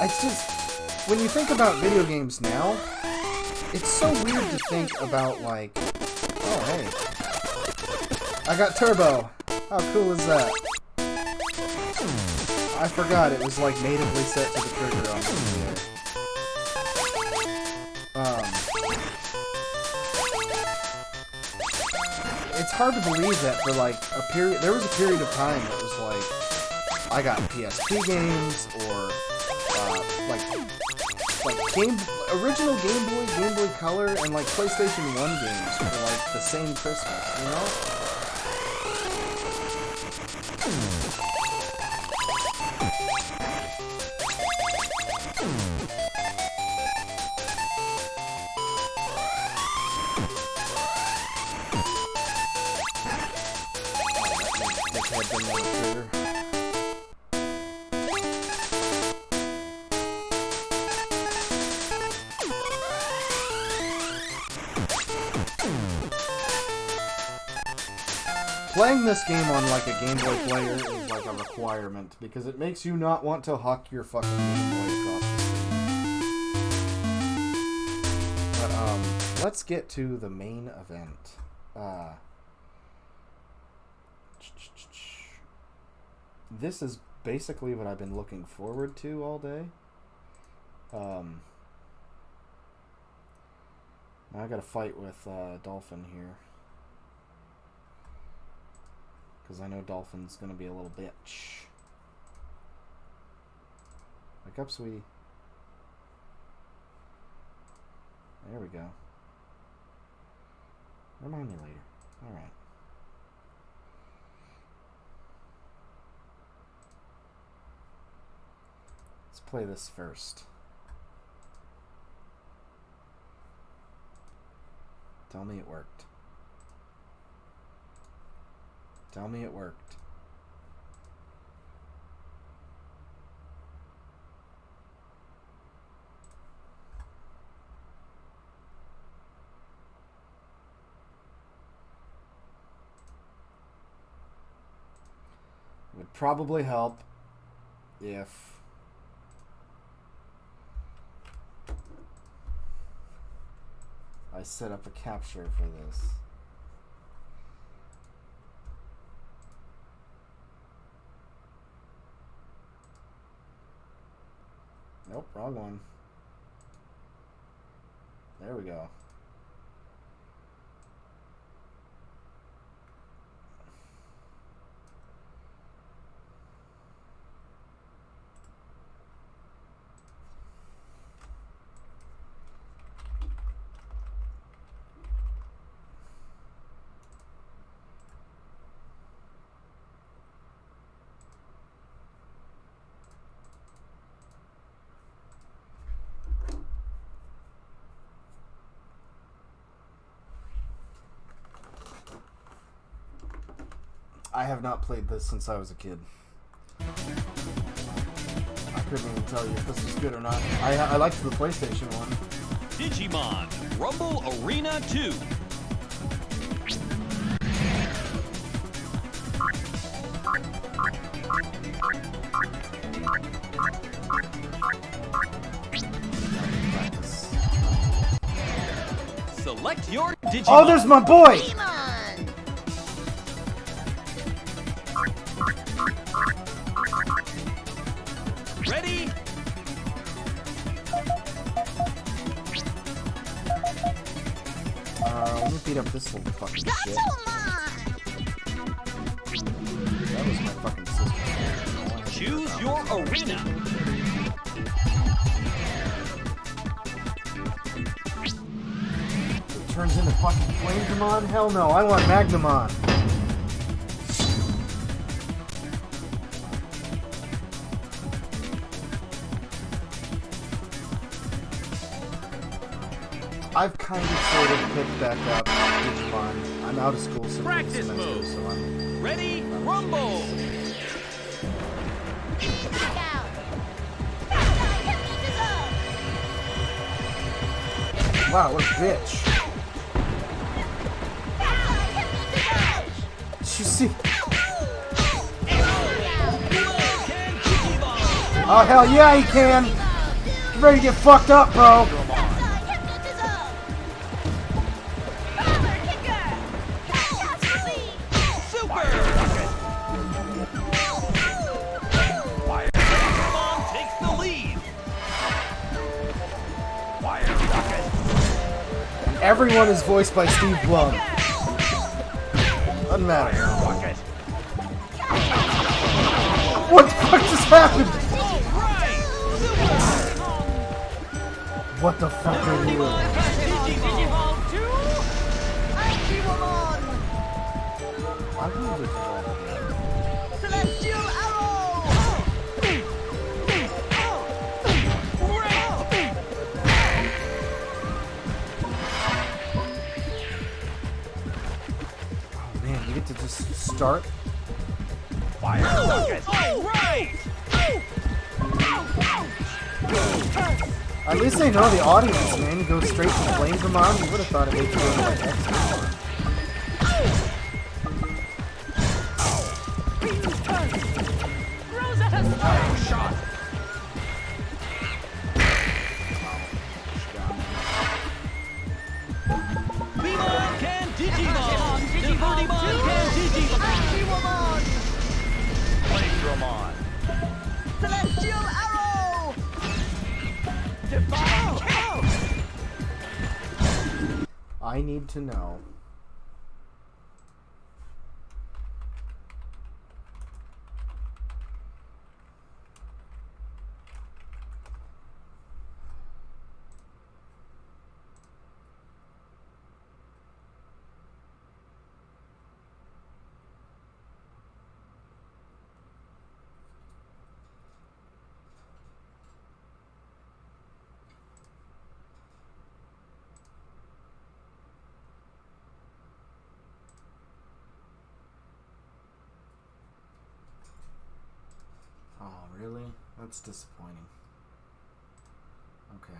It's just, when you think about video games now, it's so weird to think about, like, oh, hey, I got Turbo. How cool is that? I forgot it was, like, natively set to the trigger on the GBA. It's hard to believe that for, like, there was a period of time that was, like, I got PSP games, or, original Game Boy Color, and like PlayStation 1 games for like the same Christmas, you know? Playing this game on like a Game Boy player is like a requirement, because it makes you not want to huck your fucking Game Boy across the screen. But let's get to the main event. This is basically what I've been looking forward to all day. Now I gotta fight with Dolphin here. Because I know Dolphin's going to be a little bitch. Wake up, sweetie. There we go. Remind me later. Alright. Let's play this first. Tell me it worked. Tell me it worked. It would probably help if I set up a capture for this. Nope, wrong one. There we go. I have not played this since I was a kid. I couldn't even tell you if this was good or not. I liked the PlayStation one. Digimon Rumble Arena 2. Select your Digimon. Oh, there's my boy! Ready? Let me beat up this little fucking shit. That was my fucking sister. Choose your arena. It turns into fucking Flamedemon? Hell no, I want Magnamon. I've kind of sort of picked back up Digimon. I'm out of school so Practice mode. so I'm Ready? Rumble. wow, what a bitch. Did you see? Oh hell yeah, he can. Get ready to get fucked up, bro. Everyone is voiced by Steve Blum. Doesn't matter. What the fuck just happened? What the fuck are you doing? Why would you do that? Celestial arrow! Oh man, you get to just start. Fire rocket. All right. At least they know the audience, man. You go straight to Flamedemon. You would have thought it would go like X. Shot. Beamon can Digimon. Divertimon can Digimon. Flamedemon. Celestial arrow! Divine kill. I need to know. Really? That's disappointing. Okay.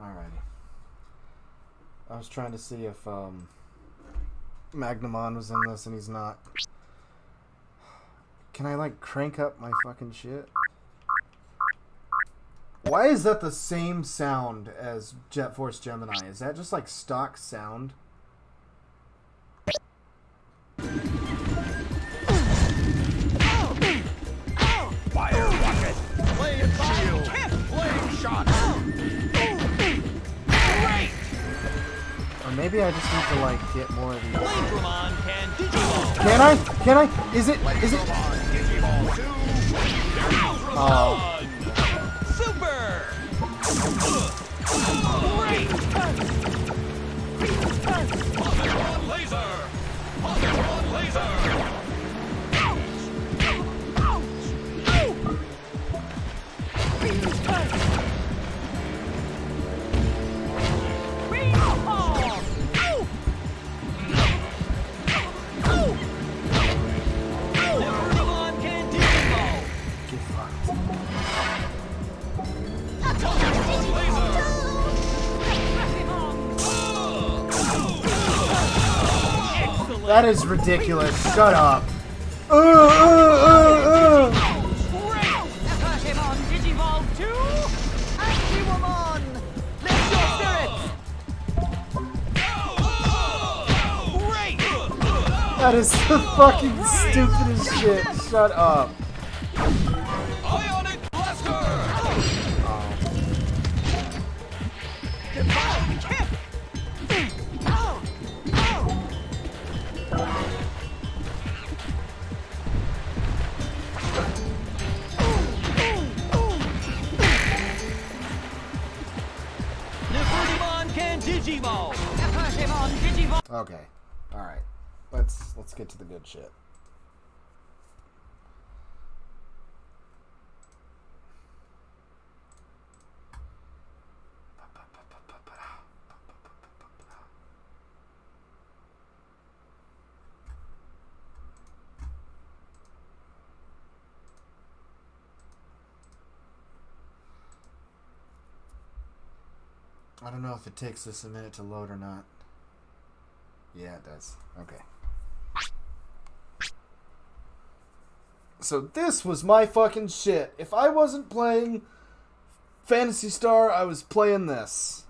Alrighty. I was trying to see if Magnamon was in this and he's not. Can I like crank up my fucking shit? Why is that the same sound as Jet Force Gemini? Is that just like stock sound? Fire rocket. Flame shield. Flame shot. Great. Or maybe I just need to like get more of these. Flame can Digimon. Can I? Can I? Is it? Is it? Digimon 2. Oh. Super. Great. Positron laser. Positron laser. That is ridiculous. Shut up. That is the fucking stupidest shit. Shut up. Ionic Blaster! Nefertimon can Digimon! Nefertimon Digimon! Okay. All right. Let's get to the good shit. I don't know if it takes this a minute to load or not. Yeah, it does. Okay. So this was my fucking shit. If I wasn't playing Phantasy Star, I was playing this.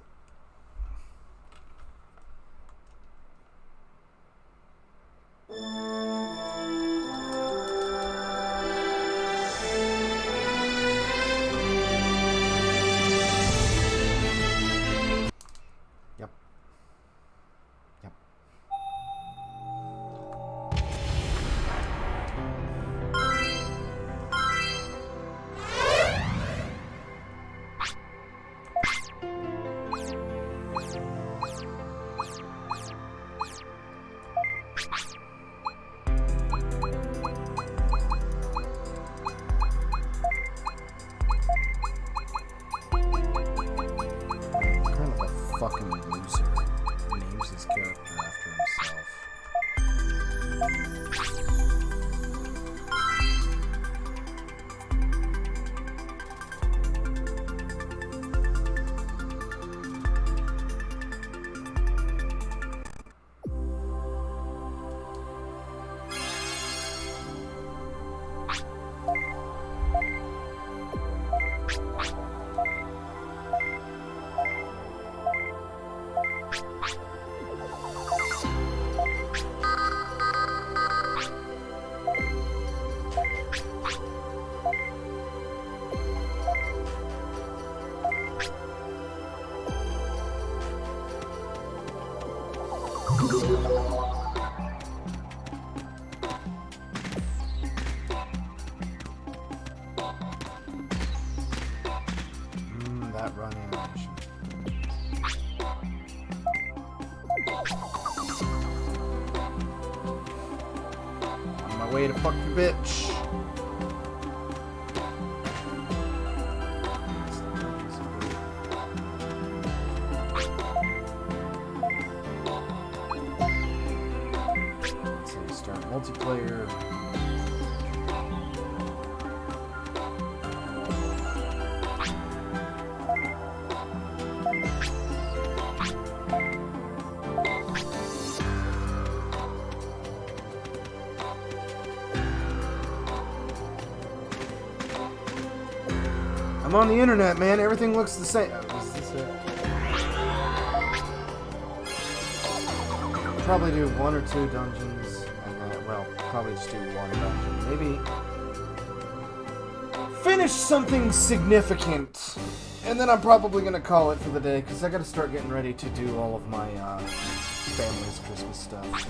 Yep. Yep. Kind of a fucking loser who names his character after himself. That run animation. On my way to fuck your bitch. So start multiplayer. I'm on the internet, man. Everything looks the same. Oh, is this it? Probably do 1 or 2 dungeons, and then, well, probably just do 1 dungeon. Maybe finish something significant, and then I'm probably gonna call it for the day, because I gotta start getting ready to do all of my family's Christmas stuff.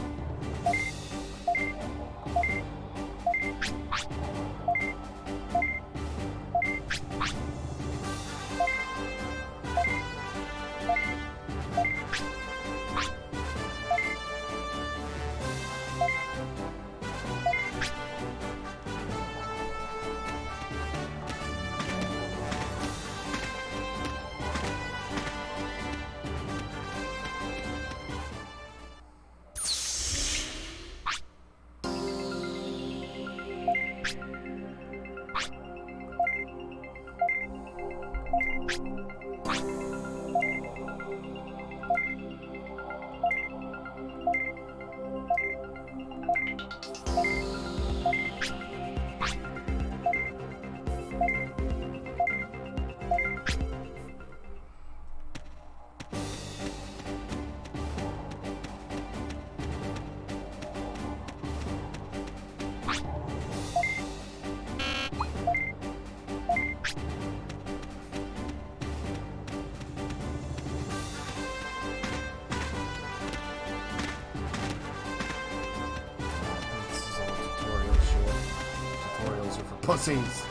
Pussies.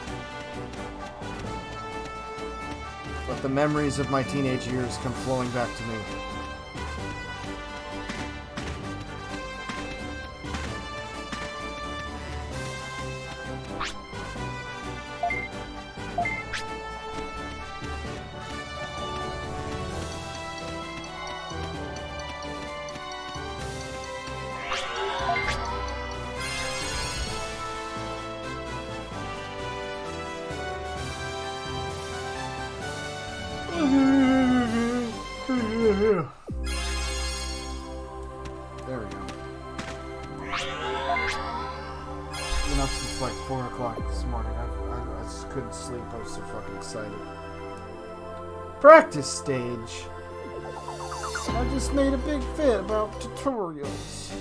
But the memories of my teenage years come flowing back to me. There we go. Been up since like 4 o'clock this morning. I just couldn't sleep. I was so fucking excited. Practice stage. I just made a big fit about tutorials.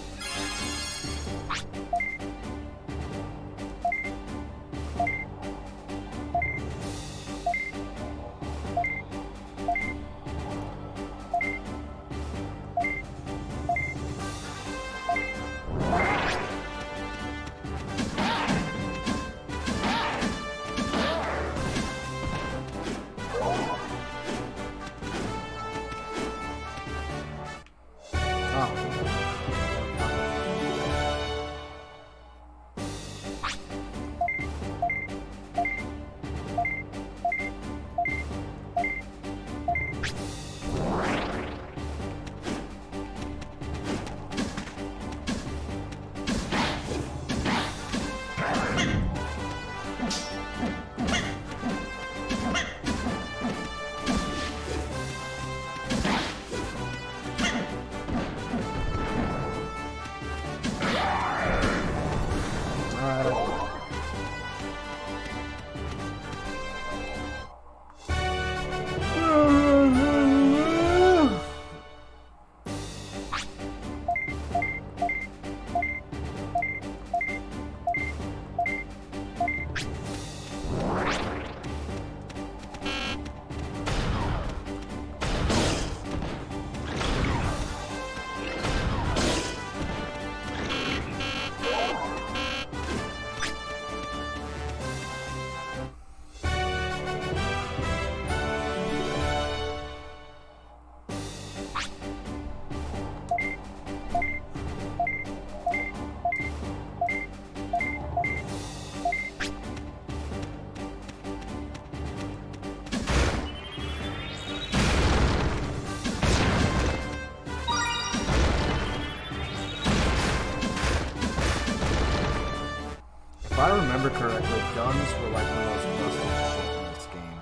If I remember correctly, guns were like the most busted shit in this game.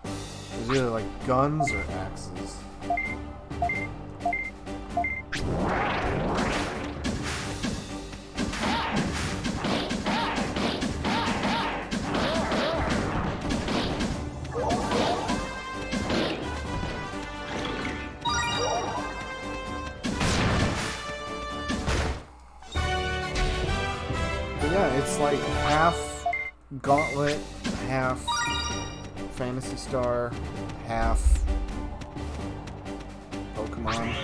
It was either like guns or axes. Yeah, it's like half Gauntlet, half Fantasy Star, half Pokemon.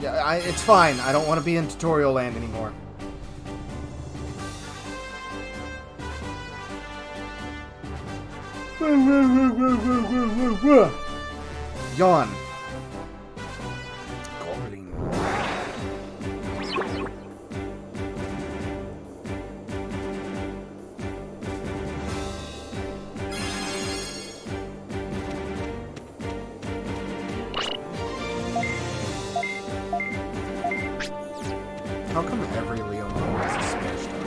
Yeah, it's fine. I don't want to be in tutorial land anymore. Yawn. Goblin. How come every Leonardo has a smash done?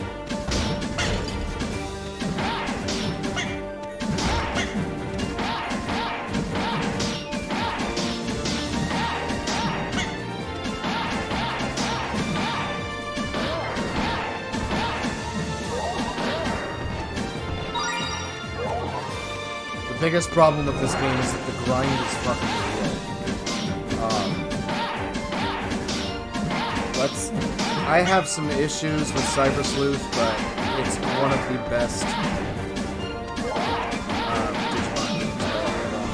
The biggest problem with this game is that the grind is fucking real. I have some issues with Cyber Sleuth, but it's one of the best Digimon games I've ever done.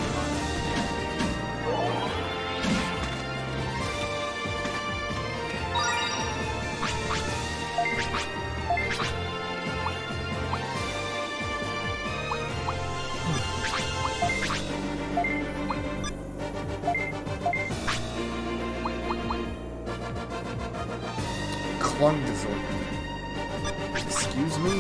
Klungdizor. Excuse me?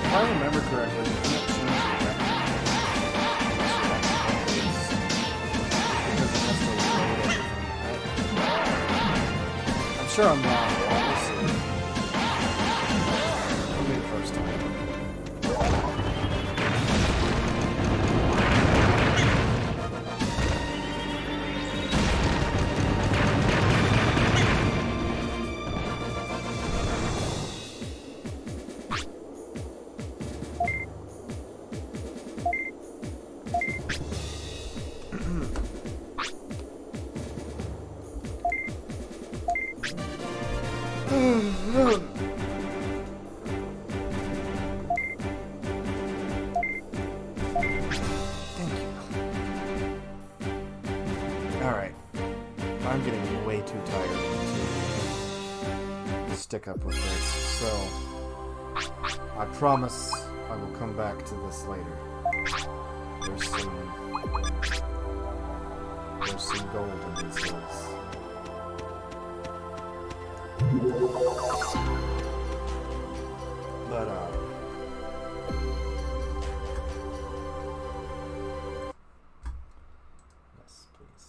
If I remember correctly, you can't change the because it has to load everything. I'm sure I'm wrong. We'll see. It'll be the first time. Alright. I'm getting way too tired to stick up with this, so I promise I will come back to this later. There's some gold in these hills. But, yes, please.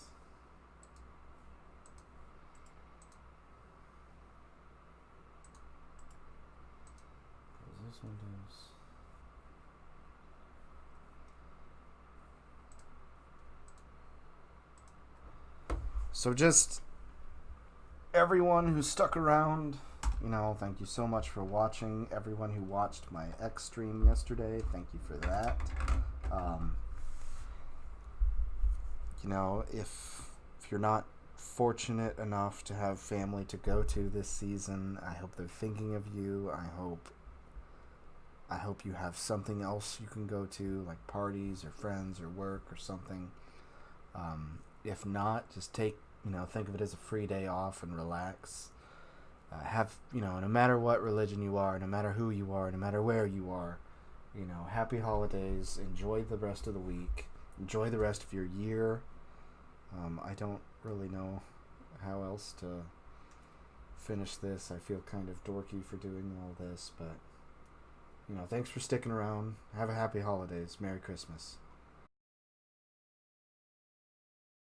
Close this windows. So just everyone who stuck around, you know, thank you so much for watching. Everyone who watched my X stream yesterday, thank you for that. You know, if you're not fortunate enough to have family to go to this season, I hope they're thinking of you. I hope I hope you have something else you can go to, like parties or friends or work or something. If not, just think of it as a free day off and relax. No matter what religion you are, no matter who you are, no matter where you are, happy holidays. Enjoy the rest of the week. Enjoy the rest of your year. I don't really know how else to finish this. I feel kind of dorky for doing all this, but thanks for sticking around. Have a happy holidays. Merry Christmas.